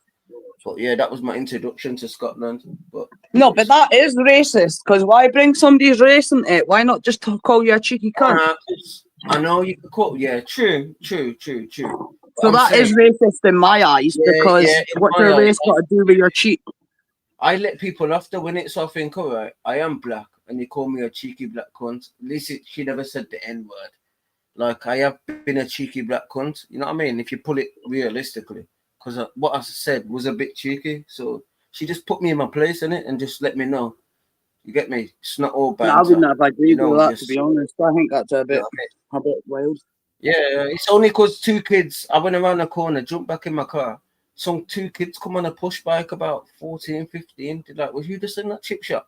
But yeah, that was my introduction to Scotland. But no, but that is racist. Because why bring somebody's race into it? Why not just call you a cheeky cunt? I know you could call. Yeah, true. So that is racist in my eyes because what's your race got to do with your cheek? I let people off the win it, so I think, all right, I am black, and you call me a cheeky black cunt. At least she never said the N word. Like I have been a cheeky black cunt. You know what I mean? If you pull it realistically. Because what I said was a bit cheeky, so she just put me in my place in it and just let me know. You get me? It's not all bad. I wouldn't have agreed with that, to be honest. I think that's a bit wild. Yeah, it's only because 2 kids. I went around the corner, jumped back in my car. Some 2 kids come on a push bike about 14, 15. They're like, "Was you just in that chip shop?"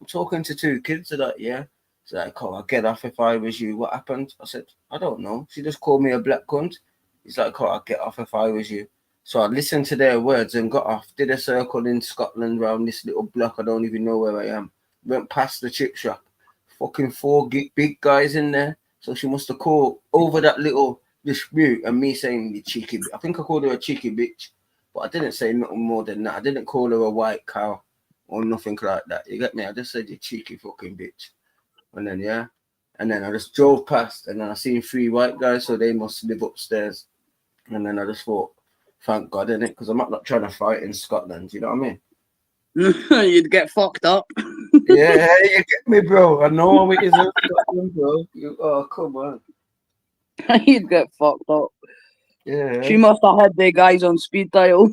I'm talking to 2 kids. They're like, "Yeah." It's like, "Oh, I'd get off if I was you. What happened?" I said, "I don't know. She just called me a black cunt." He's like, "Oh, I'd get off if I was you." So I listened to their words and got off. Did a circle in Scotland around this little block. I don't even know where I am. Went past the chip shop. Fucking 4 big guys in there. So she must have called over that little dispute and me saying the cheeky. I think I called her a cheeky bitch, but I didn't say nothing more than that. I didn't call her a white cow or nothing like that. You get me? I just said you cheeky fucking bitch. And then and then I just drove past, and then I seen 3 white guys, so they must live upstairs. And then I just thought, thank God, innit? Because I'm not trying to fight in Scotland. You know what I mean? You'd get fucked up. Yeah, you get me, bro. I know how it is in Scotland, bro. Oh, come on. You'd get fucked up. Yeah. She must have had the guys on speed dial.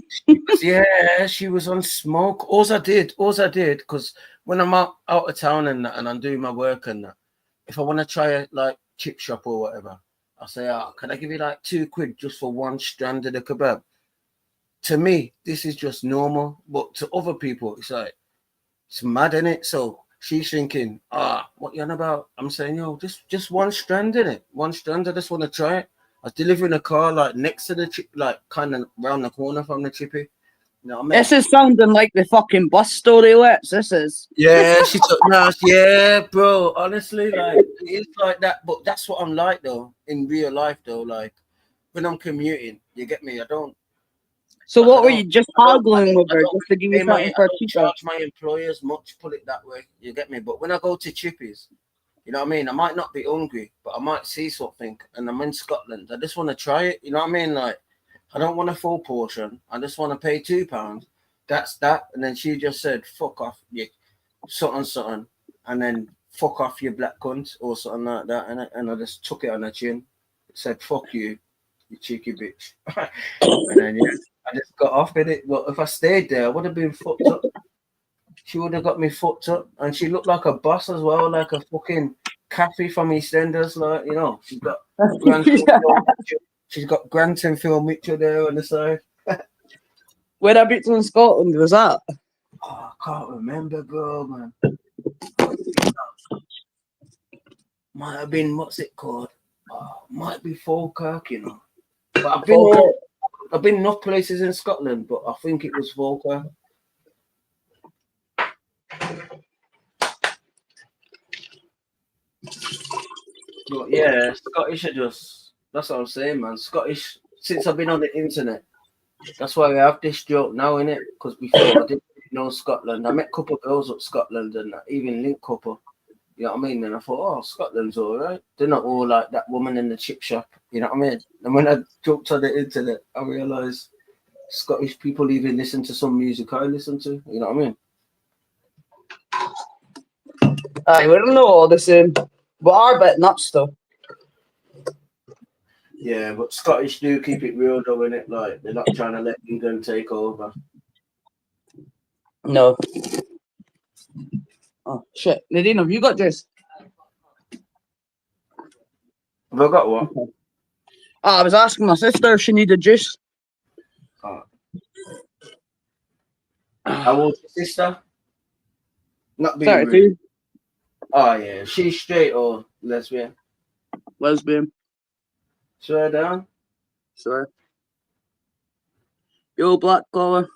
Yeah, she was on smoke. All I did, because when I'm out of town and that, and I'm doing my work and that, if I want to try a like chip shop or whatever, I say, can I give you like £2 just for one strand of the kebab? To me, this is just normal, but to other people, it's like, it's mad, innit? So she's thinking, what you on about? I'm saying, yo, just one strand, innit? One strand, I just want to try it. I was delivering a car like next to the chip, like kind of round the corner from the chippy. You know what I mean? This is sounding like the fucking bus story, let's. This is. Yeah, she took nice. Yeah, bro. Honestly, like it's like that. But that's what I'm like though in real life though. Like when I'm commuting, you get me. I don't. So Like, what were you just haggling with her just to give you pay something for I don't cheaper? charge my employers much. Put it that way. You get me. But when I go to Chippies, you know what I mean. I might not be hungry, but I might see something, and I'm in Scotland. I just want to try it. You know what I mean? Like I don't want a full portion. I just want to pay £2. That's that. And then she just said, "Fuck off, you something," and then "fuck off, you black cunt," or something like that. And I just took it on her chin. It said, "Fuck you, you cheeky bitch." And then I just got off with it. But if I stayed there, I would have been fucked up. She would have got me fucked up, and she looked like a boss as well, like a fucking Kathy from EastEnders, like you know. She's got Grant and Phil Mitchell there on the side. Whereabouts in Scotland was that? Oh, I can't remember, bro, man. Might have been, what's it called? Might be Falkirk, you know. But I've been enough places in Scotland, but I think it was Falkirk. But yeah, Scottish are just, that's what I'm saying, man. Scottish, since I've been on the internet, that's why I have this joke now, innit? Because before I didn't know Scotland. I met a couple of girls up Scotland and even link couple. You know what I mean? And I thought, Scotland's all right. They're not all like that woman in the chip shop. You know what I mean? And when I jumped on the internet, I realised Scottish people even listen to some music I listen to. You know what I mean? Aye, we don't know all the same. But are a bit nuts though. Yeah, but Scottish do keep it real though, innit? Like they're not trying to let England take over. No. Oh shit. Nadine, have you got juice? Have I got what? Okay. I was asking my sister if she needed juice. How old's your sister? Not being 32. rude. Oh yeah, she's straight or lesbian? Lesbian. Swear down. Sorry. Yo, black collar.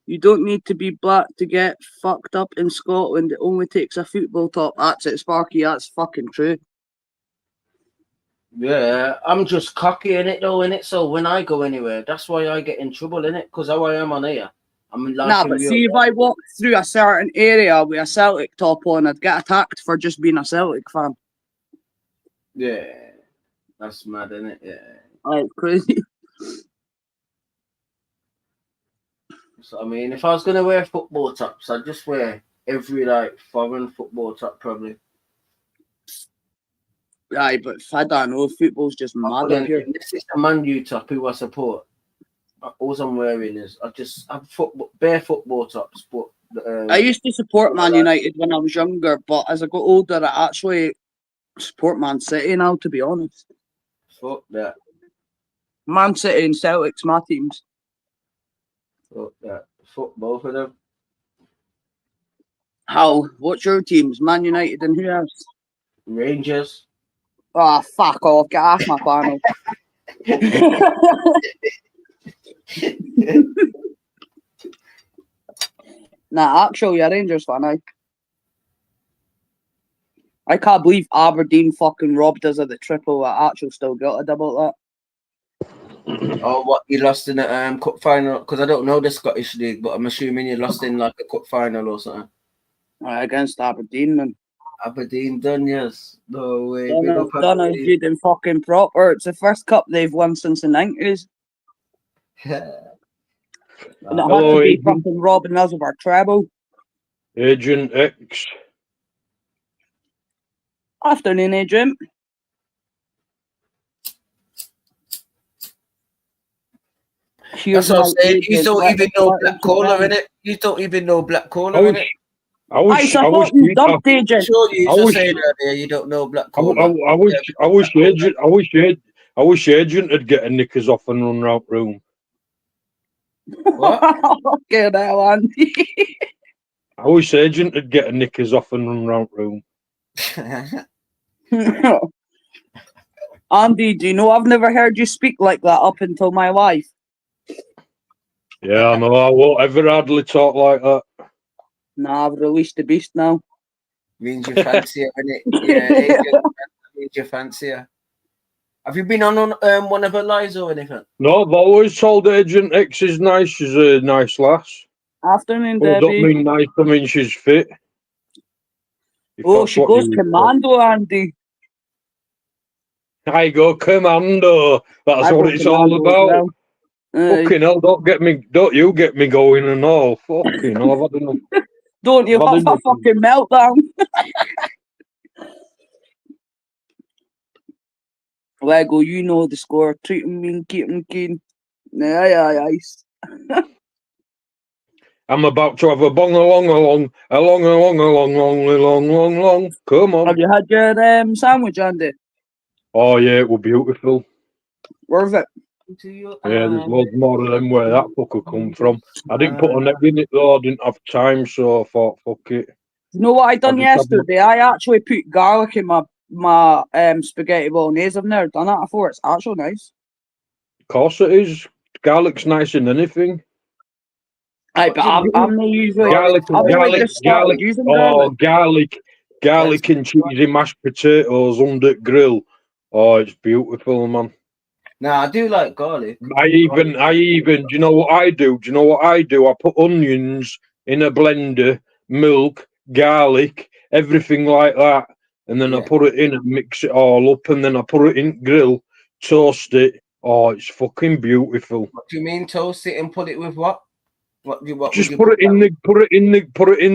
You don't need to be black to get fucked up in Scotland. It only takes a football top. That's it, Sparky. That's fucking true. Yeah, I'm just cocky in it though, innit? So when I go anywhere, that's why I get in trouble, innit? Because how I am on here. I'm like Nah, but see, if I walked through a certain area with a Celtic top on, I'd get attacked for just being a Celtic fan. Yeah, that's mad, innit? Yeah. Like, crazy. So I mean, if I was gonna wear football tops, I'd just wear every like foreign football top probably. Aye, but I don't know. Football's just mad up here. This is the Man U top who I support. All I'm wearing is I just have bare football tops, but I used to support Man United when I was younger, but as I got older, I actually support Man City now, to be honest. Fuck that. Man City and Celtic's my teams. Fuck that. Fuck both of them. How? What's your teams? Man United and who else? Rangers. Oh, fuck off. Get off my panel. Nah, actually, you're a Rangers fan, aye. I can't believe Aberdeen fucking robbed us of the triple. I actually still gutted about Oh, what you lost in the cup final? Because I don't know the Scottish league, but I'm assuming you lost in like a cup final or something. that. Against Aberdeen, man. Aberdeen done, yes. No way. Big up Done as Aberdeen. good and fucking proper. It's the first cup they've won since the 90s. And it had Hello, to be Adrian. fucking robbing us of our treble. Agent X. Afternoon, Adrian. Here's That's what I'm my saying. You agent, don't let even me know let Black you Cola down. in it. You don't even know Black I Cola in was, it. I was, It's a I was, fucking dumped agent. Sure, you I just wish- saying earlier you don't know Black I Cola. wish the agent would get a knickers off and run round room. What? Fucking hell, Andy. I wish the agent would get a knickers off and run round room. Andy, do you know I've never heard you speak like that up until my life? Yeah, I know. I won't ever hardly talk like that. Nah, I've released the beast now. Means you fancy her, innit? Yeah, agent means you fancy her. Have you been on one of her lives or anything? No, I've always told Agent X is nice. She's a nice lass. Afternoon, Oh, don't Debbie. mean nice. I mean she's fit. If Oh, that's she what goes you- commando, Andy. I go commando. That's I what go it's all commando as about. well. Fucking hell! Don't you get me going and all. Fucking hell! I've had enough. Don't you I've had have a enough. fucking meltdown? Lego, you know the score. Treat him mean, keep him keen. Aye. I'm about to have a bong along. Come on. Have you had your sandwich, Andy? Oh yeah, it was beautiful. Where's it? Yeah, there's loads more of them where that fucker come from. I didn't put an egg in it though. I didn't have time, so I thought, fuck it. You know what I done just had yesterday? I actually put garlic in my spaghetti bolognese. I've never done that before. It's actually nice. Of course it is. Garlic's nice in anything. Aye, but I'm not usually. Garlic, I've only just started using garlic. Garlic and cheesy mashed potatoes under the grill. Oh, it's beautiful, man. Nah, I do like garlic. I even, do you know what I do? I put onions in a blender, milk, garlic, everything like that. And then I Yeah. put it in and mix it all up. And then I put it in grill, toast it. Oh, it's fucking beautiful. What do you mean toast it and put it with what? What Just would you put it in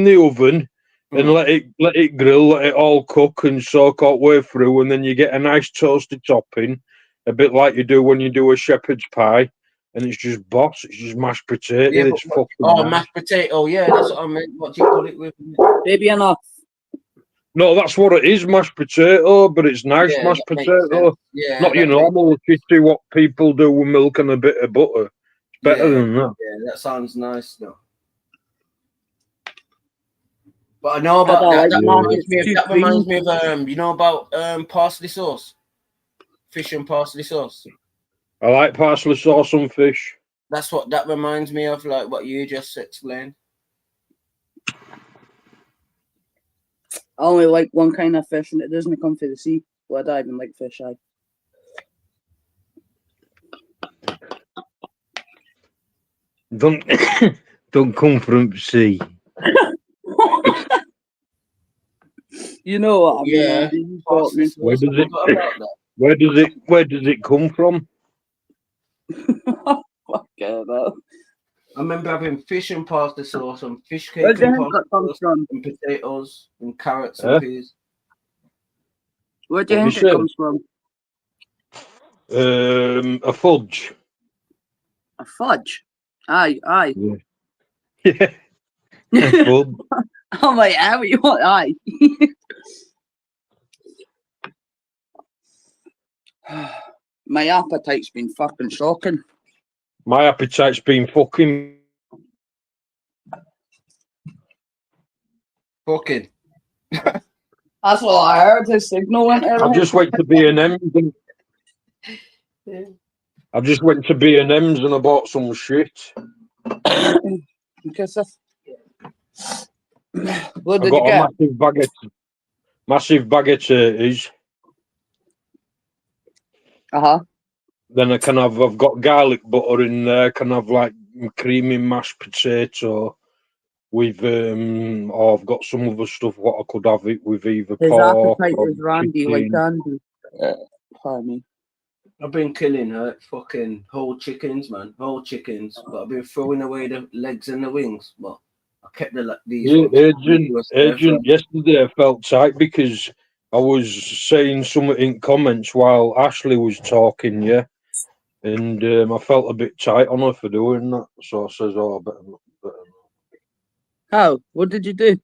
the oven and let it grill, let it all cook and soak all the way through, and then you get a nice toasted topping, a bit like you do when you do a shepherd's pie, and it's just boss, it's just mashed potato. Yeah, It's fucking nice. mashed potato. Yeah, that's what I meant. What do you put it with? Baby enough. No, that's what it is, mashed potato, but it's nice Yeah, mashed that makes potato. sense. Yeah, Not your that makes- normal shitty what people do with milk and a bit of butter. It's better than that. Yeah, that sounds nice though. But I know about don't that. like That mashed, reminds me it's too that reminds me of you know about parsley sauce, fish and parsley sauce. I like parsley sauce and fish. That's what that reminds me of, like what you just explained. I only like one kind of fish, and it doesn't come from the sea. Well, I don't even like fish. Don't don't come from the sea. You know what I mean? Yeah, Andy, you got me. Where does it? What about that? Where does it come from? Fuck it, I remember having fish and pasta sauce and fish Where cake do you and think pasta that comes sauce from? and potatoes and carrots Huh? and peas. Where do you What think you it say? comes from? A fudge. A fudge. Aye. Yeah. A fudge. I'm like, how you want? Aye. My appetite's been fucking shocking. My appetite's been fucking. Fucking. That's what I heard. His signal went I just went to B&M's and I just went to B&M's and I bought some shit. Because what I did got you a get? massive bag of. massive bag of tatties. Then I've got garlic butter in there. Can have like creamy mashed potato with or I've got some other stuff what I could have it with either His pork appetite or is randy like chicken. Andy. Pardon me. I've been killing her fucking whole chickens, man. Whole chickens. But I've been throwing away the legs and the wings. But I kept these Yeah, ones. agent. Yesterday I felt tight because I was saying something in comments while Ashley was talking, yeah, and I felt a bit tight on her for doing that. So I says, "Oh, I better not." How? What did you do?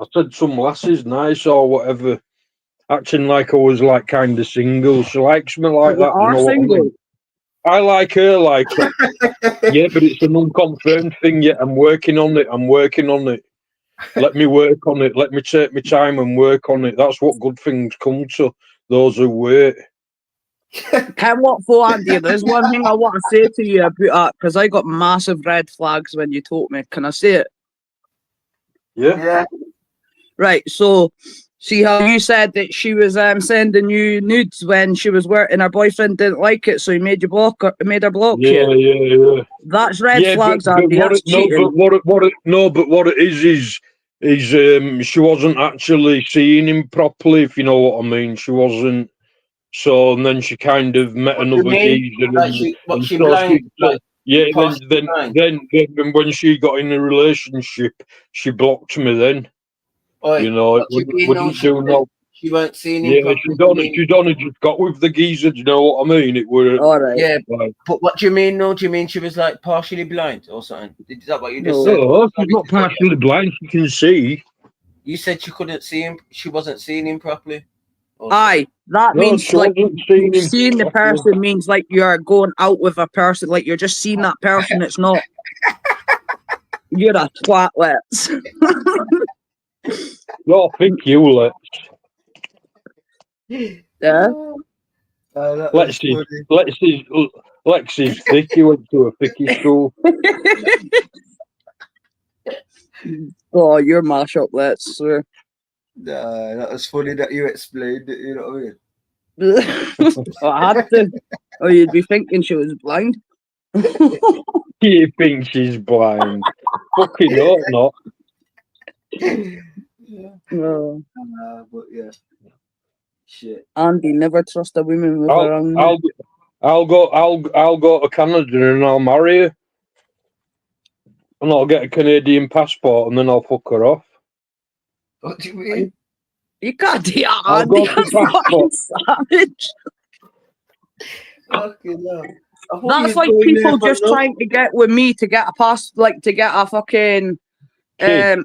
I said some lasses nice or whatever, acting like I was like kind of single. She likes me like You that, you are know what I single. mean? I like her like that. Yeah, but it's an unconfirmed thing yet. I'm working on it. Let me work on it. Let me take my time and work on it. That's what good things come to those who wait. Can what for, Andy? There's one thing I want to say to you about that because I got massive red flags when you told me. Can I say it? Yeah. Right. So, see how you said that she was sending you nudes when she was working. Her boyfriend didn't like it, so he made her block Yeah. you. That's red flags, Andy. That's cheating. What it is she wasn't actually seeing him properly, if you know what I mean. She wasn't. So and then she kind of met What do you another mean? geezer, Like she blind? Like yeah. passed blind? Then when she got in a relationship, she blocked me. Then Oi, you know it what do you mean? No, wouldn't do no. she weren't seeing him Yeah, properly. she done just got with the geezer. Do you know what I mean? It were All right. Yeah, like, but what do you mean? No, do you mean she was like partially blind or something? Is that what you just No. said? no, she's not partially blind. She can see. You said she couldn't see him. She wasn't seeing him properly. Aye, that No, means she like wasn't seeing him seeing the properly. person means like you're going out with a person, like you're just seeing that person. It's not. You're a twat, let's. No, thank you, Yeah. Lexi's thick. He went to a thicky school. Oh, you're mash up, let's. Nah, that was funny that you explained it. You know what I mean? Oh, I had to. Oh, you'd be thinking she was blind. You think she's blind? Fucking hope not. No. But yeah, shit. Andy, never trust a woman with her own. I'll go to Canada and I'll marry her. And I'll get a Canadian passport and then I'll fuck her off. What do you mean? You can't do that, I'll Andy. go to That's fucking savage. Fucking hell. That's like people just trying to get with me to get a pass, like to get a fucking Kid.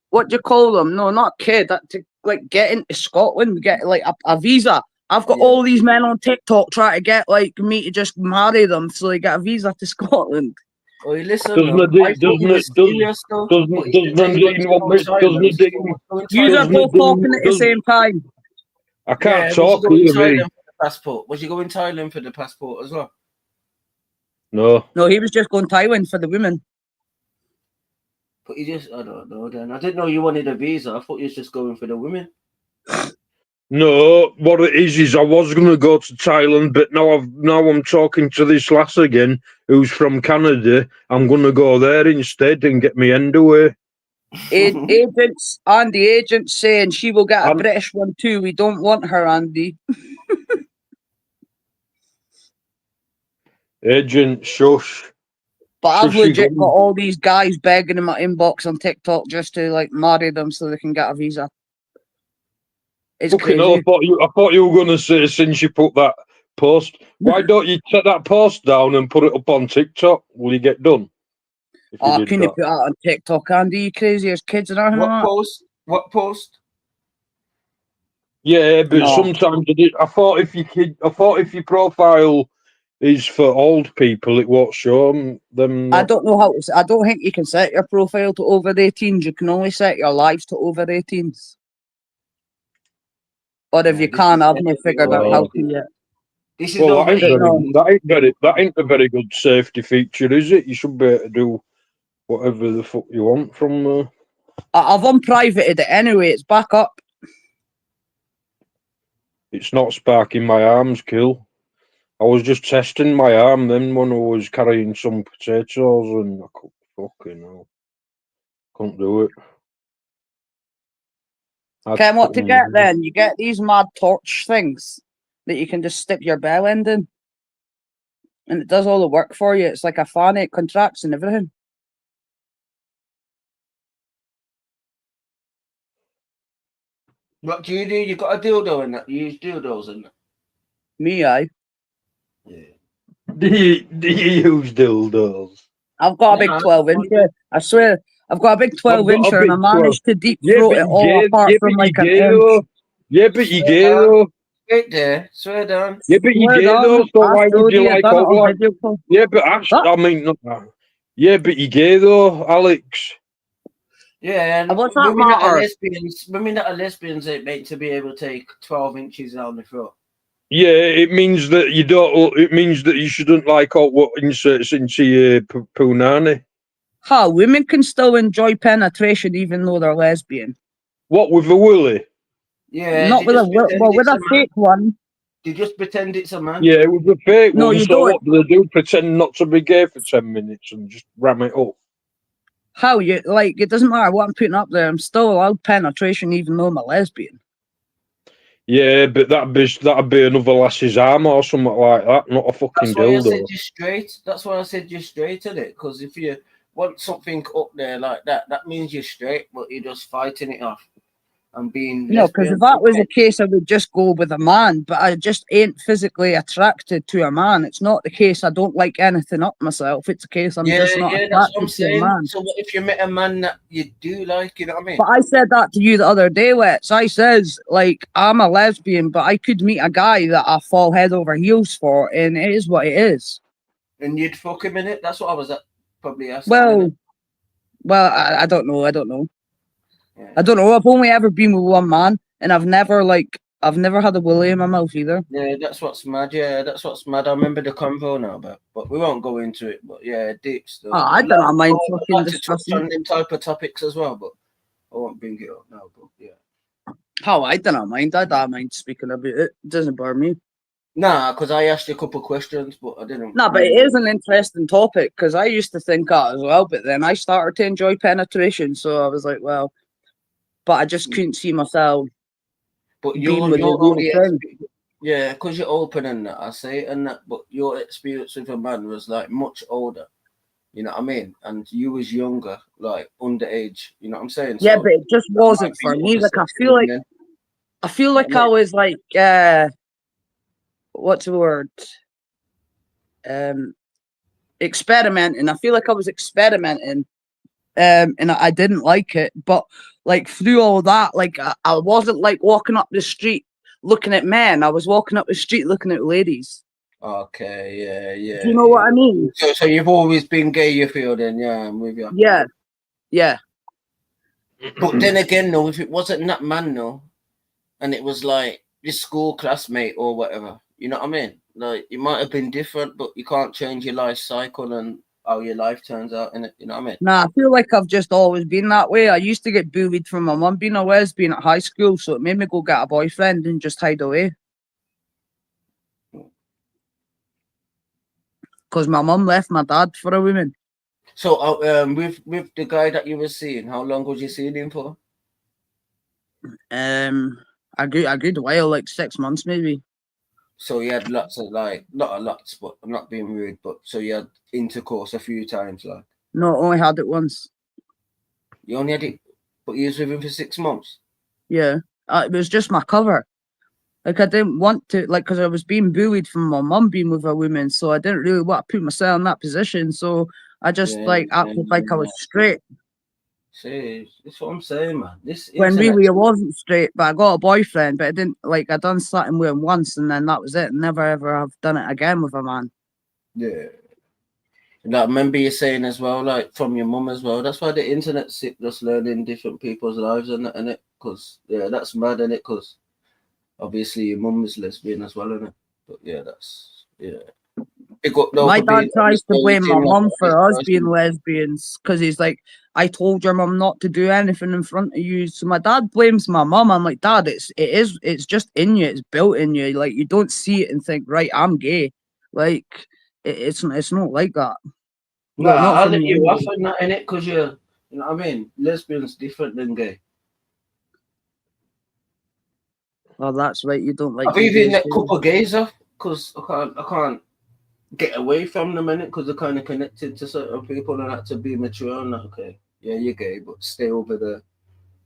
what do you call them? No, not kid. That to like get into Scotland, get like a visa. I've got all these men on TikTok trying to get like me to just marry them so they get a visa to Scotland. Oh, listen. Doesn't Nadine You are both talking at the same time. I can't talk to me. Passport. Was you going Thailand for the passport as well? No, he was just going Thailand for the women. But you just, I don't know. Then I didn't know you wanted a visa. I thought you was just going for the women. No, what it is I was going to go to Thailand, but now I'm talking to this lass again who's from Canada. I'm going to go there instead and get my end away. Agents, Andy, agents saying she will get a British one too. We don't want her, Andy. Agent, shush. But I've legit got all these guys begging in my inbox on TikTok just to like marry them so they can get a visa. It's crazy. I thought you were going to say since you put that post, why don't you take that post down and put it up on TikTok? Will you get done? Oh, can you put that on TikTok, Andy? You crazy? There's kids and everything. What post? Yeah, but sometimes I thought if your profile is for old people, it won't show them. I don't know how to. I don't think you can set your profile to over 18s. You can only set your lives to over 18s. Or if you can, I've not figured out how to yet. That ain't a very good safety feature, is it? You should be able to do whatever the fuck you want from there. I've unprivated it anyway. It's back up. It's not sparking my arms, cool. I was just testing my arm then when I was carrying some potatoes and I could fucking hell. Couldn't do it. Okay, what to get then? You get these mad torch things that you can just stick your bell end in. And it does all the work for you. It's like a fan, it contracts and everything. What do? You got a dildo in that? You use dildos in that? Me, I. Yeah. Do you use dildos? I've got a big No, 12-incher. I swear, I've got a big 12-incher and I managed to deep throat it all apart from like an inch. Yeah, but you Swear gay down. though. Wait there. Swear down. Yeah, but you Swear gay down, though. So I why would showed you you, like done it all on that? video call. Yeah, but actually, I mean, yeah, but you gay though, Alex. Yeah, and And what's that women that are matter? lesbians, ain't meant to be able to take 12 inches down the throat. Yeah, it means that you don't. It means that you shouldn't like all what inserts into your punani. How women can still enjoy penetration even though they're lesbian. What with a willy? Yeah, Not with a with a fake one. You just pretend it's a man. Yeah, with a fake No, one. you So don't. what do they do? Pretend not to be gay for 10 minutes and just ram it up. How you like? It doesn't matter what I'm putting up there. I'm still allowed penetration even though I'm a lesbian. Yeah, but that'd be another lass's arm or something like that, not a fucking That's why I said dildo. you straight. That's why I said you straight at it. Because if you want something up there like that, that means you're straight, but you're just fighting it off and being No, because if lesbian. that was the case, I would just go with a man. But I just ain't physically attracted to a man. It's not the case I don't like anything up myself. It's a case I'm just not Yeah, that's what I'm attracted to a saying. man. So what if you met a man that you do like, you know what I mean? But I said that to you the other day, Lex. I says, like, I'm a lesbian, but I could meet a guy that I fall head over heels for, and it is what it is. And you'd fuck him in it. That's what I was probably asking. Well, I don't know. I don't know. Yeah. I don't know. I've only ever been with one man, and I've never had a willy in my mouth either. Yeah, that's what's mad. Yeah, that's what's mad. I remember the convo now, but we won't go into it. But yeah, deep stuff. Oh, I don't mind I'd fucking like to touch discussing. on them type of topics as well, but I won't bring it up now. But yeah. How I don't mind. I don't mind speaking about it. It doesn't bother me. Nah, because I asked you a couple of questions, but I didn't. No, but it is an interesting topic because I used to think that as well, but then I started to enjoy penetration, so I was like, well, but I just couldn't see myself. But being you're with the only real thing. yeah, because you're open and that I say and that. But your experience with a man was like much older. You know what I mean? And you was younger, like underage. You know what I'm saying? Yeah, So but it just that wasn't might for be me. Like I oversexual feel like then. I was like what's the word? Experimenting. I feel like I was experimenting. And I didn't like it. But like through all that, like I wasn't like walking up the street looking at men. I was walking up the street looking at ladies. Okay, yeah. Do you know what I mean? So you've always been gay, you feel then? Yeah, I'm with you. Yeah. But then again, though, if it wasn't that man, though, and it was like this school classmate or whatever, you know what I mean? Like it might have been different, but you can't change your life cycle and how your life turns out in it. You know what I mean? Nah, I feel like I've just always been that way. I used to get bullied from my mum being a lesbian at high school, so it made me go get a boyfriend and just hide away. Because my mum left my dad for a woman. So with the guy that you were seeing, how long was you seeing him for? A good while, like 6 months maybe. So you had lots of like, not a lots, but I'm not being rude, but so you had intercourse a few times, like. No, only had it once. You only had it, but you was with him for 6 months. Yeah, it was just my cover. Like I didn't want to, like, because I was being bullied from my mum being with a woman, so I didn't really want to put myself in that position. So I just acted like I was straight. See, that's what I'm saying, man. This When internet, really I wasn't straight, but I got a boyfriend, but I didn't I done something with him once and then that was it. Never ever have done it again with a man. yeah. And I remember you saying as well, like from your mum as well. That's why the internet's sick, just learning different people's lives and it. Because that's mad, innit? Because obviously your mum is lesbian as well, innit? But yeah, Big up, though, My for dad being tries honest, to though. You blame seem my like mum a for honest us being person. lesbians because he's like, I told your mum not to do anything in front of you. So my dad blames my mum. I'm like, Dad, it's just in you. It's built in you. Like you don't see it and think, right, I'm gay. Like it's not like that. Nah, Well, not I'll for let me you off anyway. on that, innit? Because you know what I mean? Lesbian's different than gay. Oh, that's right. You don't like I've the even gays, let do a you? couple of gays off because I can't get away from them, innit? Because they're kind of connected to certain people and that to be mature and that, okay, yeah, you're gay, but stay over there.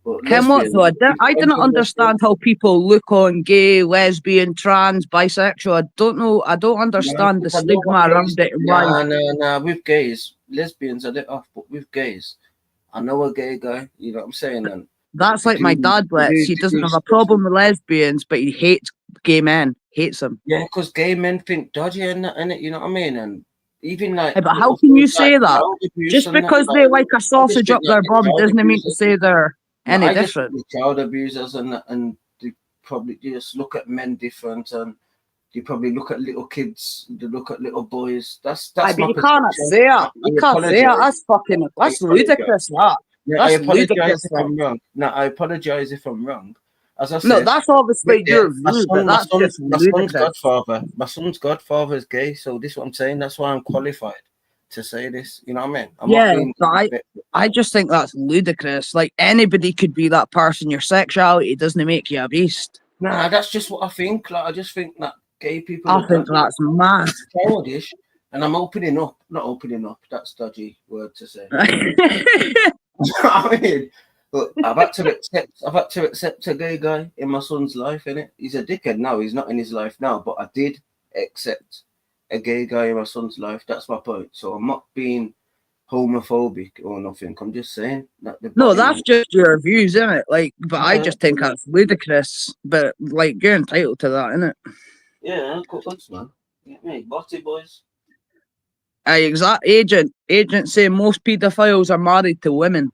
But Ken, what lesbian, though? you I find didn't your lesbian. understand how people look on gay, lesbian, trans, bisexual. I don't know. I don't Nah, understand the 'cause I know what stigma gays. around it and why. Nah. With gays, lesbians are let off, but with gays, I know a gay guy. You know what I'm saying? And That's they like my do, dad. He they doesn't do have a stuff. problem with lesbians, but he hates gay men. Hates them. Yeah, because gay men think dodgy and that, innit? You know what I mean? And even like Hey, but how little can you things like say that? child abuse Just and that, because like they like a I just sausage think up like their the bum child doesn't mean to abusers. say they're No, any I just think different. the child abusers and that, and they probably just look at men different, and they probably look at little kids, they look at little boys. Aye, That's but my you can't perception. say it. I You can't say it. apologize. That's I apologize. ludicrous. That Yeah, I that's apologize ludicrous. if That. I'm wrong. No, I apologize if I'm wrong. As I No, said, that's obviously yeah, your view, but that's just my son's ludicrous. godfather. My son's godfather is gay, so this is what I'm saying. That's why I'm qualified to say this. You know what I mean? I'm not Yeah, being. but I just think that's ludicrous. Like anybody could be that person. Your sexuality doesn't make you a beast. Nah, that's just what I think. Like, I just think that gay people I are think dodgy, that's mad. childish, and I'm opening up. Not opening up. That's dodgy word to say. I mean, but I've had to accept a gay guy in my son's life, innit? He's a dickhead now. He's not in his life now, but I did accept a gay guy in my son's life. That's my point. So I'm not being homophobic or nothing. I'm just saying that the No, body that's man. just your views, isn't it? Like, but I Yeah, just think that's ludicrous. But like, you're entitled to that, innit? yeah, good looks, man. You get me? Botty boys. Exact agent saying most paedophiles are married to women.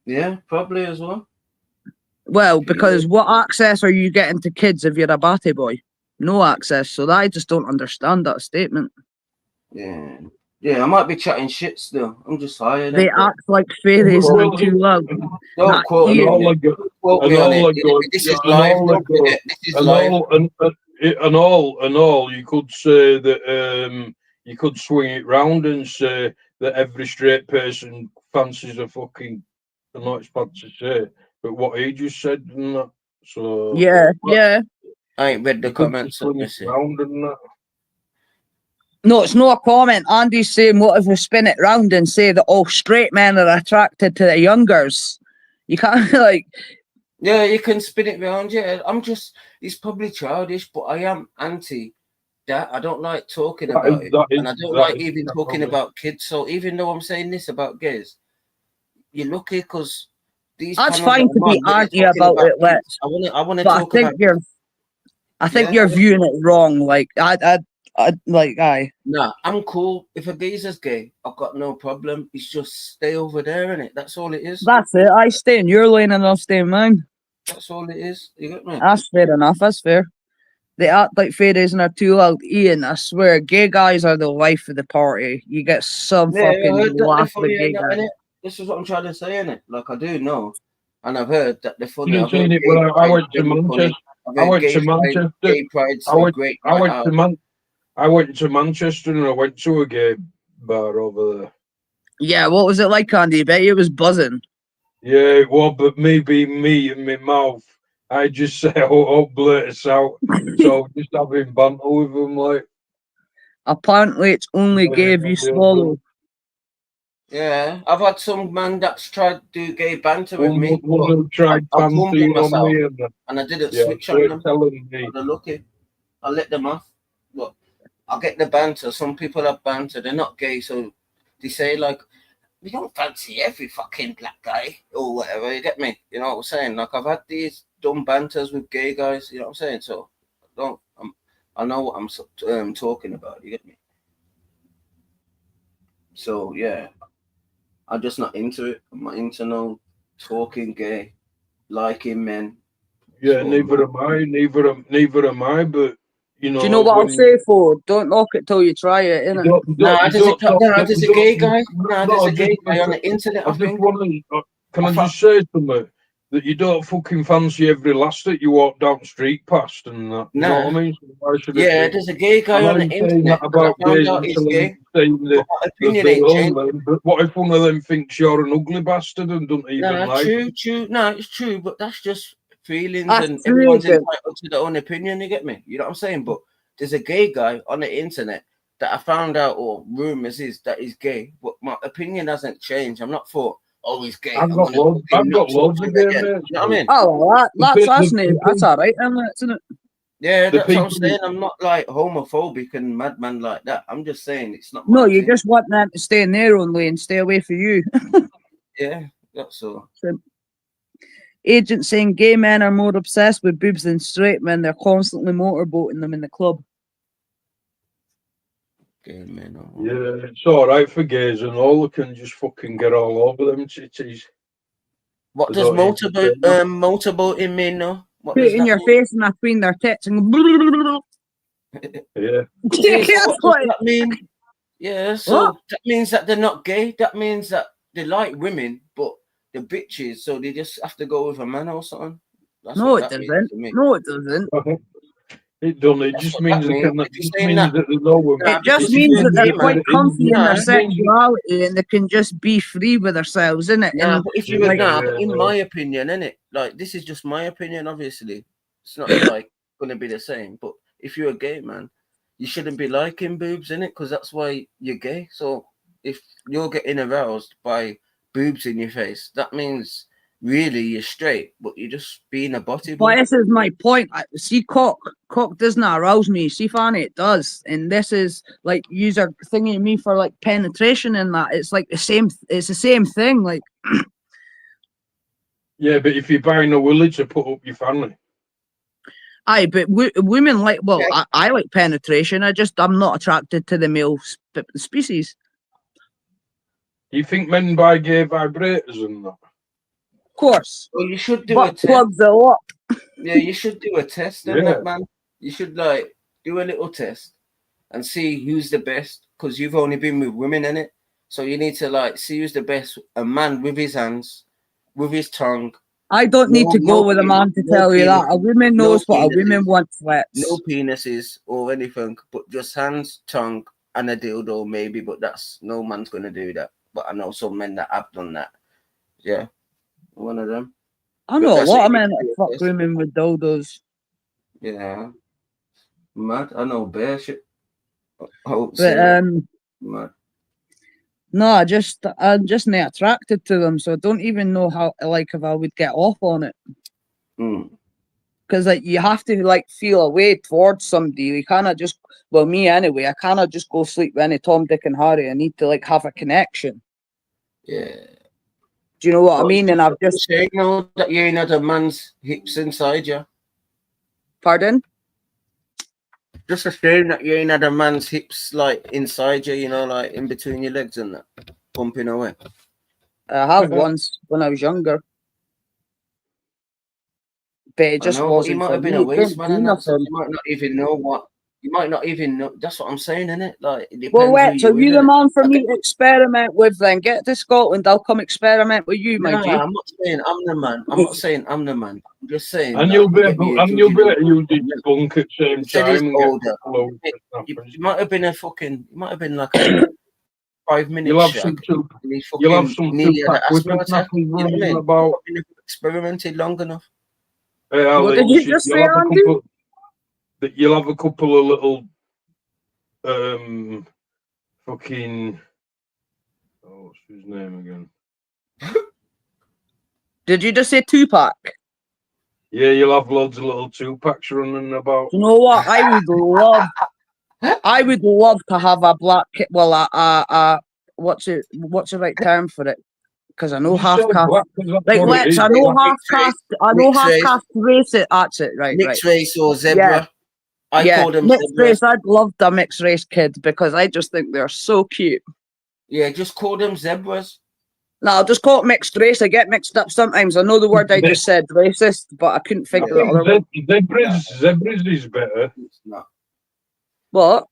Yeah, probably as well. Well, because what access are you getting to kids if you're a batty boy? No access. So I just don't understand that statement. Yeah. Yeah, I might be chatting shit still. I'm just high, They innit? But act like fairies and are Well, too loud. don't quote and me on all it. the go, Don't quote and me on all it. the go, This is and live. all the Don't go, forget, this is and live. all and all. You could say that you could swing it round and say that every straight person fancies a fucking. I know it's bad to say, but what he just said and that. So Yeah, yeah. I ain't read the you could comments. swing Let me it see. round and that. No, it's not a comment. Andy's saying, what if we spin it round and say that all straight men are attracted to the youngers? You can't, like, Yeah, you can spin it round. Yeah, it's probably childish, but I am anti that. I don't like talking about it. And I don't like even talking about kids. So even though I'm saying this about gays, you're lucky because these that's panels that fine to I'm be on, yeah, they're anti talking about about it, kids. let's. I want to But talk about kids. I think Yeah, you're viewing it wrong. Like, aye. nah, I'm cool. If a geezer's gay, I've got no problem. It's just stay over there, innit? That's all it is. That's it. I stay in your lane and I'll stay in mine. That's all it is. You get me? That's fair enough. That's fair. They act like fairies and are too loud. Ian, I swear, gay guys are the life of the party. You get some Yeah, I fucking heard that they're laugh funny with gay and that, guys. innit? This is what I'm trying to say, innit? Like, I do know. And I've heard that they're funny. You've I've heard seen it, gay but I pride went to very funny. Manchester. I've I heard went to Manchester. gay pride's I a went. great I night went out. to I went to Manchester and I went to a gay bar over there. Yeah, what was it like, Andy? I bet you it was buzzing. Yeah, well, but me being me and my mouth, I just say, oh, blurt us out. So just having banter with them, like. Apparently, it's only gay if you swallow. Yeah, I've had some man that's tried to do gay banter with me. One But who tried I've humbled panting on myself me and and I didn't yeah, switch on they're them. telling me. They're lucky. I let them off. But I get the banter. Some people have banter. They're not gay, so they say like, we don't fancy every fucking black guy or whatever. You get me? You know what I'm saying? Like I've had these dumb banters with gay guys. You know what I'm saying? So I know what I'm talking about. You get me? So yeah, I'm just not into it. I'm not into no talking gay, liking men. Yeah, So, neither am I. But you know, Do you know what I'll when say, for? Don't knock it till you try it, you innit? don't, Nah, there's a you gay don't- guy. Nah, no, there's a gay guy on the internet, I I just think. want to. Can I I thought- just say something? That you don't fucking fancy every lass that you walk down the street past and that. You know Nah. what I mean? So why should it Yeah, be? there's a gay guy I on know the you're saying internet. that And I about found gays out he's until gay. saying But that my opinion they're ain't changed. lonely. But what if one of them thinks you're an ugly bastard and don't even Nah, like true, you? true. No, it's true, but that's just feelings, That's and true, everyone's then. entitled to their own opinion. You get me? You know what I'm saying? But there's a gay guy on the internet that I found out, or rumors is that he's gay. But my opinion hasn't changed. I'm not for he's gay. I've got loads of gay mates. You know what I mean? Oh, well, that's The all right, isn't it? Yeah, the that's what I'm people- saying. I'm not like homophobic and madman like that. I'm just saying it's not. No, my you thing. just want them to stay in their own lane, stay away from you. Yeah, that's all. Agents saying gay men are more obsessed with boobs than straight men. They're constantly motorboating them in the club. Gay men. Yeah, it's all right for gays and all. They can just fucking get all over them titties. What They does don't even say that. motorboating mean? No, what Put does it in that your mean? face and between their tits and Yeah. Yeah, so what does What? that mean? Yeah, so that means that they're not gay. That means that they like women, but they're bitches, so they just have to go with a man or something. That's No, what it that means doesn't. to me. No, it doesn't. It don't. It That's just what means that they means. can. If It you're just saying means that, that there's no women. nah, It just because if means you're a that they're gay quite man, comfy in nah, their sexuality and they can just be free with themselves, innit? nah, And but if you're like, but in my opinion, innit? Like this is just my opinion, obviously. It's not like gonna be the same. But if you're a gay man, you shouldn't be liking boobs, innit? Because that's why you're gay. So if you're getting aroused by boobs in your face, that means really you're straight, but you're just being a body but boy. this is my point. See, cock doesn't arouse me. See, Fanny, it does. And this is like user thinking me for like penetration and that. It's like the same. It's the same thing. Like, Yeah, but if you're buying a willy to put up your family, aye, but women like. Well, I like penetration. I'm not attracted to the male species. do you think men buy gay vibrators and that? Of course, Well, you should do a butt test. plugs a lot. Yeah, you should do a test on Yeah. that, man. You should like do a little test and see who's the best, because you've only been with women in it. So you need to like see who's the best. A man with his hands, with his tongue. I don't need to go with a man to tell you that. A woman knows what a woman wants. No penises or anything, but just hands, tongue, and a dildo maybe. But that's no man's gonna do that. But I know some men that have done that. Yeah, one of them. I know a That's lot it, of men you that do a fuck test. women with dildos. Yeah, mad. I know bear shit. Oh, But mad. no, I'm just not attracted to them, so I don't even know how like if I would get off on it. Because like you have to like feel a way towards somebody. You cannot just me anyway, I cannot just go sleep with any Tom, Dick and Harry. I need to like have a connection. Yeah. Do you know what I mean? And I've just saying now that you ain't had a man's hips inside you. Pardon? Just a shame that you ain't had a man's hips like inside you, you know, like in between your legs and that, pumping away. I have once when I was younger. But it just wasn't. He might have been a waste man, and that, so you might not even know what. You might not even know. That's what I'm saying, innit? Like, it depends. Well, wait, so you the man for me to experiment with? Then get to Scotland. I'll come experiment with you, my G. I'm not saying I'm the man. I'm not saying I'm the man. I'm just saying. And you'll be able to use the bunk at the same time. You might have been a fucking. You might have been like a 5 minute. You'll have some. You'll have some about. Experimented long enough. What did you just say, Andy? You'll have a couple of little fucking what's his name again? Did you just say 2-pack? Yeah, you'll have loads of little 2-packs running about. You know what? I would love to have a black kit. Well, what's the right term for it? Because I know half caste. Like, let's. I know half caste. I know half caste race. That's it. Right. Mixed race or zebra. Yeah. Call them mixed zebras. race. I'd love the mixed race kids because I just think they're so cute. Yeah, just call them zebras. No, I'll just call it mixed race. I get mixed up sometimes. I know the word I just said, racist, but I couldn't think of the other one. Zebras is better. It's not. What?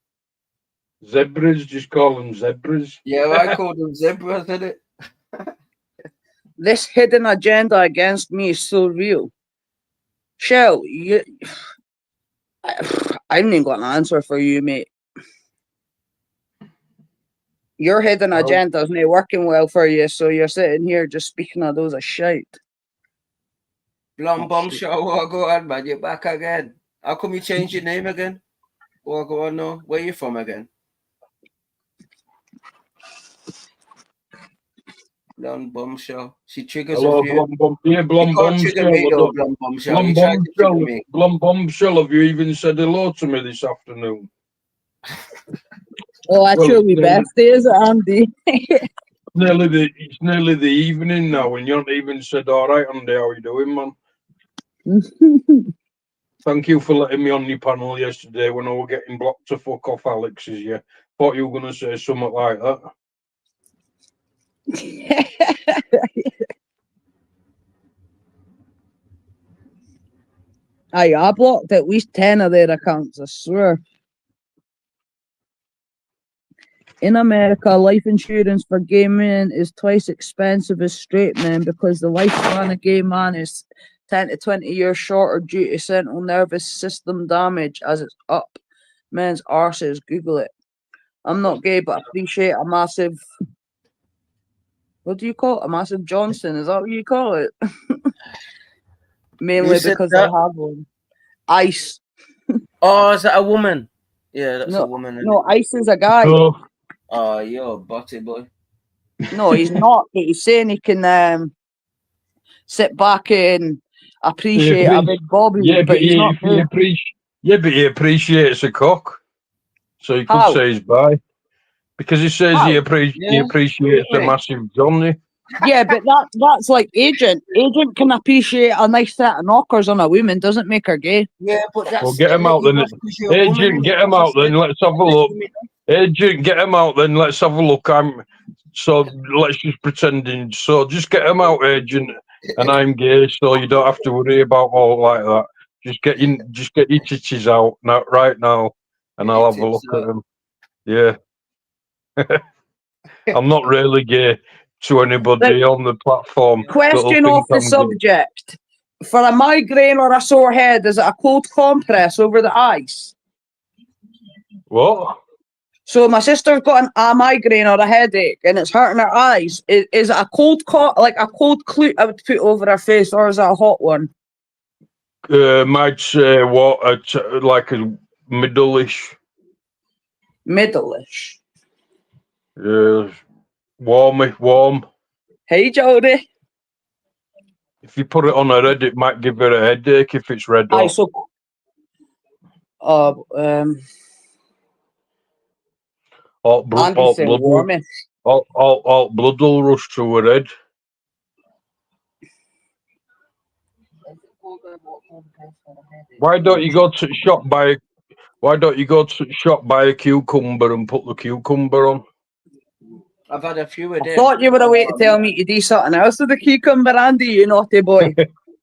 Zebras, just call them zebras. Yeah, I call them zebras, innit? This hidden agenda against me is so real. Shell, I haven't even got an answer for you, mate. Your hidden agenda is not working well for you, so you're sitting here just speaking of those of shite. Blonde bombshell, what go on, man? You're back again. How come you changed your name again? What go on now? Where you from again? Blonde bombshell. She triggers Hello, a few. blonde bomb. Yeah, blonde You can't trigger me bombshell. though, blonde bombshell. Blonde You tried to trigger bombshell. me. Blonde bombshell. Have you even said hello to me this afternoon? Oh, that's Well, your wee best day, is it, Andy? It's nearly the evening now, and you haven't even said all right, Andy. How you doing, man? Thank you for letting me on your panel yesterday when I was getting blocked to fuck off Alex's. Yeah, thought you were gonna say something like that. I blocked at least 10 of their accounts, I swear. In America, life insurance for gay men is twice expensive as straight men because the lifespan of gay man is 10 to 20 years shorter due to central nervous system damage as it's up men's arses. Google it. I'm not gay, but I appreciate a massive... What do you call it? A massive Johnson? Is that what you call it? Mainly because I have one. Ice. Oh, is that a woman? Yeah, that's a woman. No, Ice is a guy. Oh, you're a butty boy. No, he's not. But he's saying he can sit back and appreciate a big bobby, but he's not gay. But he appreciates a cock, so he could say he's bi. Because he says he appreciates a massive Johnny. Yeah, but that's like Agent. Agent can appreciate a nice set of knockers on a woman, doesn't make her gay. Yeah, but that's... Well, get him out then. Agent, get him out then. Let's have a look. Agent, get him out then. Let's have a look. So let's just pretending. So just get him out, Agent. And I'm gay, so you don't have to worry about all like that. Just get your titties out right now, and I'll have a look at them. Yeah. I'm not really gay to anybody on the platform. Question off the subject. For a migraine or a sore head, is it a cold compress over the eyes? What? So my sister's got a migraine or a headache and it's hurting her eyes. Is it a cold clue I would put over her face, or is it a hot one? Might say like a middle-ish. Middle-ish. Warm. Hey, Jodie. If you put it on her head, it might give her a headache if it's red hot. Blood will rush to her head. Why don't you go to shop buy a cucumber and put the cucumber on? I've had a few of them. I thought you were a way to tell me to do something else with the cucumber, Andy, you naughty boy.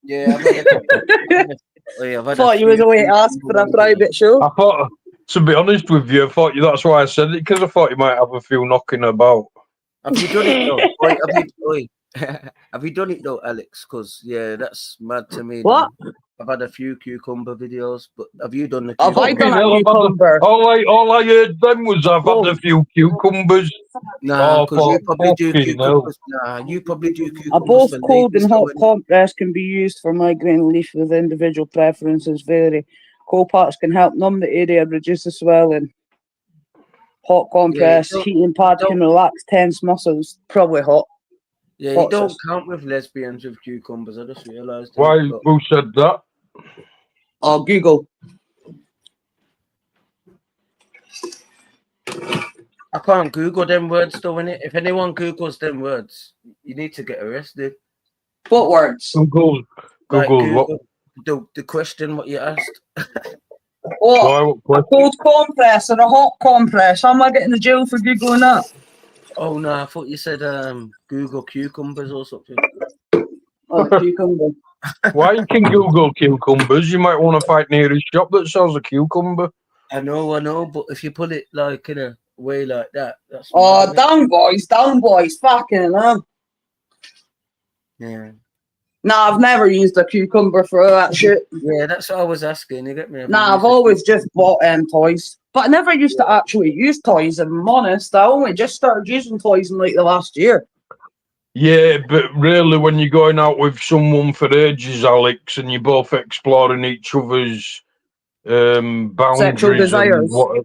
Yeah, I thought you was a way to ask for a private show. I thought, to be honest with you, that's why I said it, because I thought you might have a few knocking about. Have you done it though? Have you done it though, Alex? Because that's mad to me. What? I've had a few cucumber videos, but have you done the cucumber? Have I done a cucumber? All I heard then was I've had a few cucumbers. Nah, because you probably do cucumbers. Nah, you probably do cucumbers. A both cold and hot compress can be used for migraine relief with individual preferences vary. Cold parts can help numb the area and reduce the swelling. Hot compress, heating pad can relax tense muscles. Probably hot. Yeah, you don't count with lesbians with cucumbers. I just realised. Why? Who said that? Oh, Google. I can't Google them words though, innit? If anyone Googles them words, you need to get arrested. What words? Google what? The question what you asked. What? A cold compress or a hot compress? How am I getting to jail for Googling that? Oh no, I thought you said Google cucumbers or something. Oh, the cucumber. Why you can Google cucumbers? You might want to find near a shop that sells a cucumber. I know, but if you put it like in a way like that, that's Oh, mad, down boys, fucking hell. yeah. Nah, I've never used a cucumber for that shit. Yeah, that's what I was asking. You get me? Nah, I've always just bought toys. But I never used to actually use toys, if I'm honest. I only just started using toys in like the last year. Yeah, but really, when you're going out with someone for ages, Alex, and you're both exploring each other's Sexual boundaries and desires. what,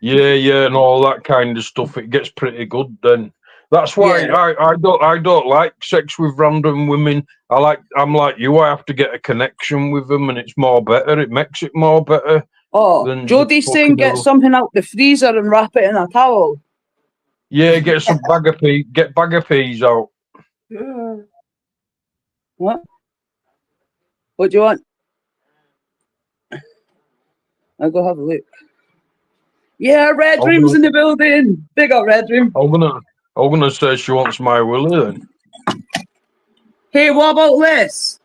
yeah, and all that kind of stuff, it gets pretty good then. That's why Yeah. I don't like sex with random women. I'm like you. I have to get a connection with them, and it's more better. It makes it more better Oh, than just Jodie's saying fucking get hell. something out the freezer and wrap it in a towel. Yeah, get some get bag of peas out. What? What do you want? I'll go have a look. Yeah, Red I'm Room's gonna, in the building. Big up Red Room. I'm gonna say she wants my willy then. Hey, what about this?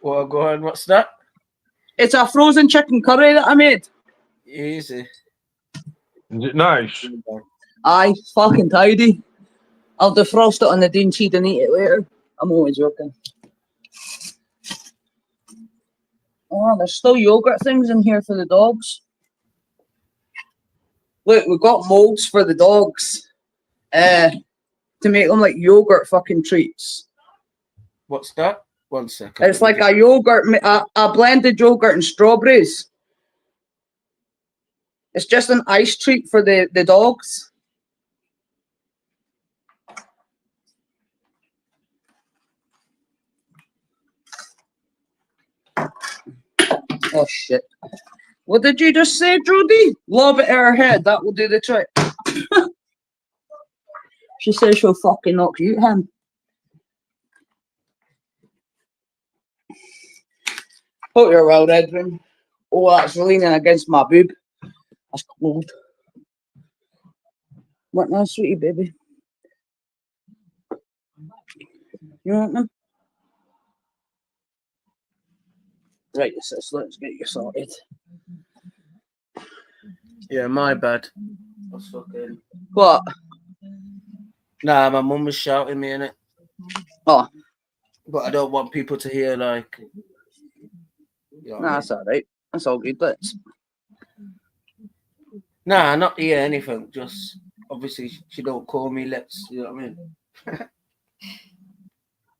Well, go on. What's that? It's a frozen chicken curry that I made. Easy. Is it nice? Aye, fucking tidy. I'll defrost it on the Dean sheet and eat it later. I'm always joking. Oh, there's still yogurt things in here for the dogs. Look, we've got molds for the dogs. To make them like yogurt fucking treats. What's that? 1 second. It's like a yogurt, a blended yogurt and strawberries. It's just an ice treat for the dogs. Oh shit. What did you just say, Jodie? Lob it at her head, that will do the trick. She says she'll fucking knock you him. Hope you're well, Edwin. Oh, that's leaning against my boob. That's cold. What now, sweetie baby? You want them? Right, sis, let's get you sorted. Yeah, my bad. What's fucking... What? Nah, my mum was shouting me in it. Oh. But I don't want people to hear, like... You know Nah, that's alright. That's all good, let's... Nah, not hear anything. Just, obviously, she don't call me let's, you know what I mean?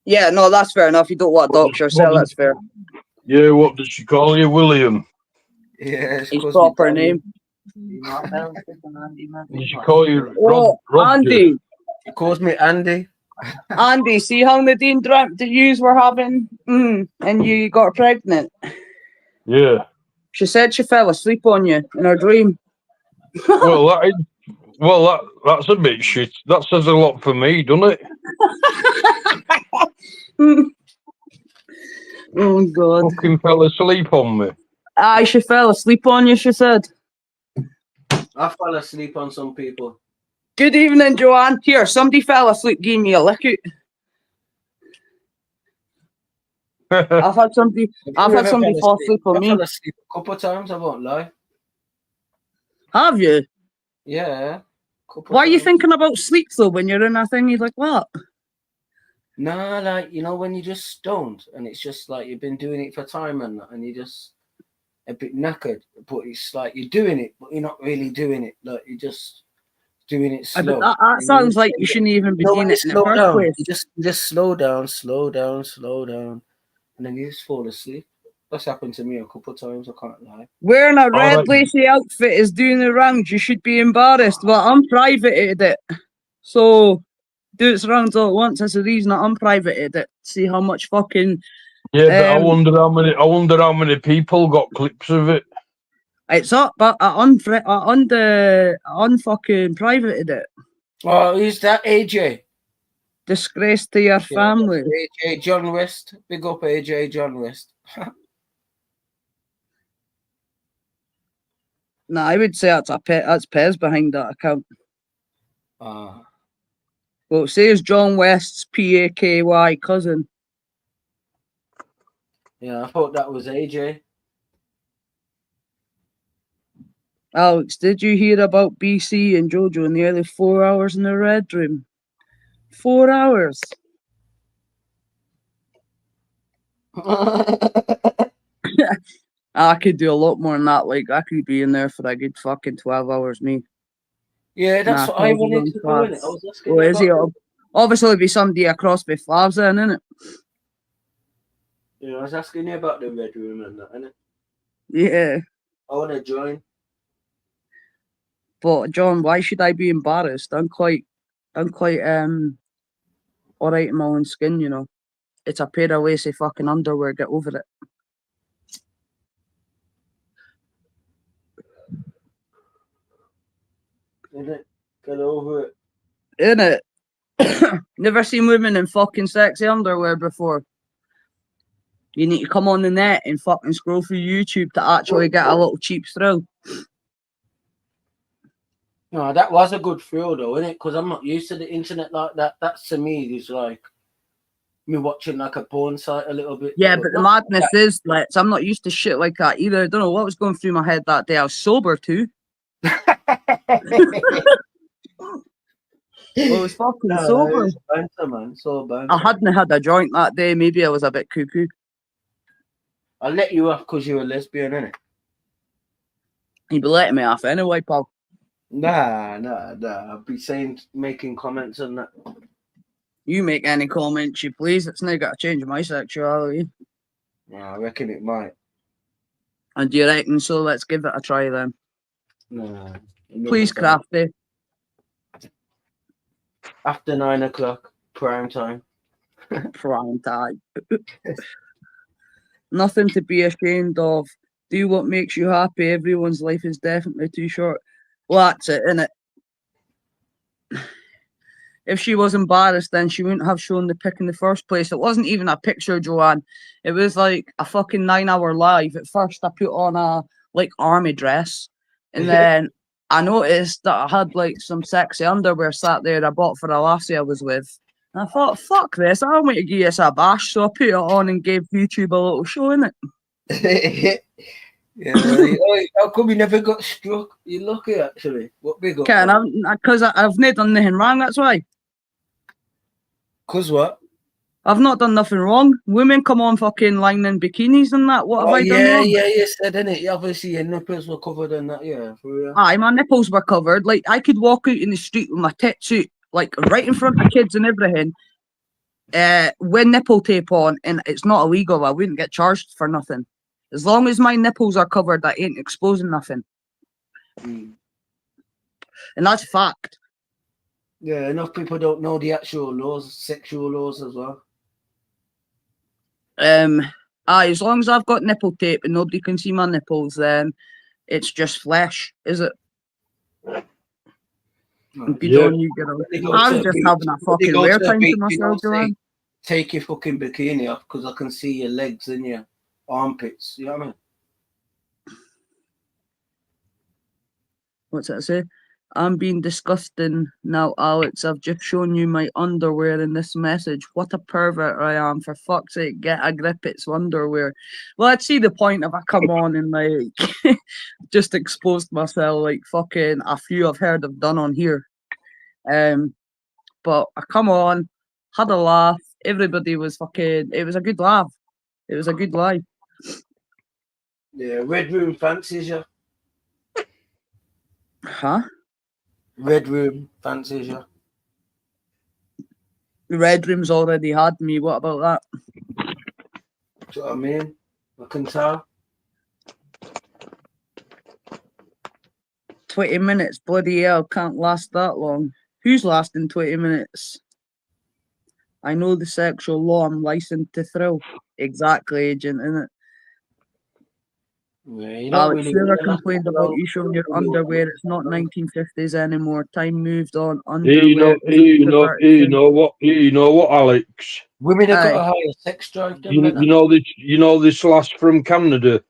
Yeah, no, that's fair enough. You don't want to dox yourself, that's fair. Yeah, what did she call you, William? Yeah, His proper name. Did she call you Oh, Roger? Andy. She calls me Andy. Andy, see how Nadine dreamt that yous were having, and you got her pregnant? Yeah. She said she fell asleep on you in her dream. Well, that's a bit shit. That says a lot for me, doesn't it? Oh, God. Fucking fell asleep on me. Aye, she fell asleep on you, she said. I fall asleep on some people. Good evening, Joanne. Here, somebody fell asleep giving me a lick out. I've had somebody fall asleep on me. I fell asleep a couple of times, I won't lie. Have you? Yeah. Why are you thinking about sleep, though, when you're in a thing? You're like, what? Nah, like, you know, when you just stoned and it's just like you've been doing it for time and you're just a bit knackered, but it's like you're doing it, but you're not really doing it. Like, you're just doing it slow. That sounds like you shouldn't even be doing it in the first place. You just slow down, and then you just fall asleep. That's happened to me a couple of times, I can't lie. Wearing a red lacy outfit is doing the rounds. You should be embarrassed, but I'm privated it. So, do its rounds all at once. That's the reason I unprivated it. See how much fucking... Yeah, but I wonder how many people got clips of it. It's up, but I unfucking privated it. Oh, who's that? AJ? Disgrace to your family. AJ John West. Big up AJ John West. Nah, I would say that's Pez behind that account. Well, it says John West's PAKY cousin. Yeah, I thought that was AJ. Alex, did you hear about BC and Jojo in nearly 4 hours in the red room? 4 hours. I could do a lot more than that. Like, I could be in there for a good fucking 12 hours, me. Yeah, that's Nah, what I calls wanted on to do, innit? I class. was asking Well, you is he? about Obviously, it'll be somebody across with flavs in, innit? I was asking you about the red room and that, innit? Yeah. I want to join. But, John, why should I be embarrassed? I'm quite alright in my own skin, you know. It's a pair of lacy fucking underwear, get over it. Innit? Get over it. Innit? Never seen women in fucking sexy underwear before. You need to come on the net and fucking scroll through YouTube to actually get a little cheap thrill. No, that was a good thrill though, innit? Because I'm not used to the internet like that. That's to me is like me watching like a porn site a little bit. Yeah, but the not madness is, let's. I'm not used to shit like that either. I don't know what was going through my head that day. I was sober too. I was fucking sober. It's banter, man. So banter. I hadn't had a joint that day. Maybe I was a bit cuckoo. I'll let you off because you're a lesbian, innit? You'd be letting me off anyway, pal. Nah. I'll be making comments on that. You make any comments you please. It's not got to change my sexuality. Yeah, I reckon it might. And do you reckon so? Let's give it a try then. Nah. Please, Crafty. After 9 o'clock, prime time. Prime time. Nothing to be ashamed of. Do what makes you happy. Everyone's life is definitely too short. Well, that's it, innit? If she was embarrassed, then she wouldn't have shown the pic in the first place. It wasn't even a picture, Joanne. It was like a fucking 9-hour live. At first, I put on a like army dress, and then I noticed that I had like some sexy underwear sat there I bought for a lassie I was with. And I thought, fuck this, I want to give this a bash. So I put it on and gave YouTube a little show, innit? Yeah. How come you never got struck? You're lucky, actually. What big up? Because I've not done nothing wrong, that's why. Cause what? I've not done nothing wrong. Women come on fucking line in bikinis and that. What have I done wrong? Yeah, you said, innit? Obviously, your nipples were covered in that, yeah. For real. Aye, my nipples were covered. Like, I could walk out in the street with my tits out, like, right in front of kids and everything, with nipple tape on, and it's not illegal. I wouldn't get charged for nothing. As long as my nipples are covered, I ain't exposing nothing. And that's fact. Yeah, enough people don't know the actual laws, sexual laws as well. Aye, as long as I've got nipple tape and nobody can see my nipples, then it's just flesh, is it? Good on you, girl. I was just having a fucking weird time to myself, Joanne. Take your fucking bikini off because I can see your legs and your armpits. You know what I mean? What's that say? I'm being disgusting now, Alex. I've just shown you my underwear in this message. What a pervert I am. For fuck's sake, get a grip. It's underwear. Well, I'd see the point if I come on and like just exposed myself like fucking a few I've heard I've done on here. But I come on, had a laugh. Everybody was fucking. It was a good laugh. It was a good life. Yeah, Red Room fancies you. Huh? Red Room fancies you. The Red Room's already had me. What about that? That's what I mean. I can tell. 20 minutes, bloody hell, can't last that long. Who's lasting 20 minutes? I know the sexual law, I'm licensed to thrill. Exactly, agent, innit? Yeah, you don't Alex, really whoever realize complained how about long- you showing your how long- underwear, it's not 1950s anymore. Time moved on. You Underwear is you know what, Alex? Women have got Aye. a higher sex drive than You men. know this lass from Canada.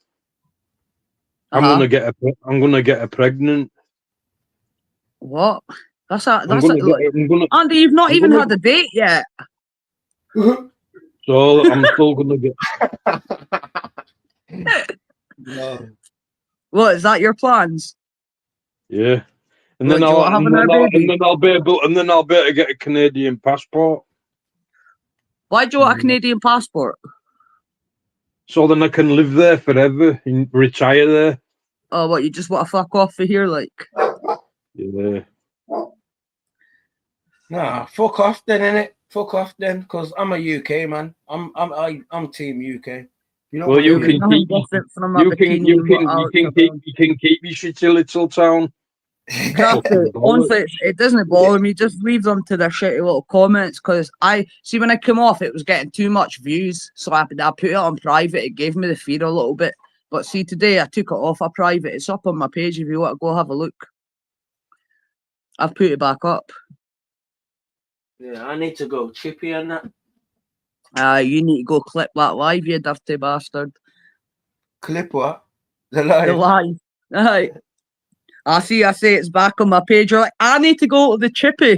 I'm gonna get her pregnant. What? That's I'm look, gonna Andy, you've not I'm even gonna- had a date yet. So I'm still gonna get. No. What, is that your plans? Yeah. And What, then do you I'll want to have another baby? I'll be able to get a Canadian passport. Why do you want a Canadian passport? So then I can live there forever and retire there. Oh, what, you just want to fuck off for here, like? Yeah. Nah, fuck off then, innit? Fuck off then, because I'm a UK man. I'm team UK. You know Well, what you There'll be can nothing keep different from a bikini and what Alex are doing. you can keep your shitty little town. Crafty, honestly, it doesn't bother me. Just leave them to their shitty little comments, because I see when I came off, it was getting too much views, so I put it on private. It gave me the feed a little bit, but see today I took it off of private. It's up on my page if you want to go have a look. I've put it back up. Yeah, I need to go chippy on that. You need to go clip that live, you dirty bastard. Clip what? The The live. live. Aye. I say it's back on my page. You're like, I need to go to the chippy.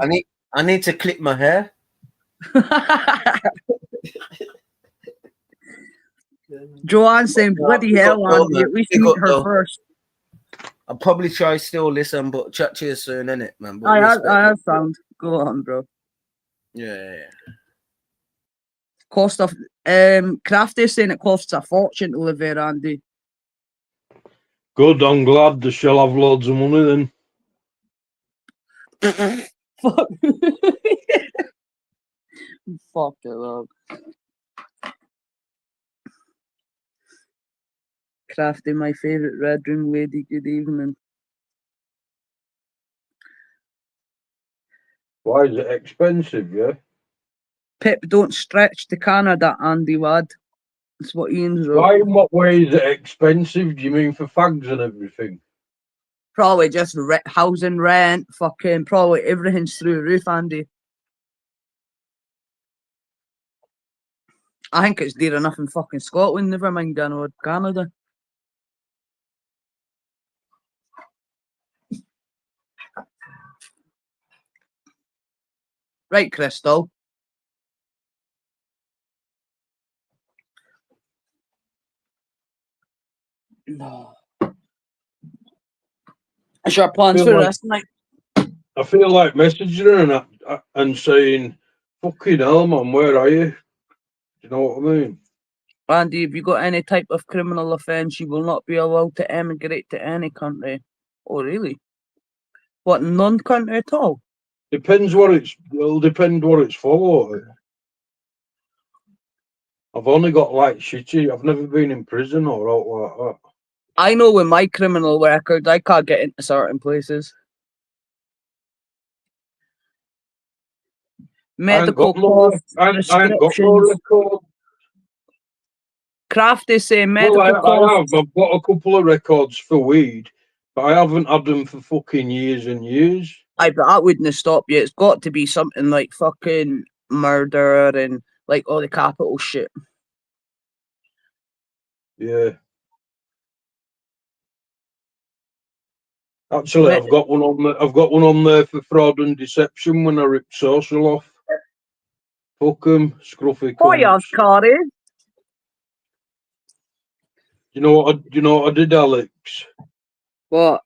I need to clip my hair. Joanne saying, bloody hell, Andy, at least meet her first. I'll probably try still listen, but chat to you soon, innit, man? But I have found. Go on, bro. Yeah. Cost of Crafty saying it costs a fortune to live here, Andy. Good, I'm glad they shall have loads of money then. Fuck. Fuck it up. Crafty, my favourite red room lady, good evening. Why is it expensive, yeah? Pip, don't stretch to Canada, Andy lad. That's what Ian's wrote. Why, in what way is it expensive? Do you mean for fags and everything? Probably just housing, rent, fucking, probably everything's through the roof, Andy. I think it's dear enough in fucking Scotland, never mind going to Canada. Right, Crystal. No. What's your plans for the rest of the night? I feel like messaging her and saying, fucking hell, man, where are you? Do you know what I mean? Andy, if you got any type of criminal offence, you will not be allowed to emigrate to any country. Oh, really? What, non-country at all? It'll depend what it's for. I've only got like shitty. I've never been in prison or out like that. I know with my criminal record, I can't get into certain places. Medical costs, I ain't got no prescriptions. record. Crafty say medical costs. I've got a couple of records for weed, but I haven't had them for fucking years and years. But that wouldn't stop you. It's got to be something like fucking murder and like all the capital shit. Yeah. Actually, I've got one on there for fraud and deception when I ripped social off. Fuck 'em, scruffy cunts. Carrie. You know what I did, Alex? What?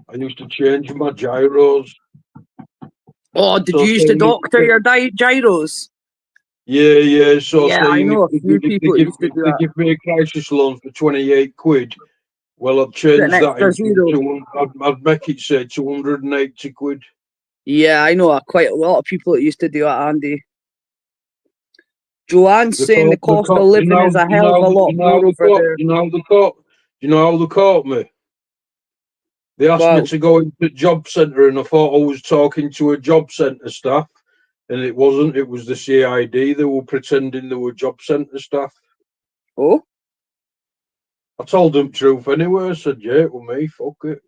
I used to change my gyros. Oh, did you used to doctor your gyros? Yeah. So yeah, I know a few people used to do that. They give me a crisis loan for 28 quid. Well, I've changed that into I'd make it say 280 quid. Yeah, I know quite a lot of people that used to do that, Andy. Joanne's saying the cost of living is a hell of a lot more over there. You know how they caught me? They asked me to go into the job centre, and I thought I was talking to a job centre staff, and it wasn't. It was the CID. They were pretending they were job centre staff. Oh? I told them the truth anyway. I said, yeah, it was me. Fuck it.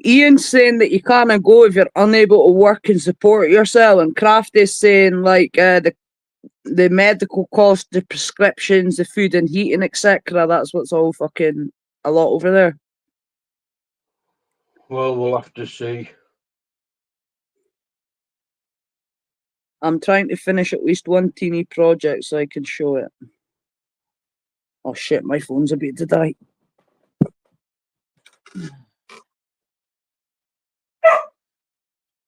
Ian's saying that you can't go if you're unable to work and support yourself, and Crafty's saying like the medical costs, the prescriptions, the food and heating, etc. That's what's all fucking a lot over there. Well, we'll have to see. I'm trying to finish at least one teeny project so I can show it. Oh shit, my phone's about to die.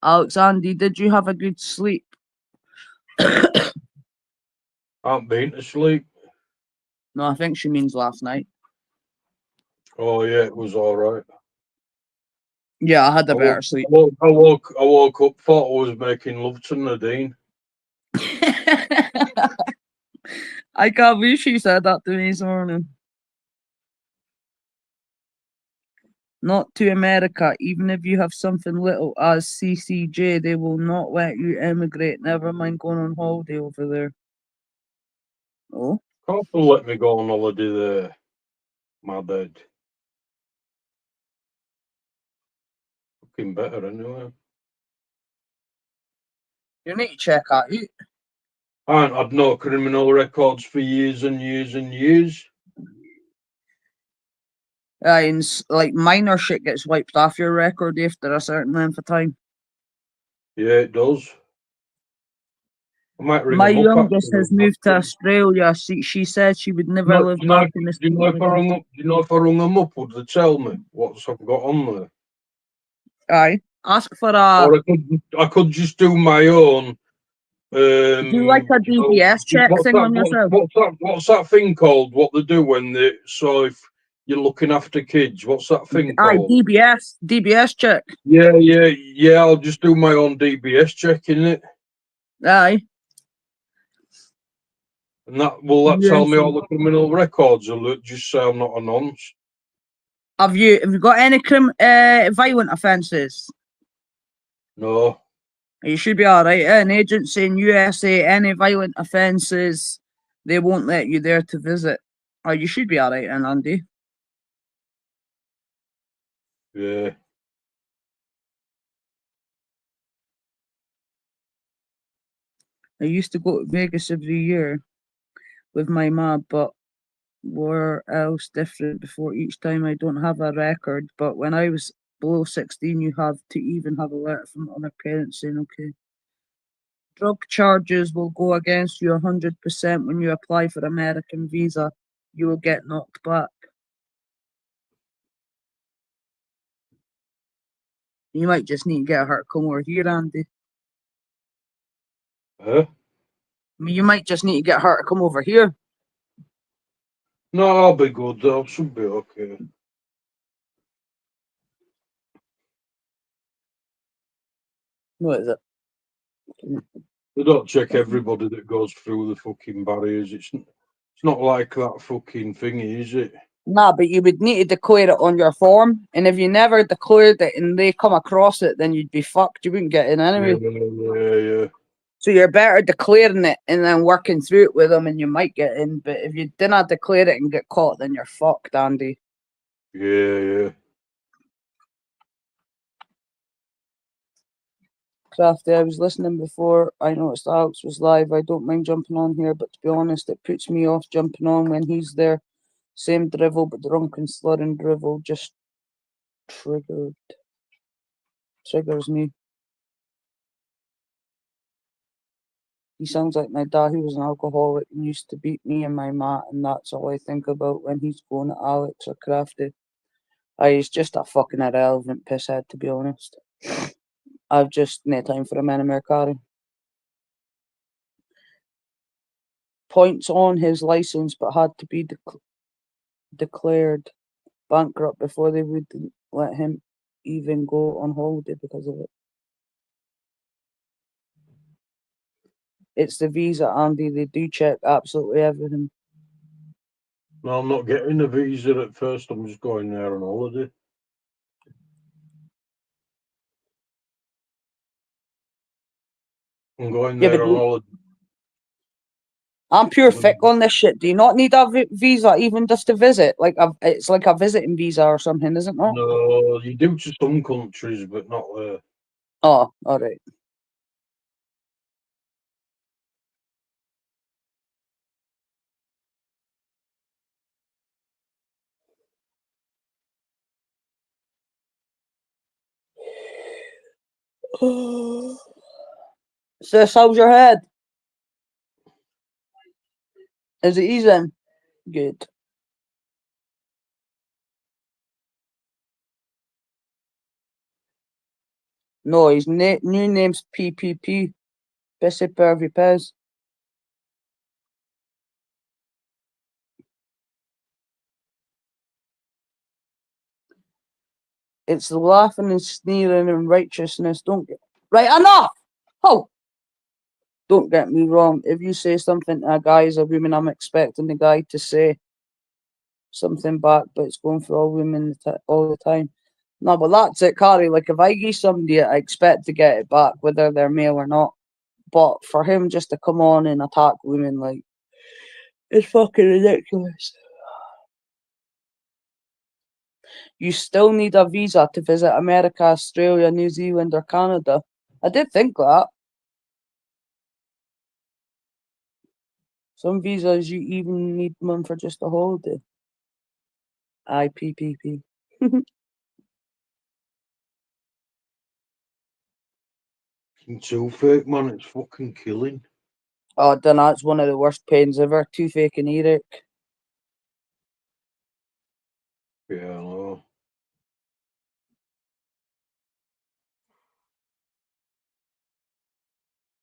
Alex, Andy, did you have a good sleep? I've been to sleep. No, I think she means last night. Oh yeah, it was all right. Yeah, I had a I better woke, sleep. I woke up, thought I was making love to Nadine. I can't believe she said that to me this morning. Not to America, even if you have something little as CCJ, they will not let you emigrate. Never mind going on holiday over there. Oh, Can't let me go on holiday there, my bed. Fucking better anyway. you need to check out. I ain't had no criminal records for years and years and years. And like minor shit gets wiped off your record after a certain length of time. Yeah, it does. I might ring My them up youngest after. has moved to Australia. She said she would never No, live do back in this you know if I again. rung up? Do you know if I rung them up, would they tell me what's I've got on there? Aye. Ask for Or I could just do my own. do like a You know, DBS check what's thing that? on yourself. What's that thing called? What they do when they so if you're looking after kids, what's that thing Aye, called? DBS check. Yeah. I'll just do my own DBS check in it, Aye. and that tell Yes. me all the criminal records, or will it just say I'm not a nonce? Have you got any violent offences? No. You should be all right. An agency in USA, any violent offences, they won't let you there to visit. Oh, you should be all right, and Andy. Yeah. I used to go to Vegas every year with my mom, but where else different before each time I don't have a record. But when I was below 16, you have to even have a letter from other parents saying, okay. Drug charges will go against you 100% when you apply for American visa. You will get knocked back. You might just need to get her to come over here, Andy. Huh? I mean, you might just need to get her to come over here. No, I'll be good. That should be okay. What is it? They don't check everybody that goes through the fucking barriers. It's not like that fucking thingy, is it? Nah, but you would need to declare it on your form. And if you never declared it and they come across it, then you'd be fucked. You wouldn't get in anyway. Yeah. So you're better declaring it and then working through it with them and you might get in. But if you didn't declare it and get caught, then you're fucked, Andy. Yeah. Crafty, I was listening before I noticed Alex was live. I don't mind jumping on here, but to be honest, it puts me off jumping on when he's there. Same drivel, but drunken slurring drivel just triggers me. He sounds like my dad, who was an alcoholic and used to beat me and my mat, and that's all I think about when he's going at Alex or Crafty. He's just a fucking irrelevant pisshead, to be honest. I've just no time for him anymore, Carrie. Points on his license, but had to be declared bankrupt before they wouldn't let him even go on holiday because of it. It's the visa, Andy. They do check absolutely everything. No, I'm not getting a visa at first. I'm just going there on holiday. I'm going there on holiday. I'm pure thick on this shit. Do you not need a visa even just to visit? It's like a visiting visa or something, isn't it? No, you do to some countries, but not there. Oh, all right. Sis, how's your head? Is it easing? Good. No, his new name's PPP. Pissy Pervy Pez. It's the laughing and sneering and righteousness. Don't get right enough. Oh, don't get me wrong. If you say something to a guy as a woman, I'm expecting the guy to say something back, but it's going for all women all the time. No, but that's it, Carrie. Like if I give somebody it, I expect to get it back, whether they're male or not. But for him just to come on and attack women, like, it's fucking ridiculous. You still need a visa to visit America, Australia, New Zealand, or Canada. I did think that. Some visas you even need one for just a holiday. IPPP. It's so fake, man. It's fucking killing. Oh, then that's one of the worst pains ever. Toothache and earache. Yeah, I know.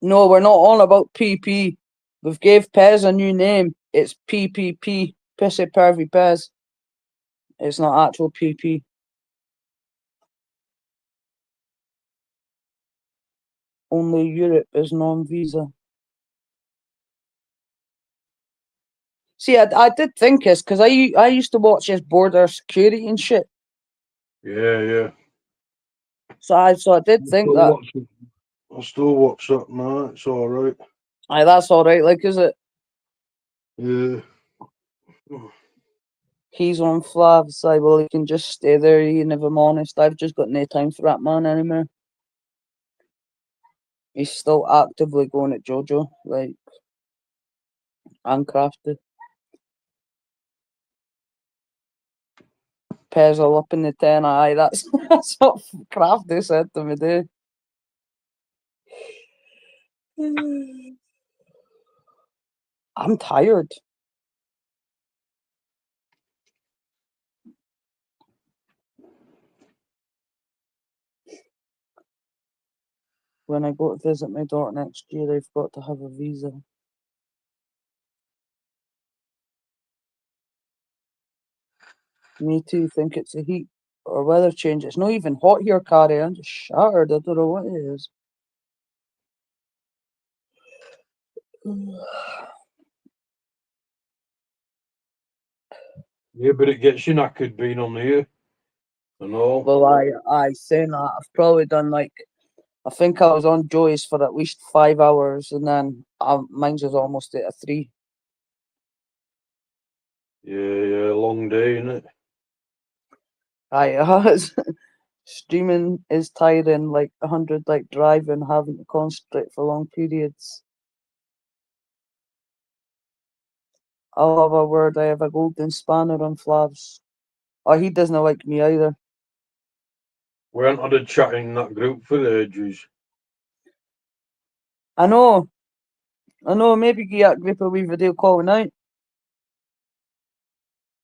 No, we're not on about PP. We've gave Pez a new name. It's PPP. Pissy Pervy Pez. It's not actual PP. Only Europe is non-visa. See, I did think it's because I used to watch his border security and shit. Yeah, yeah. So I did think that. I still watch that now. It's all right. Aye, that's all right. Like, is it? Yeah. He's on Flav's. Like, well, he can just stay there. And if I'm honest, I've just got no time for that man anymore. He's still actively going at JoJo, like, handcrafted. Pez all up in the 10. Aye, that's what Crafty said to me, dude. I'm tired. When I go to visit my daughter next year, I've got to have a visa. Me too. Think it's a heat or weather change. It's not even hot here, Carrie. I'm just shattered. I don't know what it is. Yeah, but it gets you knackered being on here and all. Well, I saying that I've probably done like I think I was on Joyce for at least 5 hours, and then mine's was almost at a 3. Yeah, long day, innit? Aye, it has. Streaming is tiring, like 100, like driving, having to concentrate for long periods. I'll have a word. I have a golden spanner on Flavs. Oh, he doesn't like me either. We haven't had a chat in that group for ages. I know. Maybe get that group a wee video call tonight.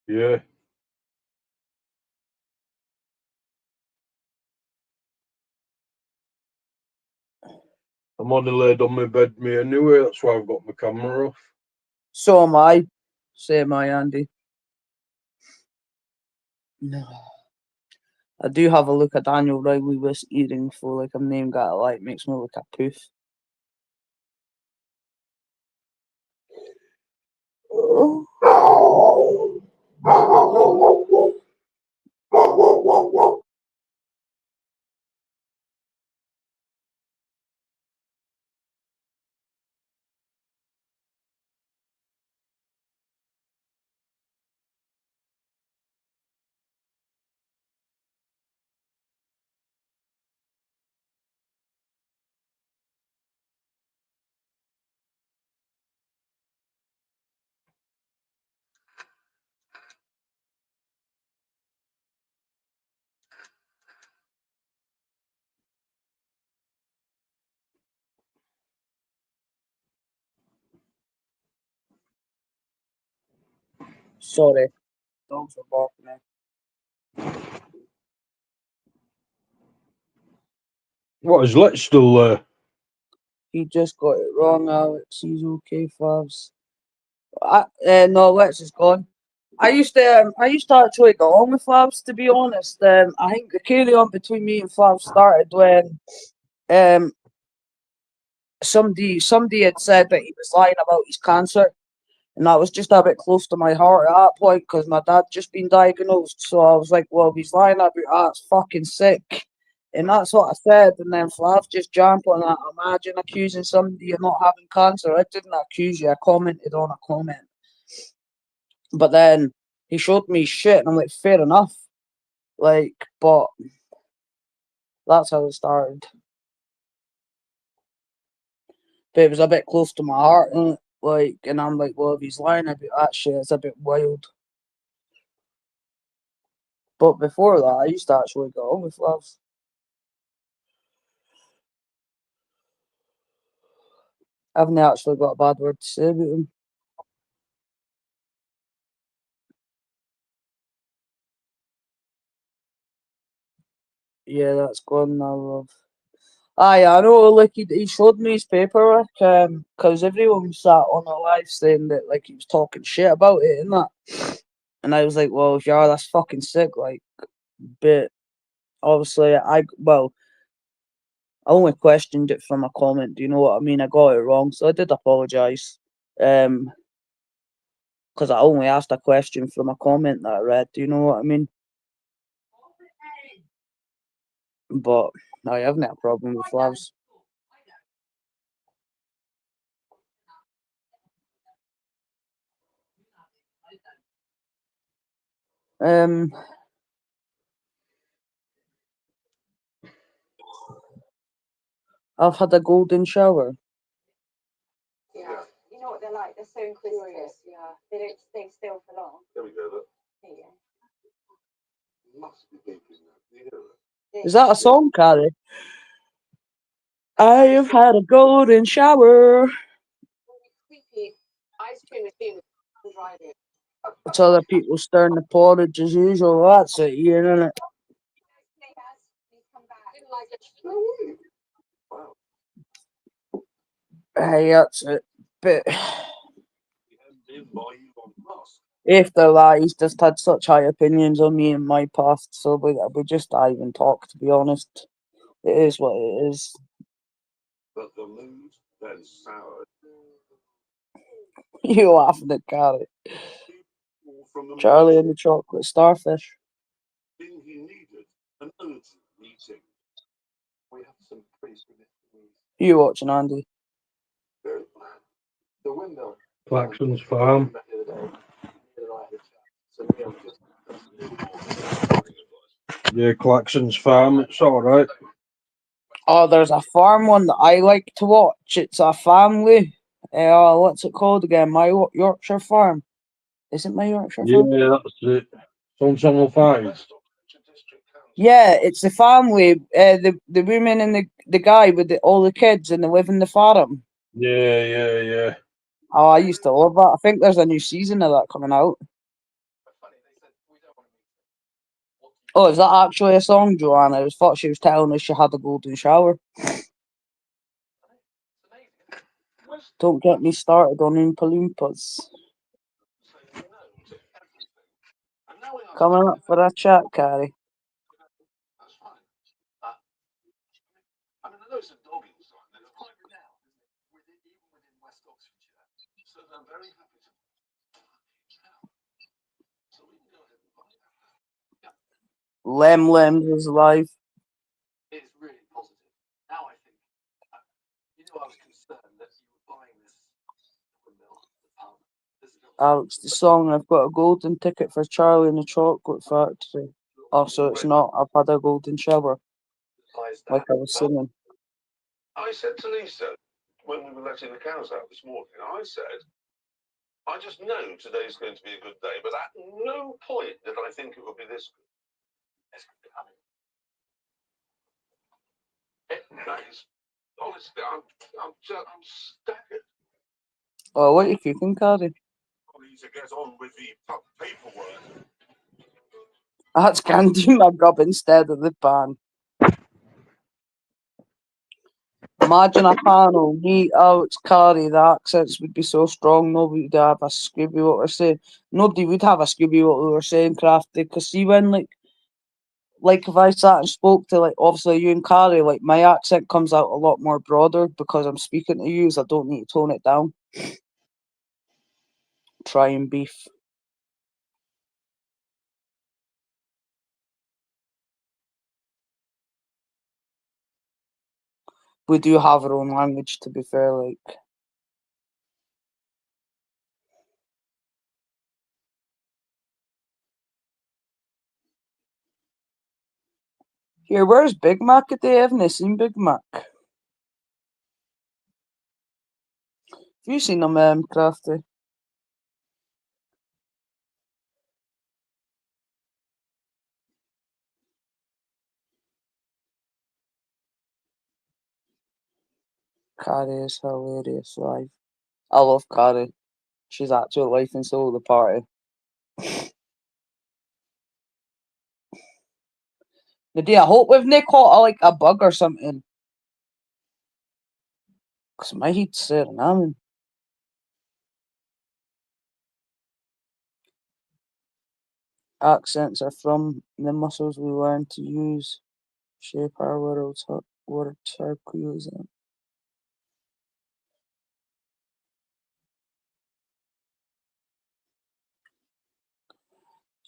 Yeah. I'm on the laid on my bed, me anyway. That's why I've got my camera off. So am I. Say my Andy. No. I do have a look at Daniel Riley was eating for like a name guy like makes me look a poof. Sorry. Dogs are barking. Eh? What is Lit still there? He just got it wrong, Alex. He's okay, Favs. No, Lex is gone. I used to actually get on with Flavs, to be honest. I think the carry on between me and Flavs started when somebody had said that he was lying about his cancer, and that was just a bit close to my heart at that point because my dad just been diagnosed. So I was like, well, if he's lying about that, it's fucking sick. And that's what I said. And then Flav just jumped on that. Imagine accusing somebody of not having cancer. I didn't accuse you. I commented on a comment. But then he showed me shit, and I'm like, fair enough. Like, but that's how it started. But it was a bit close to my heart, and like, and I'm like, well, if he's lying about that shit, it's a bit wild. But before that, I used to actually get on with Flav. I haven't actually got a bad word to say about him. Yeah, that's gone now, love. Aye, I know, like, he showed me his paperwork, because everyone sat on the live saying that, like, he was talking shit about it and that. And I was like, well, yeah, that's fucking sick, like, but obviously, I only questioned it from a comment, do you know what I mean? I got it wrong, so I did apologise. Because I only asked a question from a comment that I read, do you know what I mean? But I haven't had a problem with Flavs. I've had a golden shower. Yeah. You know what they're like? They're so inquisitive. Yeah. They don't stay still for long. There we go. Look. There you go. Must be deep in that. You hear it? Is that a song, Carrie? I have had a golden shower. Creepy. Ice cream is being driving. It's other people stirring the porridge as usual. That's it, Ian, isn't it? Didn't like it. Hey, that's it. But In by Elon Musk. after that, he's just had such high opinions on me in my past, so we just don't even talk, to be honest. It is what it is. But the mood then soured. You laughing at Carrie. From the Charlie and the Chocolate Starfish. thing he needed, an urgent meeting. We have some pretty significant You watching, Andy? the window. Claxon's Farm. Yeah, Claxon's Farm. It's all right. Oh, there's a farm one that I like to watch. It's a family. What's it called again? My Yorkshire Farm. Is it My Yorkshire Yeah, Farm? that's it. It's on Channel 5. Yeah, it's the family. The woman and the guy with all the kids, and they live in the farm. Yeah. Oh, I used to love that. I think there's a new season of that coming out. Oh, is that actually a song, Joanna? I thought she was telling us she had a golden shower. Don't get me started on Oompa Loompas. Coming up for a chat, Carrie. That's fine. I mean, I know it's a dog inside. There's a private now, even within West Oxfordshire. So I'm very happy to. So we can go ahead and buy that. Lem is live. It's really positive. Now I think, I was concerned that you were buying this windmill, the pub. Alex, the song, I've got a golden ticket for Charlie and the Chocolate Factory. Oh, so it's not, I've had a golden shower, like I was singing. I said to Lisa, when we were letting the cows out this morning, I said, I just know today's going to be a good day, but at no point did I think it would be this good. Guys, honestly, I'm staggered. Oh, what are you cooking, Carrie? I need to get on with the paperwork. That's candy my gob instead of the pan. Imagine a panel, me, Alex, Carrie, the accents would be so strong, nobody would have a Scooby what we're saying. Nobody would have a Scooby what we were saying, Crafty, because see when, like if I sat and spoke to, like, obviously you and Carrie, like, my accent comes out a lot more broader because I'm speaking to you, so I don't need to tone it down. Try and beef. We do have our own language, to be fair, like. Here, where's Big Mac at the haven't I seen Big Mac? Have you seen him, Crafty? Carrie is hilarious live. I love Carrie. She's actual life and soul of the party. Nadia, I hope we've not caught like a bug or something. Because my heat's setting on. Accents are from the muscles we learn to use, shape our words, our cuisine.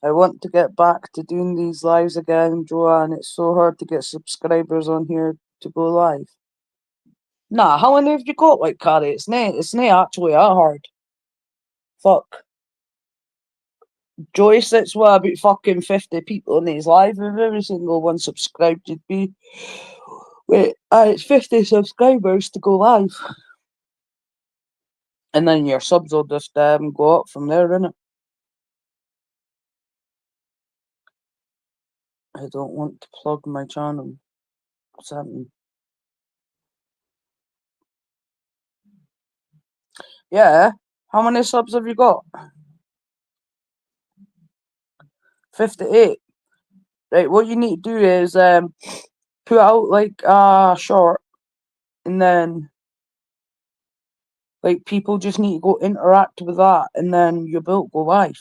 I want to get back to doing these lives again, Joanne. It's so hard to get subscribers on here to go live. Nah, how many have you got, like, Carrie? It's not actually that hard. Fuck. Joy sits with about fucking 50 people in his live. If every single one subscribed, you'd be. Wait, it's 50 subscribers to go live. And then your subs will just go up from there, innit? I don't want to plug my channel. What's happening? Yeah. How many subs have you got? 58. Right, what you need to do is put out like a short and then like people just need to go interact with that and then your build go live.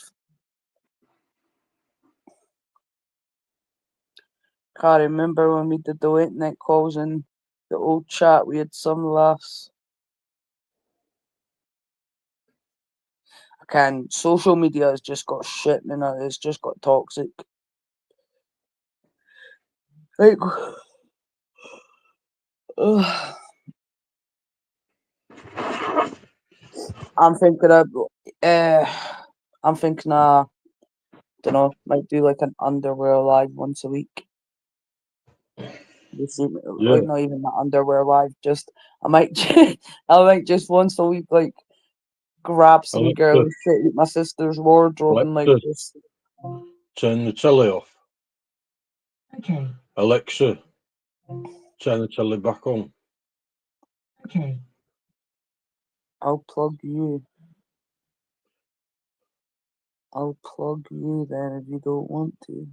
Can't remember when we did the late night calls in the old chat, we had some laughs. Can social media has just got shit in it, it's just got toxic. Like I'm thinking don't know, might do like an underwear live once a week. You see, Yeah. like not even the underwear live, just I might just once a week like grab some Alexa. girly shit with my sister's wardrobe and like Alexa. just Turn the telly off. Okay. Alexa, turn the telly back on. Okay. I'll plug you. I'll plug you then if you don't want to.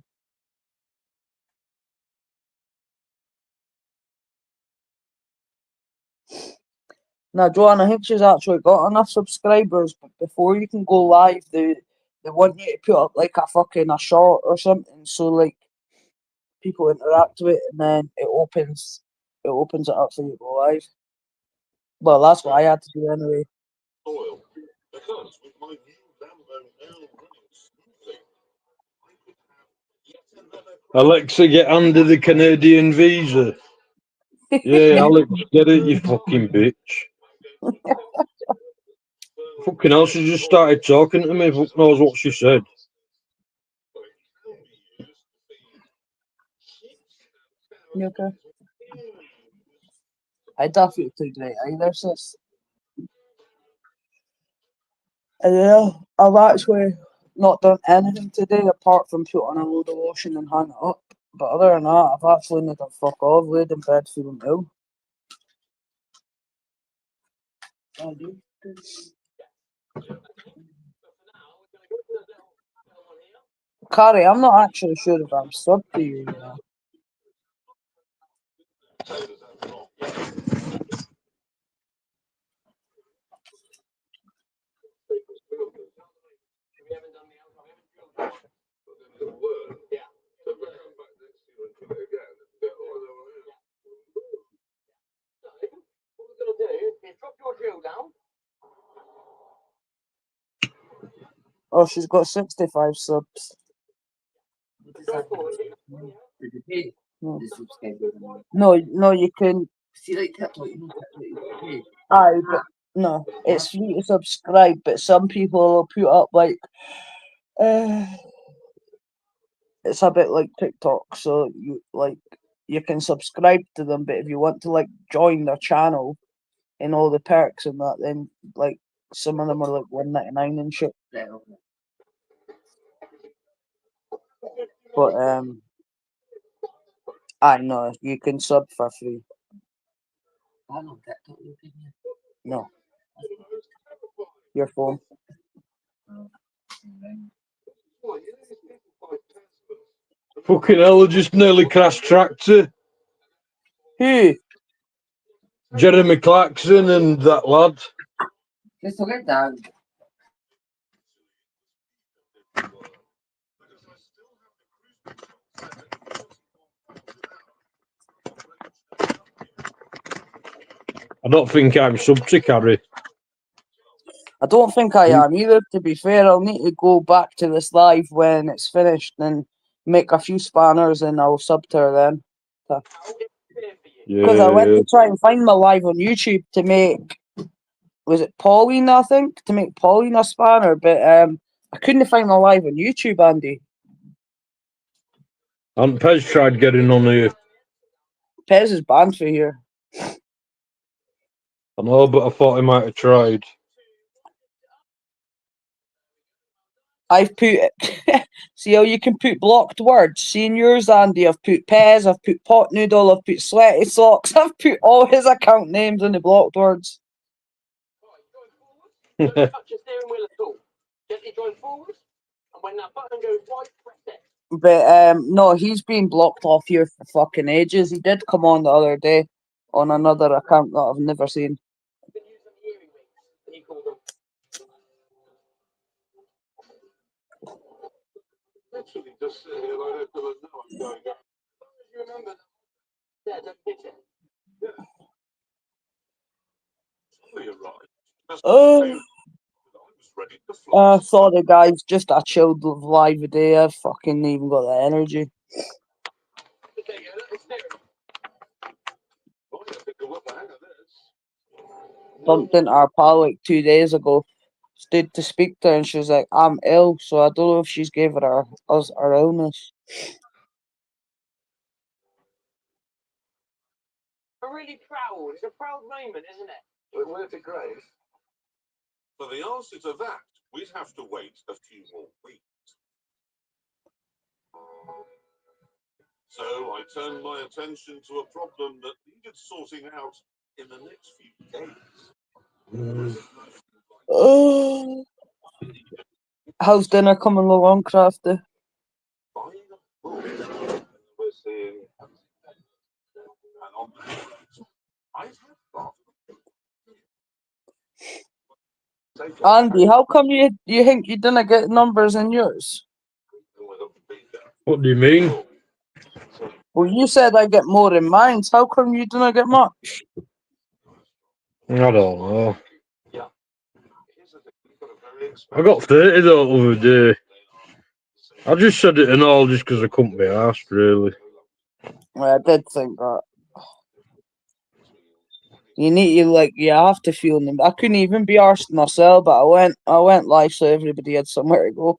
Now, Joanne, I think she's actually got enough subscribers, but before you can go live, they want you to put up like a short or something, so like people interact with it, and then it opens it up for you to go live. Well, that's what I had to do anyway. Oil. Because with my new Lambo now running smoothly, I could have yet another Alexa, get under the Canadian visa. Yeah, Alex, get it, you fucking bitch. Fucking hell, she just started talking to me. Fuck knows what she said. You okay? I definitely took it either, sis. Yeah, I've actually not done anything today apart from put on a load of washing and hang it up. But other than that, I've actually not done fuck off, laid in bed feeling ill. I do. Carrie, I'm not actually sure if I'm sub to you, you know. Oh, she's got 65 subs. What does that mean? Did you pay No, the subscriber? no, you can. See, like TikTok, you know TikTok, you pay. Aye, but no, it's free to subscribe. But some people will put up like, it's a bit like TikTok, so you can subscribe to them, but if you want to like join their channel and all the perks and that, then like some of them are like $1.99 and shit. Right, okay. But I know you can sub for free. I know TikTok, you pay me. No, your phone. Fucking hell, I just nearly crashed tractor. Who? Jeremy Clarkson and that lad. Just forget that. I don't think I'm sub to carry. I don't think I am either, to be fair. I'll need to go back to this live when it's finished and make a few spanners and I'll sub to her then. Because I went Yeah. to try and find my live on YouTube to make, was it Pauline, I think? To make Pauline a spanner, but I couldn't find my live on YouTube, Andy. And Pez tried getting on here. Pez is banned for here. I know, but I thought he might have tried. I've put see how you can put blocked words. See in yours, Andy, I've put Pez, I've put pot noodle, I've put sweaty socks, I've put all his account names in the blocked words. Don't touch your steering wheel at all. Gently drive forward, and when that button goes white, press it. But no, he's been blocked off here for fucking ages. He did come on the other day on another account that I've never seen. You can use them hearing rings, and you call them. Literally just sit here like this till I know I'm going out. You remember? Yeah, don't hit it. Oh, you're right. That's Oh, I was ready to fly. sorry guys, just a chilled live day. I fucking even got the energy. Okay, a little steering. Oh, yeah, I think I got the hang of this. Bumped into our pal like 2 days ago. Stood to speak to her and she was like, I'm ill, so I don't know if she's gave us our illness. I'm really proud. It's a proud moment, isn't it? But where's the grave? For the answer to that, we'd have to wait a few more weeks. So I turned my attention to a problem that needed sorting out in the next few days. Oh, how's dinner coming along, Crafty? We're seeing, and on the I've had Andy, how come you think you didn't get numbers in yours? What do you mean? Well, you said I get more in mine. How come you didn't get much? I don't know. I got 30 the other day. I just said it and all just because I couldn't be asked, really. Well, I did think that. You have to feel them. I couldn't even be arsed myself, but I went live so everybody had somewhere to go.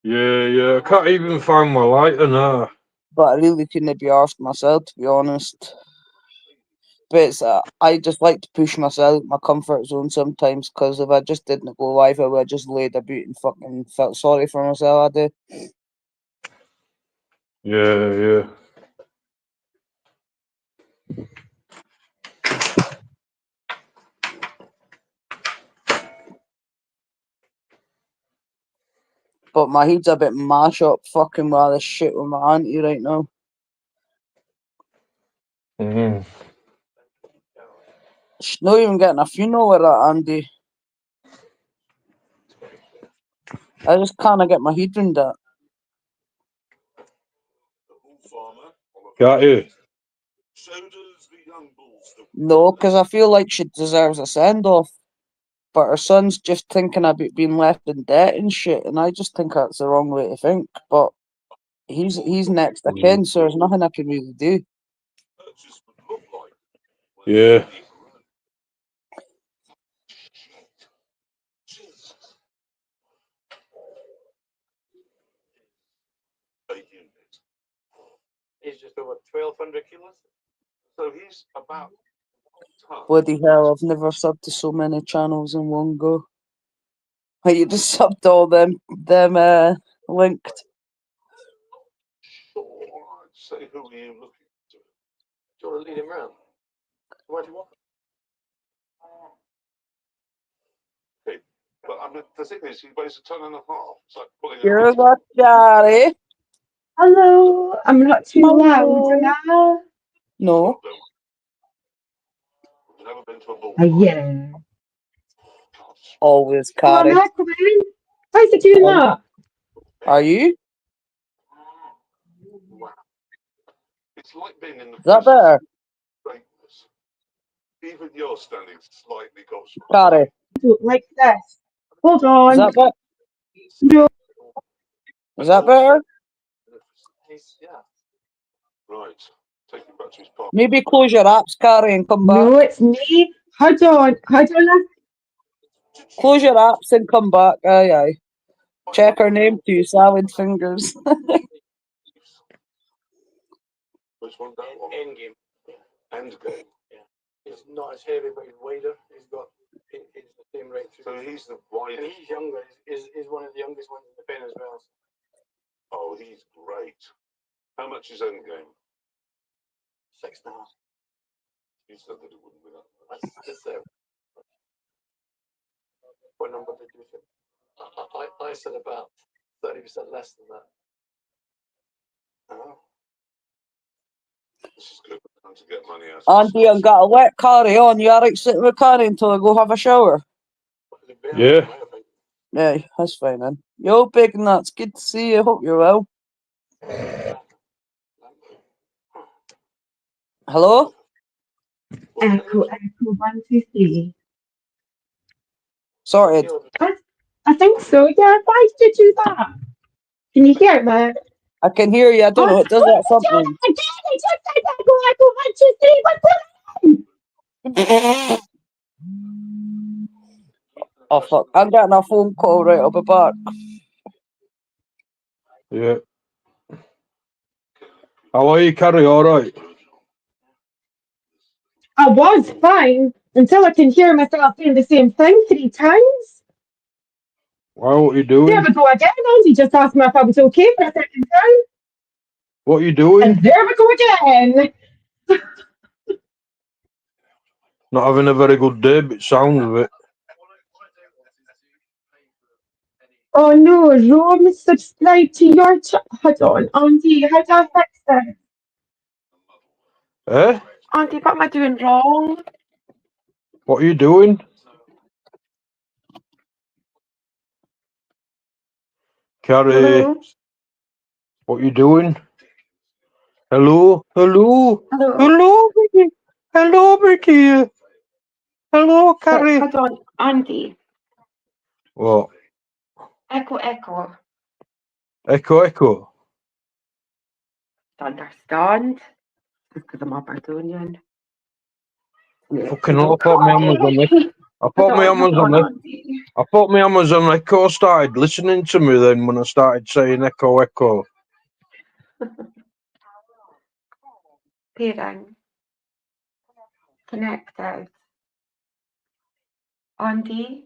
Yeah, I can't even find my lighter now. But I really couldn't be arsed myself, to be honest. But it's, I just like to push myself, my comfort zone sometimes, because if I just didn't go live, I would have just laid about and fucking felt sorry for myself. I do. Yeah. But my head's a bit mash up fucking with all this shit with my auntie right now. Mm. She's not even getting a funeral with that, Andy. I just can't get my head around that. Got you. No, because I feel like she deserves a send off. but her son's just thinking about being left in debt and shit, and I just think that's the wrong way to think. But he's next of kin, so there's nothing I can really do. Yeah. He's just over 1,200 kilos. So he's about. Bloody hell, I've never subbed to so many channels in one go. Like, you just subbed all them linked. Sure, I'd say who are you looking to? Do you want to lead him round? Why do you want? Okay, but I mean, the thing is, he weighs a ton and a half. It's like pulling. Here's a Gary. Hello, I'm not too loud, am I? No. I've never been to a ball. Yeah. Always Come on, Carrie. back, come in. How's it doing that? Are you? Wow. It's like being in the Is that presence better? of greatness. Even you're standing slightly gobsmacked. Carrie. Like this. Hold Is on. that better? No, Is that better? Yeah. Right. Take him back to his park. Maybe close your apps, Carrie, and come back. no, it's me. Hold on. Hold on. Close your apps and come back. Aye, aye. Check her name too, Salad Fingers. Which one? That one? Endgame. Endgame. He's not as heavy, but he's wider. He's the same right through. So he's the And widest. he's younger. He's one of the youngest ones in the pen as well. Oh, he's great. How much is Endgame? 6.5. You said that it wouldn't be that much. That's what number did you think? I said about 30% less than that. Oh. This is good. Time to get money out of Andy, I've got a wet Carrie on. You alright sitting with Carrie until I go have a shower? Yeah. Yeah, that's fine then. Yo, Big Nuts, good to see you. Hope you're well. Hello? Echo, 1, 2, 3. Sorted. I think so, yeah. Why did you do that? Can you hear me? I can hear you. I don't know. It does that something. I just said echo, 1, 2, 3. What's going on? Oh, fuck. I'm getting a phone call. Right, I'll be back. Yeah. How are you, Carrie? All right? I was fine until I can hear myself saying the same thing 3 times. Well, what are you There doing? we go again. Andy just asked me if I was okay for a second time. What are you doing? And there we go again. Not having a very good day, but it sounds of it. Oh no, Rome subscribe to your hold on, Andy, how do I fix this? Eh? Auntie, what am I doing wrong? What are you doing? Carrie, Hello? what are you doing? Hello? Hello? Hello? Hello, Brittany. Hello, Brittany. Hello, Carrie. Hold on, Andy. What? Echo, echo. Echo, echo. Understand? Because I'm Aberdonian. Fucking hell, I thought my Amazon Echo started listening to me then when I started saying echo, echo. Pairing. Connected. Andy?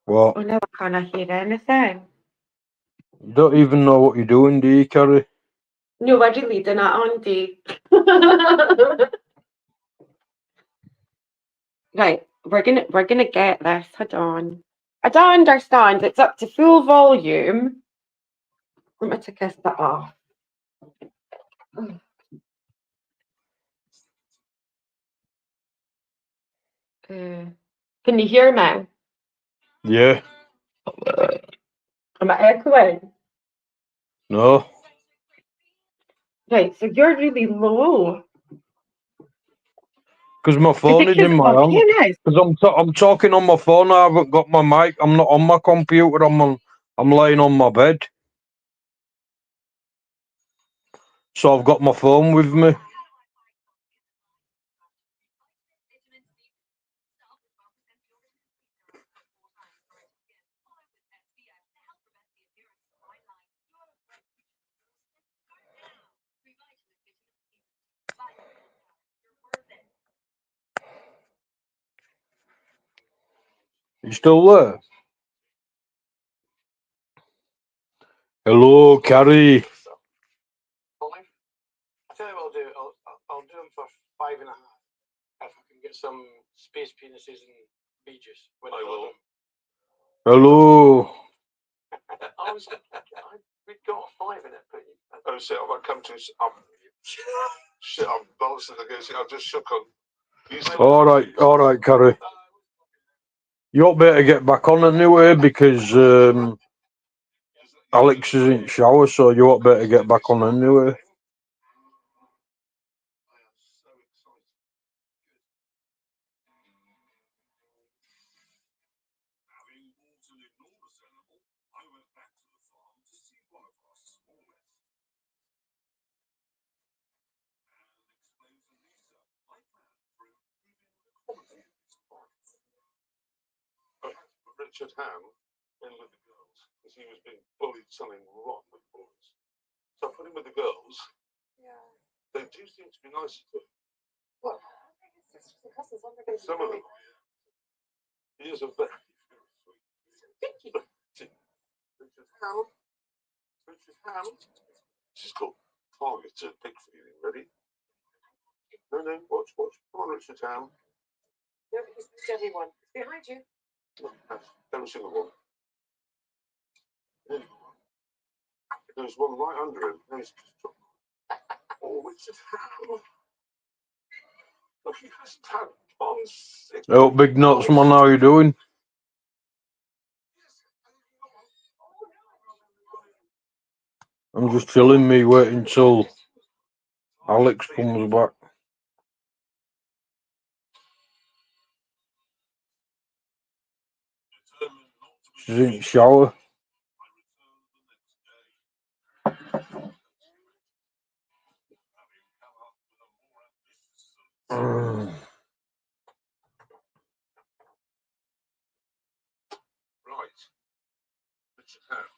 What? Oh, now I can't hear anything. You don't even know what you're doing, do you, Carrie? No, I really didn't, Andy. Right, we're gonna get this. Hold on. I don't understand. It's up to full volume. Let me take this bit off. Can you hear me? Yeah. Am I echoing? No. Right, so you're really low. Because my Is phone it is in because my of hand. you now? Because I'm talking on my phone. I haven't got my mic. I'm not on my computer. I'm laying on my bed. So I've got my phone with me. You still there? Hello, Carrie. 5. I tell you what I'll do. I'll do them for 5.5 if I can get some space penises and bee juice. When I will. Hello. We've got a 5 in it, but Oh, shit, I've come to. Shit, I'm bouncing against it. I've just shook on. All right, Carrie. You better get back on anyway because Alex is in the shower, so you ought better get back on anyway. Richard Ham in with the girls because he was being bullied something wrong with boys. So I put him with the girls. Yeah. They do seem to be nice to him. What? I think it's just the cousins. I'm going to Some of them. He is a very, very sweet. Richard Ham. Richard Ham. This is called targeted pig feeding. Ready? No, watch. Come on, Richard Ham. No, he's the steady one. It's behind you. Every single one. There's one right under him. Oh, Richard Ham. Look, he hasn't had one sick. Oh, big nuts, man. How you doing? I'm just chilling, me waiting till Alex comes back. She's in the shower. Right. Richard Ham.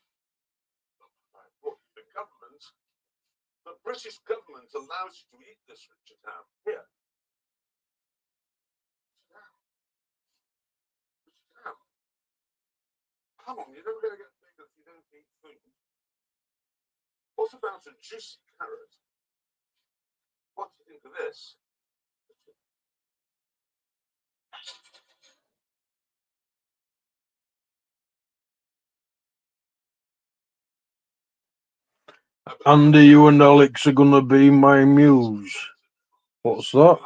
What, the government, the British government allows you to eat this, Richard Ham. Here. Richard Ham. Come on, you're never going to get big if you don't eat food. What about a juicy carrot? What do you think of this? Andy, you and Alex are gonna be my muse. What's that?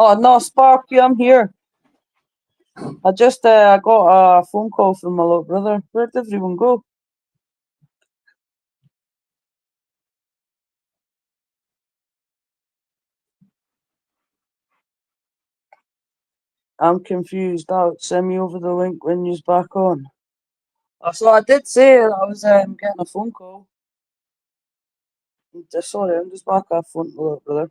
Oh no, Sparky, I'm here. I just I got a phone call from my little brother. Where'd everyone go? I'm confused out. Send me over the link when you's back on. So I did say that I was getting a phone call. Sorry, I'm just back off phone, my little brother.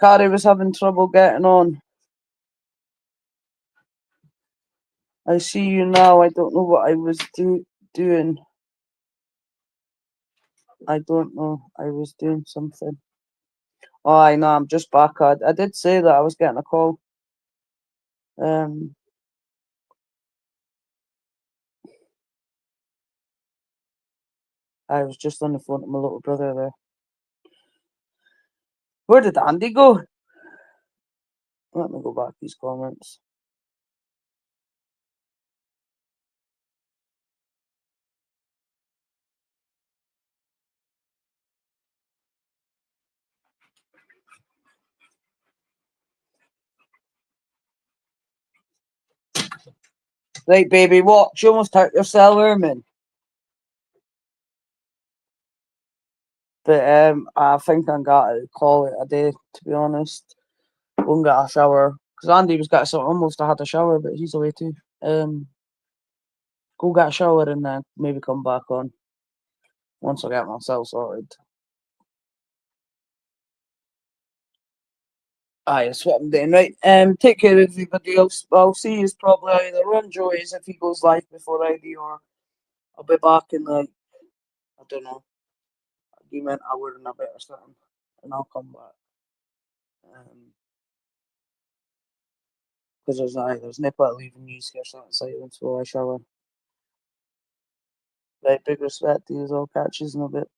Carrie was having trouble getting on. I see you now. I don't know what I was doing. I don't know. I was doing something. Oh, I know. I'm just back. I did say that I was getting a call. I was just on the phone to my little brother there. Where did Andy go? Let me go back to these comments. Right, baby, watch. You almost hurt yourself, Ermin. But I think I'm gonna call it a day, to be honest. Go and get a shower. Because Andy was got so almost had a shower, but he's away too. Go get a shower and then maybe come back on once I get myself sorted. Aye, that's what I'm doing, right? Take care of everybody else. I'll see you probably either on Joey's if he goes live before I do, or I'll be back in like, I don't know, give me an hour and a bit or something, and I'll come back. Because there's no point leaving you here something silent while I shower. Right, big respect to you all. Catches in a bit.